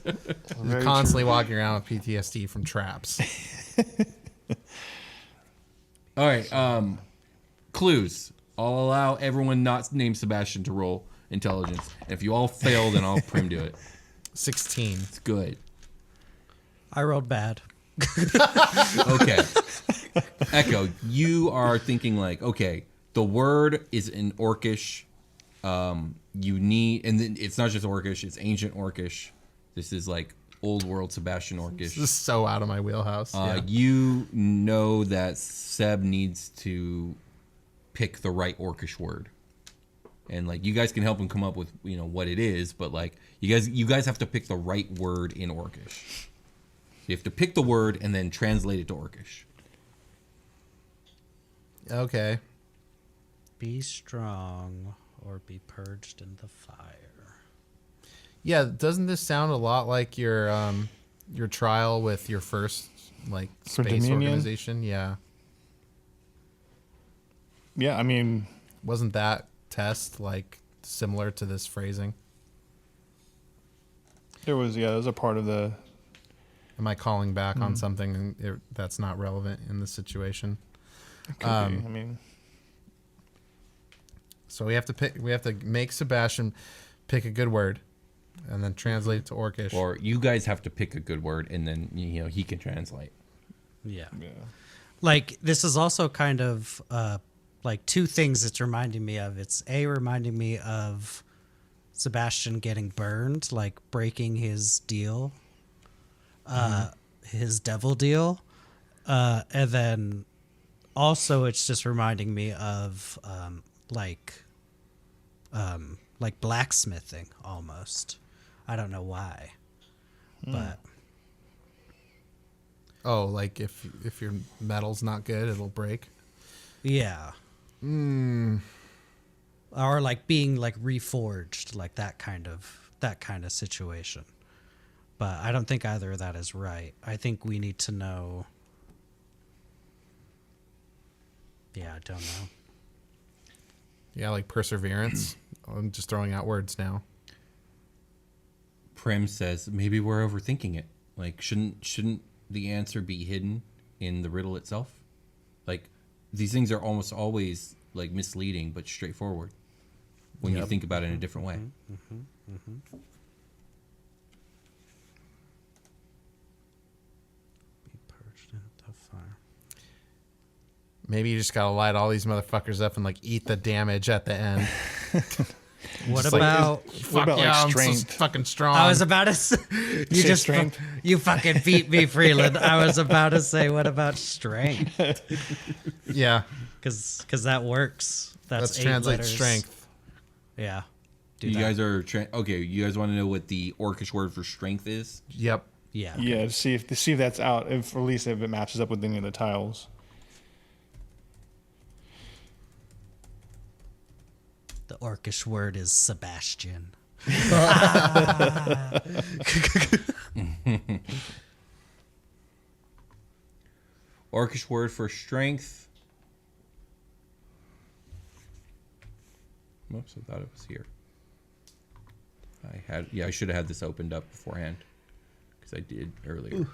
Very constantly walking around with PTSD from traps. All right, clues. I'll allow everyone not named Sebastian to roll intelligence. And if you all fail, then I'll prim to it. 16. It's good. I rolled bad. Okay. Echo, you are thinking like, okay, the word is in Orcish. You need, and then it's not just Orcish, it's ancient Orcish. This is like old world Sebastian This Orcish. is so out of my wheelhouse. Yeah. You know that Seb needs to pick the right Orcish word. And like you guys can help him come up with, what it is, but like you guys have to pick the right word in Orcish. You have to pick the word and then translate it to Orcish. Okay. Be strong or be purged in the fire. Yeah, doesn't this sound a lot like your trial with your first like For space Dominion? organization? Yeah. Yeah, I mean, Wasn't that test like similar to this phrasing? there was a part of the. Am I calling back on something that's not relevant in this situation? Could be, I mean, So we have to make Sebastian pick a good word and then translate it to Orcish. Or you guys have to pick a good word and then he can translate. Yeah. yeah. Like this is also kind of like 2 things it's reminding me of. It's reminding me of Sebastian getting burned, like breaking his deal, his devil deal, and then also it's just reminding me of like blacksmithing almost. I don't know why, but Oh, like if your metal's not good, it'll break. yeah. Or like being like reforged, like that kind of situation. But I don't think either of that is right. I think we need to know. Yeah, I don't know. Yeah, like perseverance. I'm just throwing out words now. Prim says maybe we're overthinking it. Like shouldn't the answer be hidden in the riddle itself? Like these things are almost always like misleading but straightforward when you Yep. think about it in a different way. Be purged in the fire. Maybe you just gotta light all these motherfuckers up and like eat the damage at the end. What Just like, about? What about, like, I'm so strength? fucking strong. I was about to say, you Say just strength? you fucking beat me, Freeland. I was about to say, what about strength? yeah. Because that works. Let's 8 translate letters. strength. Yeah. Do You that. guys are okay. You guys want to know what the Orcish word for strength is? Yep. Yeah. Yeah, to see if that's out, if at least if it matches up with any of the tiles. The Orcish word is Sebastian. Orcish word for strength. Oops, I thought it was here. I should have had this opened up beforehand because I did earlier.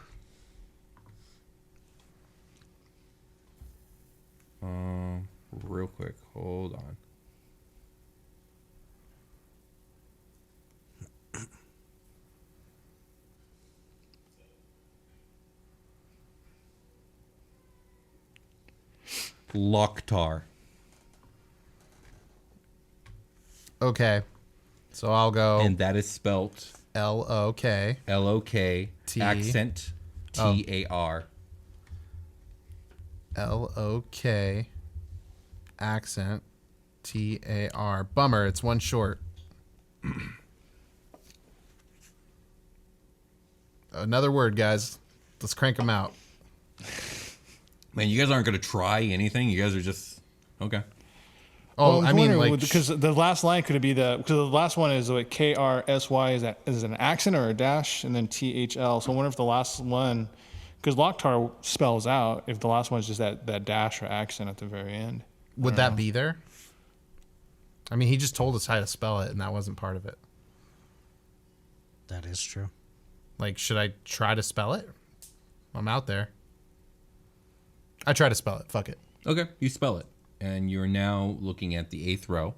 Real quick, hold on. Loktar. Okay. So I'll go And that is spelt L-O-K. L-O-K, T. accent T-A-R. L-O-K, accent T-A-R. Bummer, it's one short. Another word, guys. Let's crank them out. Man, you guys aren't going to try anything? You guys are just... Okay. Oh, Well, I mean, wondering, like... because the last line could be because the last one is like K-R-S-Y is an accent or a dash, and then T-H-L. So I wonder if the last one, because Locktar spells out, if the last one is just that dash or accent at the very end. Would that be there? I mean, he just told us how to spell it, and that wasn't part of it. That is true. Like, should I try to spell it? I'm out there. I try to spell it. Fuck it. Okay, you spell it. And you're now looking at the 8th row.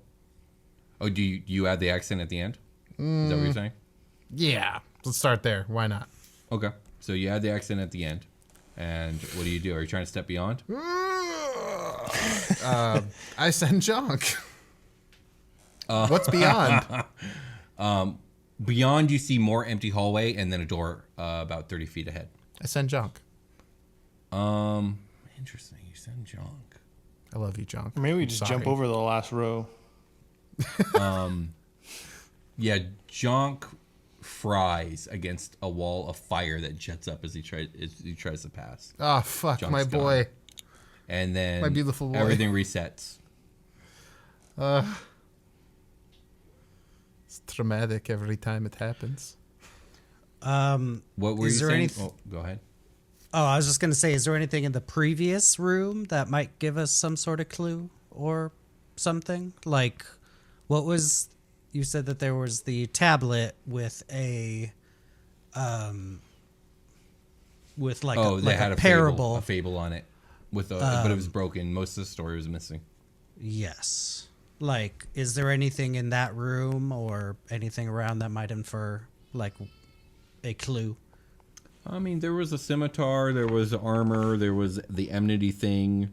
Oh, do you add the accent at the end? Is that what you're saying? Yeah. Let's start there. Why not? Okay. So you add the accent at the end. And what do? Are you trying to step beyond? I send junk. What's beyond? Beyond, you see more empty hallway and then a door about 30 feet ahead. I send junk. Interesting. You send junk. I love you, junk. Maybe we I'm just sorry. jump over the last row. Yeah, Jonk fries against a wall of fire that jets up as he tries to pass. Oh, fuck, Jonk's my gone. boy. And then My beautiful boy. everything resets. It's traumatic every time it happens. What were Is you there saying? anyth- Oh, go ahead. Oh, I was just gonna say, is there anything in the previous room that might give us some sort of clue or something? Like, what was... You said that there was the tablet with a... with like Oh, a, they like had a a parable. fable on it, with but it was broken. Most of the story was missing. Yes. Like, is there anything in that room or anything around that might infer, like, a clue? I mean, there was a scimitar, there was armor, there was the enmity thing,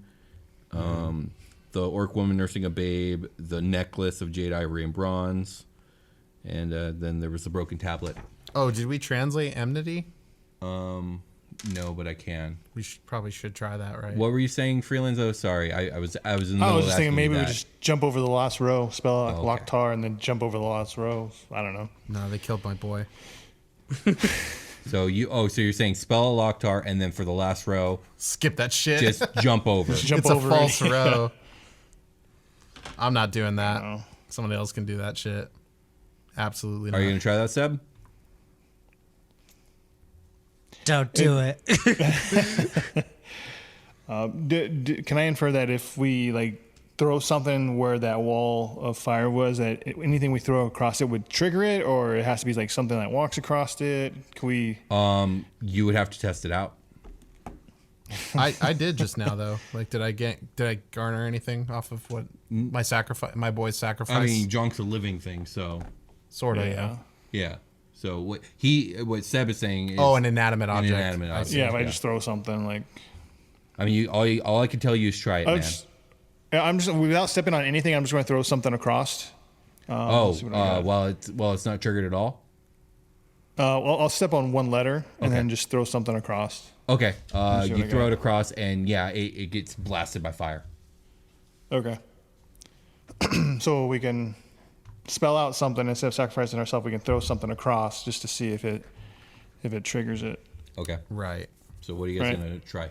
the orc woman nursing a babe, the necklace of jade, ivory, and bronze, and then there was the broken tablet. Oh, did we translate enmity? No, but I can. We probably should try that, right? What were you saying, Freelands? Oh, sorry, I was in the I middle was of just thinking asking maybe you we that. just jump over the last row, spell out Oh, okay. Locktar, and then jump over the last row. I don't know. No, they killed my boy. So you're saying spell a Locktar, and then for the last row, Skip that shit. just jump over. Jump it's over a false it. row. I'm not doing that. No. Somebody else can do that shit. Absolutely Are not. you gonna try that, Seb? Don't do it. Can I infer that if we like throw something where that wall of fire was, that anything we throw across it would trigger it, or it has to be like something that walks across it? Can we? You would have to test it out. I did just now though. Like, did I garner anything off of what my boy's sacrifice? I mean, Jonk's a living thing, so sort of. Yeah. yeah. So what Seb is saying is Oh, an inanimate object. inanimate I object. see. Yeah, if I just throw something like. I mean, all I can tell you is try it, man. I'm just without stepping on anything. I'm just going to throw something across. Let's see what I got. while it's not triggered at all. Well, I'll step on one letter and Okay. then just throw something across. Okay. see what You I throw got. it across, and yeah, it gets blasted by fire. Okay. So we can spell out something instead of sacrificing ourselves. We can throw something across just to see if it triggers it. Okay. Right. So what are you guys Right. gonna try?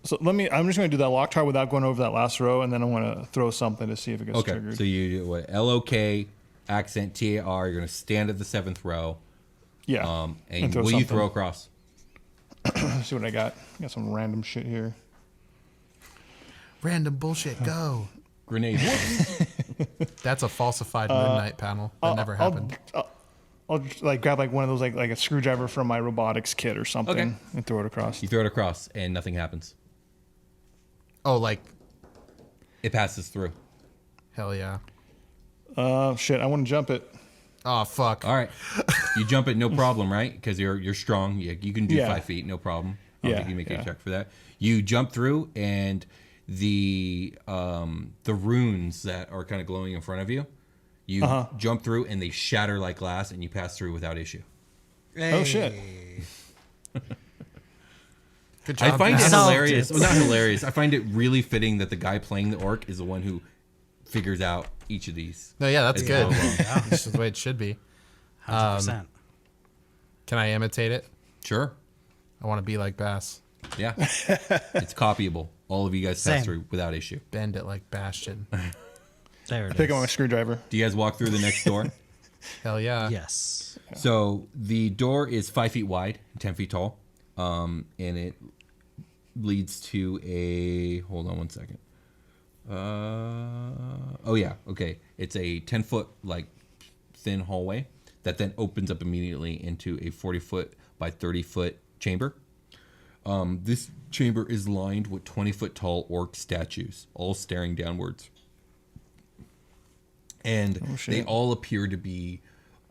So I'm just going to do that Locktar without going over that last row, and then I want to throw something to see if it gets Okay. triggered. So you do what? LOK accent TAR. You're gonna stand at the 7th row. Yeah. And throw what do you something. throw across? Let's see what I got. Got some random shit here. Random bullshit. Go. Grenade. That's a falsified midnight panel. That never happened. I'll just, like grab like one of those like a screwdriver from my robotics kit or something Okay. and throw it across. You throw it across, and nothing happens. Oh, like It passes through. hell yeah. Shit, I want to jump it. Oh fuck. All right. You jump it, no problem, right? Because you're strong. You can do Yeah. 5 feet, no problem. I don't Yeah, think you make a yeah. check for that. You jump through, and the runes that are kind of glowing in front of you, You jump through, and they shatter like glass, and you pass through without issue. Hey. Oh shit! Good job. I find it Solved hilarious. it. Well, not hilarious. I find it really fitting that the guy playing the orc is the one who figures out each of these. No, yeah, that's It's good. well done. Yeah, this is the way it should be. 100%. Can I imitate it? Sure. I want to be like Bass. Yeah. It's copyable. All of you guys pass Same. through without issue. Bend it like Bastion. There it Pick up my is. screwdriver. Do you guys walk through the next door? Hell yeah. Yes. So the door is 5 feet wide, 10 feet tall, and it leads to a. Hold on one second. Oh yeah, okay. It's a 10-foot like thin hallway that then opens up immediately into a 40-foot by 30-foot chamber. This chamber is lined with 20-foot tall orc statues, all staring downwards, and they all appear to be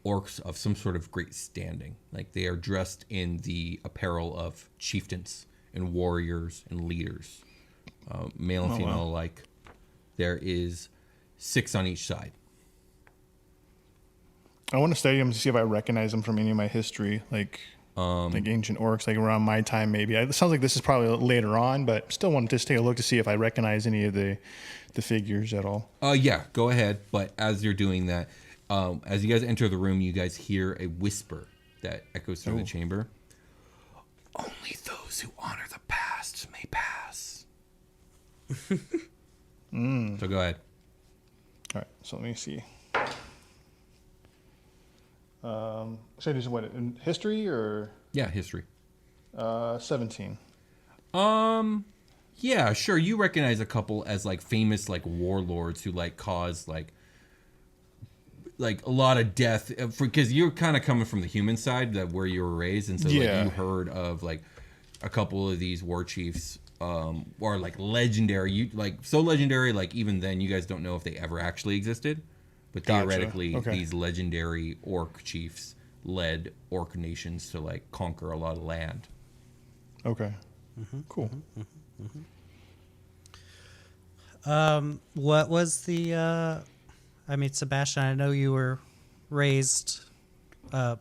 orcs of some sort of great standing. Like they are dressed in the apparel of chieftains and warriors and leaders, male and female alike. There is 6 on each side. I want to study them to see if I recognize them from any of my history, like ancient orcs, like around my time maybe. It sounds like this is probably later on, but still want to just take a look to see if I recognize any of the figures at all. Yeah, go ahead. But as you're doing that, as you guys enter the room, you guys hear a whisper that echoes through the chamber. Only those who honor the past may pass. So go ahead. All right, so let me see. Should I do what in history or Yeah, history. 17? Yeah, sure. You recognize a couple as like famous like warlords who like cause like a lot of death because you're kind of coming from the human side that where you were raised, and so like you heard of like a couple of these war chiefs are like legendary. You like so legendary like even then you guys don't know if they ever actually existed, but Gotcha. theoretically Okay. these legendary orc chiefs led orc nations to like conquer a lot of land. Okay. Cool. What was the? I mean, Sebastian, I know you were raised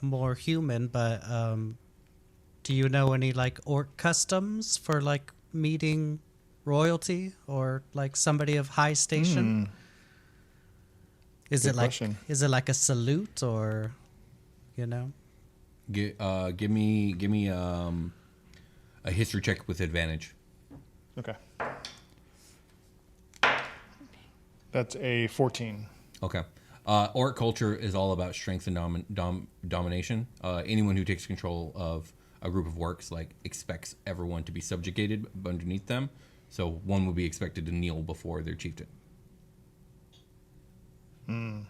more human, but do you know any like orc customs for like meeting royalty or like somebody of high station? Is Good it like question. a salute or, you know? Give me a history check with advantage. Okay. That's a 14. Okay. Orc culture is all about strength and domination. Anyone who takes control of a group of orcs like expects everyone to be subjugated underneath them. So one would be expected to kneel before their chieftain. And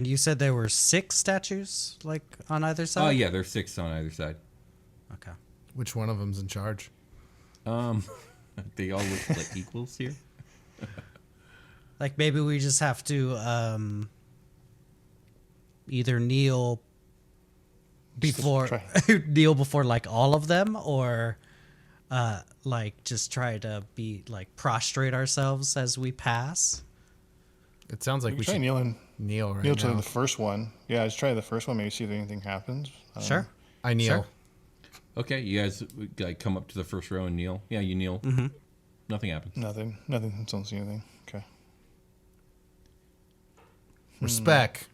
you said there were 6 statues like on either side? Oh yeah, there's 6 on either side. Okay. Which one of them's in charge? They all look like equals here. Like maybe we just have to either kneel before try. kneel before like all of them, or like just try to be like prostrate ourselves as we pass. It sounds like we Try should kneeling. kneel right Kneel now. to the first one. Yeah, let's try the first one. Maybe see if anything happens. Sure. I kneel. Sure. Okay, you guys like come up to the first row and kneel. Yeah, you kneel. Mm-hmm. Nothing happens. Nothing. Nothing. Don't see anything. Okay. Respect.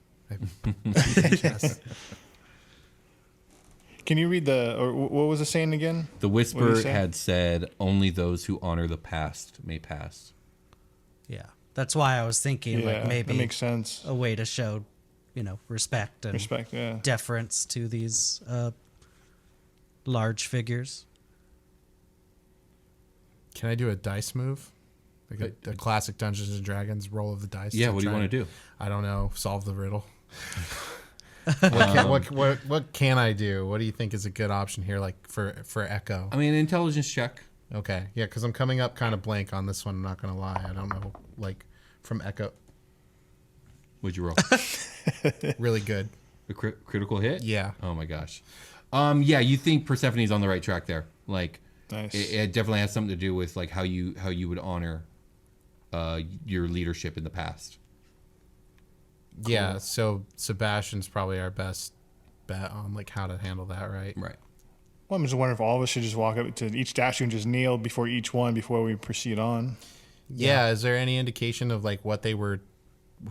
Yes. Can you read or what was the saying again? The What did whisper he say? had said, "Only those who honor the past may pass." Yeah. That's why I was thinking Yeah, like maybe that makes sense. a way to show, you know, respect and Respect. Yeah. deference to these large figures. Can I do a dice move? Like a classic Dungeons and Dragons roll of the dice. Yeah, to what do you try want to and- do? I don't know. Solve the riddle. What can I do? What do you think is a good option here, like for Echo? I mean, an intelligence check. Okay, yeah, because I'm coming up kind of blank on this one. I'm not gonna lie. I don't know, like from Echo. Would you roll? Really good. A critical hit? Yeah. Oh my gosh. Yeah, you think Persephone's on the right track there. Like, Nice. it definitely has something to do with like how you would honor your leadership in the past. Yeah, so Sebastian's probably our best bet on like how to handle that, right? Right. Well, I'm just wondering if all of us should just walk up to each statue and just kneel before each one before we proceed on. Yeah, is there any indication of like what they were,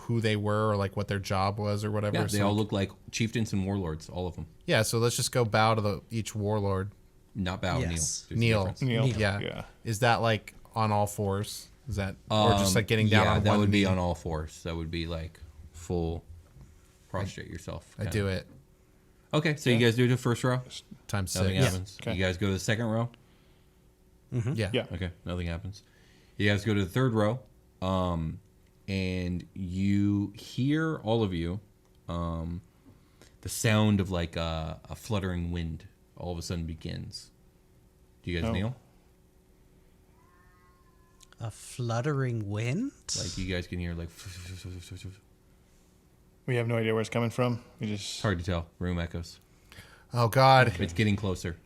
who they were, or like what their job was or whatever? Yeah, they So- all look like chieftains and warlords, all of them. Yeah, so let's just go bow to each warlord. Not bow, Yes. kneel. There's a Kneel. difference. Kneel. Yeah. Yeah. Is that like on all fours? Is that or just like getting down yeah, on that one would be knee? on all fours. That would be like full prostrate yourself. I do it Okay, so you guys do the first row. times Nothing 6. happens. Okay. You guys go to the second row. Yeah. Yeah. Okay, nothing happens. You guys go to the third row, and you hear, all of you, the sound of like a fluttering wind all of a sudden begins. Do you guys Oh. kneel? A fluttering wind? Like you guys can hear like We have no idea where it's coming from. We just it's hard to tell. Room echoes. Oh God. It's getting closer.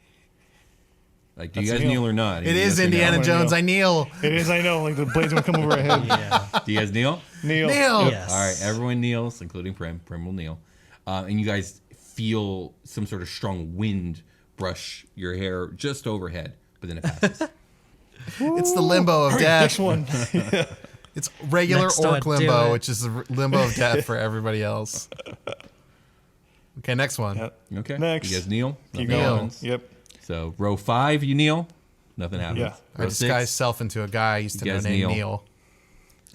Like, do you Let's guys kneel. kneel or not? It You is guys can kneel. Indiana wanna Jones. kneel. I kneel. It is, I know, like the blades will come over our head. Yeah. Do you guys kneel? Kneel. Kneel. Yes. All right, everyone kneels, including Prim. Prim will kneel. And you guys feel some sort of strong wind brush your hair just overhead, but then it passes. It's the limbo of death. Next one. It's regular Next one, orc do limbo, it. which is the limbo of death for everybody else. Okay, next one. Yep. Okay. Next. You guys kneel. Keep Nothing going. happens. Yep. So row 5, you kneel. Nothing happens. Yeah. I Row disguised 6, self into a guy I used to You know guys named kneel.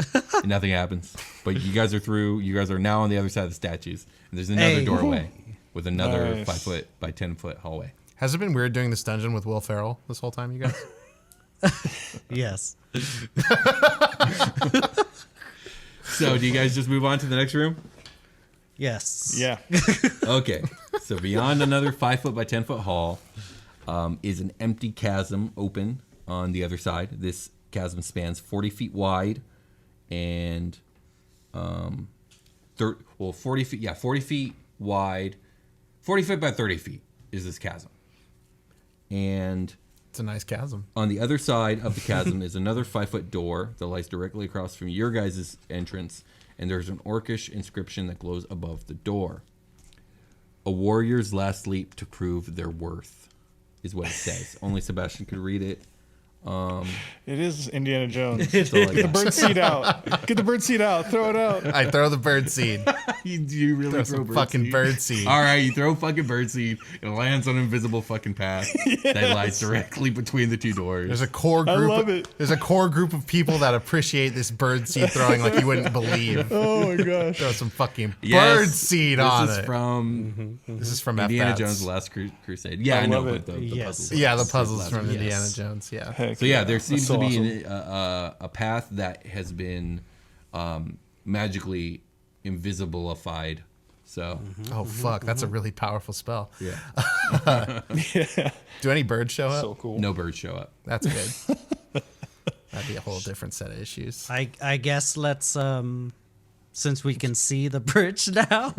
Neil. nothing happens. But you guys are through. You guys are now on the other side of the statues. And there's another Hey. doorway with another Nice. 5 foot by 10 foot hallway. Has it been weird doing this dungeon with Will Ferrell this whole time, you guys? Yes. So do you guys just move on to the next room? Yes. Yeah. Okay. So beyond another 5 foot by 10 foot hall is an empty chasm open on the other side. This chasm spans 40 feet wide and 40 feet. Yeah, 40 feet wide. 40 feet by 30 feet is this chasm. And It's a nice chasm. on the other side of the chasm is another 5 foot door that lies directly across from your guys' entrance, and there's an Orcish inscription that glows above the door. A warrior's last leap to prove their worth is what it says. Only Sebastian could read it. It is Indiana Jones. That's all I Get the got. bird seed out. Get the bird seed out. Throw it out. I throw the bird seed. You really Throw some fucking bird seed. All right, you throw fucking bird seed. It lands on an invisible fucking path that lies directly between the two doors. There's a core I group. love it. There's a core group of people that appreciate this bird seed throwing like you wouldn't believe. Oh my gosh. Throw some fucking Yes, bird seed on This is it. from This is from Indiana F-Bats. Jones' Last Crusade. Yeah, I know, love but it. the Yes. puzzles. Yeah, the It's puzzles last from Crusade. Indiana Yes. Jones. Yeah. Heck So yeah, there That's seems so to be awesome. a path that has been magically invisibilified. So Oh fuck, that's a really powerful spell. yeah, Do any birds show up? So cool. no birds show up. That's good. That'd be a whole different set of issues. I guess let's since we can see the bridge now,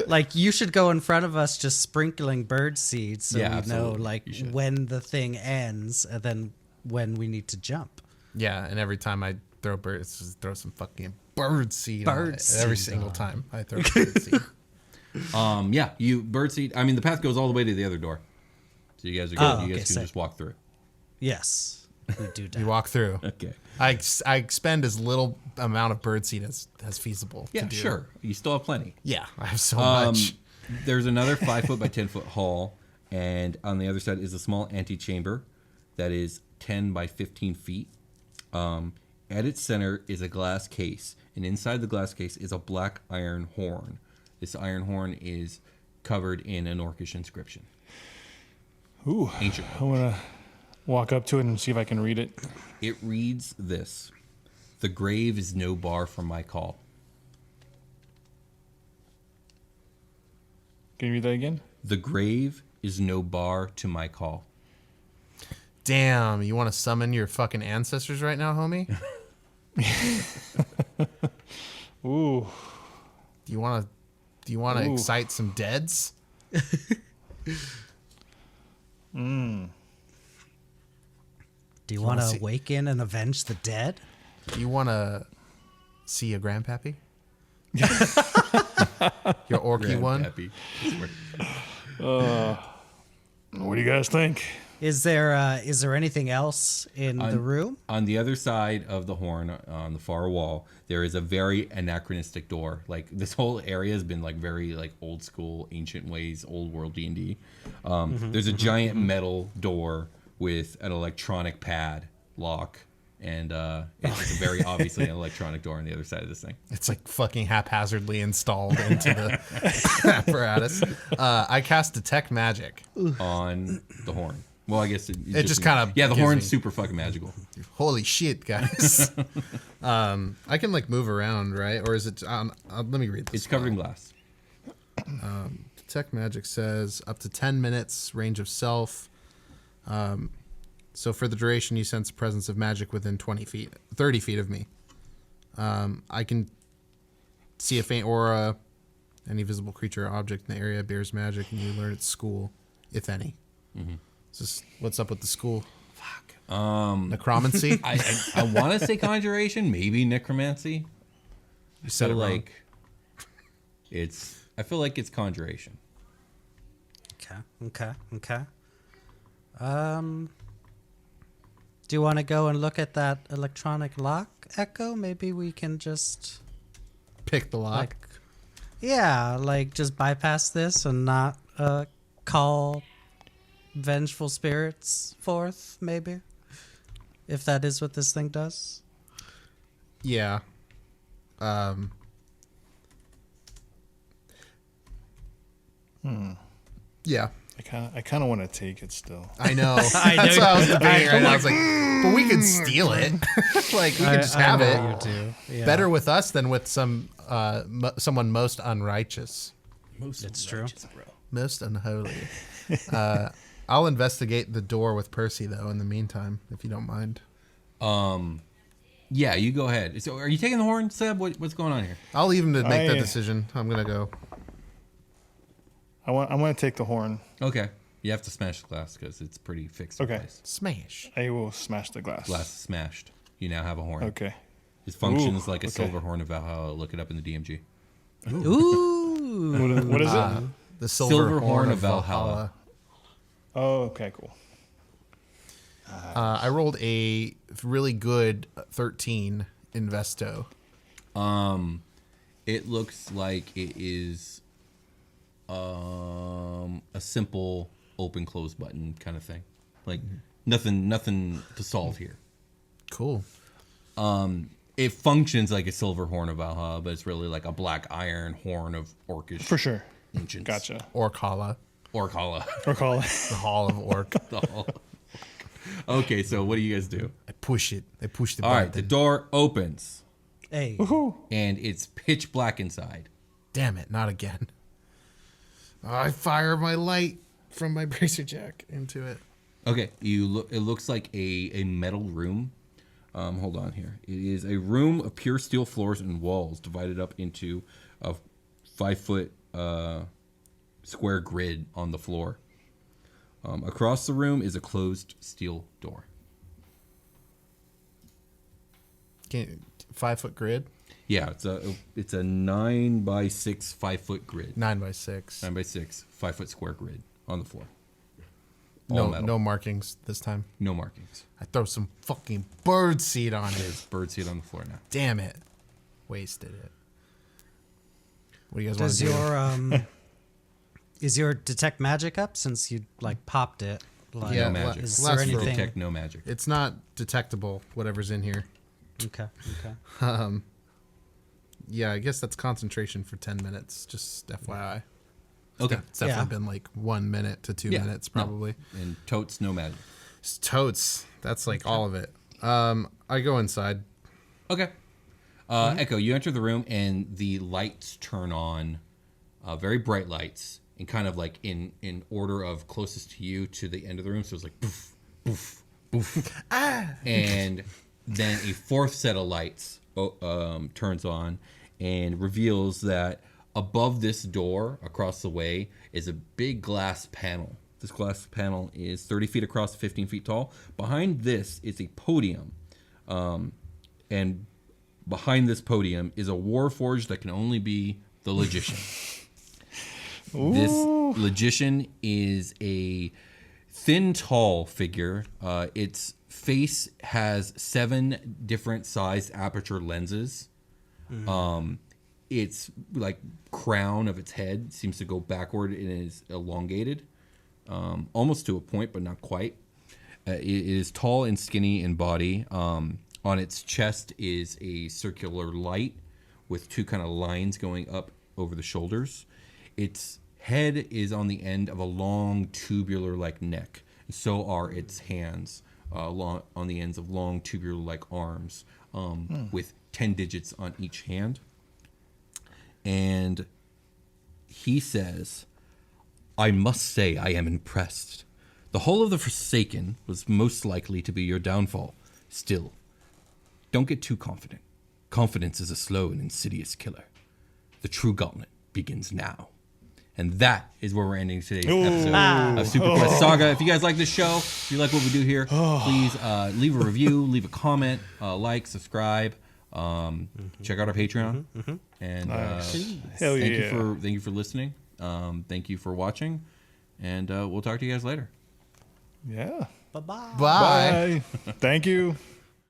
like you should go in front of us just sprinkling bird seeds so Yeah, we know absolutely. like You should. when the thing ends and then when we need to jump. Yeah, and every time I throw birds, just throw some fucking bird seed on Bird it. Every seed single on time I throw bird seed. Yeah, you birdseed. I mean, the path goes all the way to the other door, so you guys are good. Oh, you okay, guys can sick. just walk through. Yes, we do that. You walk through. Okay. I expend as little amount of bird seed as feasible. Yeah, to do. sure. You still have plenty. Yeah, I have so much. There's another 5 foot by 10 foot hall, and on the other side is a small antechamber that is 10 by 15 feet. At its center is a glass case, and inside the glass case is a black iron horn. This iron horn is covered in an Orcish inscription. Ooh. Ancient. I want to walk up to it and see if I can read it. It reads this: "The grave is no bar from my call." Can you read that again? The grave is no bar to my call. Damn, you want to summon your fucking ancestors right now, homie? Ooh. Do you want to Ooh. excite some deads? Do you want see- to awaken and avenge the dead? You want to see a grandpappy? Your orky one? Happy. What do you guys think? Is there anything else in the room? On the other side of the horn, on the far wall, there is a very anachronistic door. Like this whole area has been like very like old school, ancient ways, old world D&D. There's a giant metal door with an electronic pad lock, and it's very obviously an electronic door on the other side of this thing. It's like fucking haphazardly installed into the apparatus. I cast Detect Magic On the horn. Well, I guess it just kind of the gives horn's me- super fucking magical. Holy shit, guys. I can like move around, right? Or is it on? Let me read this. It's covered in glass. Detect Magic says up to 10 minutes, range of self. So for the duration, you sense the presence of magic within 30 feet of me. I can see a faint aura. Any visible creature or object in the area bears magic, and you learn its school, if any. So what's up with the school? Necromancy? I want to say conjuration, maybe necromancy. You said it wrong. I feel like it's conjuration. Okay. Do you want to go and look at that electronic lock, Echo? Maybe we can just Pick the lock. just bypass this and not call vengeful spirits forth, maybe, if that is what this thing does. Yeah. Yeah. I kind of want to take it still. I know. That's what I was debating right now. I was like, but we could steal it. Like, we could just have it. You do. Yeah. Better with us than with someone most unrighteous. It's true. Most unholy. I'll investigate the door with Percy, though, in the meantime, if you don't mind. Yeah, you go ahead. So, are you taking the horn, Seb? What's going on here? I'll leave him to make that decision. I'm going to go. I want to take the horn. Okay. You have to smash the glass because it's pretty fixed in Okay. place. Smash. I will smash the glass. Glass is smashed. You now have a horn. Okay. It functions Ooh, like a okay. silver horn of Valhalla. Look it up in the DMG. Ooh. What is it? The silver horn of Valhalla. Oh, okay, cool. I rolled a really good 13 Investo. It looks like it is a simple open close button kind of thing. Like nothing to solve here. Cool. It functions like a silver horn of Valhalla, but it's really like a black iron horn of Orcish For sure. ancients. Gotcha. Orcala. Orcala. Or call it. The Hall of Orc. Okay, so what do you guys do? I push it. I push the All button. right, the door opens Hey. Woohoo. and it's pitch black inside. Damn it, not again. I fire my light from my bracer jack into it. Okay, it looks like a metal room. Hold on here. It is a room of pure steel floors and walls divided up into a 5-foot square grid on the floor. Across the room is a closed steel door. 5-foot grid? Yeah, it's a 9 by 6 5-foot grid. 9 by 6. 9 by 6 5-foot square grid on the floor. All metal. No markings this time. No markings. I throw some fucking bird seed on it. There's bird seed on the floor now. Damn it. Wasted it. What do you guys want Does to do? your is your detect magic up since you like popped it? Like, Yeah, No magic. Is last there roll. anything? Detect no magic. It's not detectable, whatever's in here. Okay. Yeah, I guess that's concentration for 10 minutes, just FYI. Okay. It's definitely Yeah. been like 1 minute to 2 Yeah, minutes, no. probably. And totes no magic. It's totes. That's like all of it. I go inside. Okay. Echo, you enter the room and the lights turn on, very bright lights, and kind of like in order of closest to you to the end of the room. So it's like poof, poof, poof. And then a fourth set of lights turns on and reveals that above this door across the way is a big glass panel. This glass panel is 30 feet across, 15 feet tall. Behind this is a podium. and behind this podium is a warforged that can only be the Logician. This Logician is a thin, tall figure. Its face has 7 different sized aperture lenses. Its like crown of its head seems to go backward and is elongated, almost to a point, but not quite. It is tall and skinny in body. On its chest is a circular light with 2 kind of lines going up over the shoulders. Its head is on the end of a long tubular-like neck. So are its hands, on the ends of long tubular-like arms, with 10 digits on each hand. And he says, "I must say I am impressed. The whole of the Forsaken was most likely to be your downfall. Still, don't get too confident. Confidence is a slow and insidious killer. The true gauntlet begins now." And that is where we're ending today's episode of SuperQuest Saga. If you guys like this show, if you like what we do here, please leave a review, leave a comment, like, subscribe, check out our Patreon, and Hell yeah. thank you for listening. Thank you for watching, and we'll talk to you guys later. Yeah. Bye-bye. Bye. Bye. Thank you.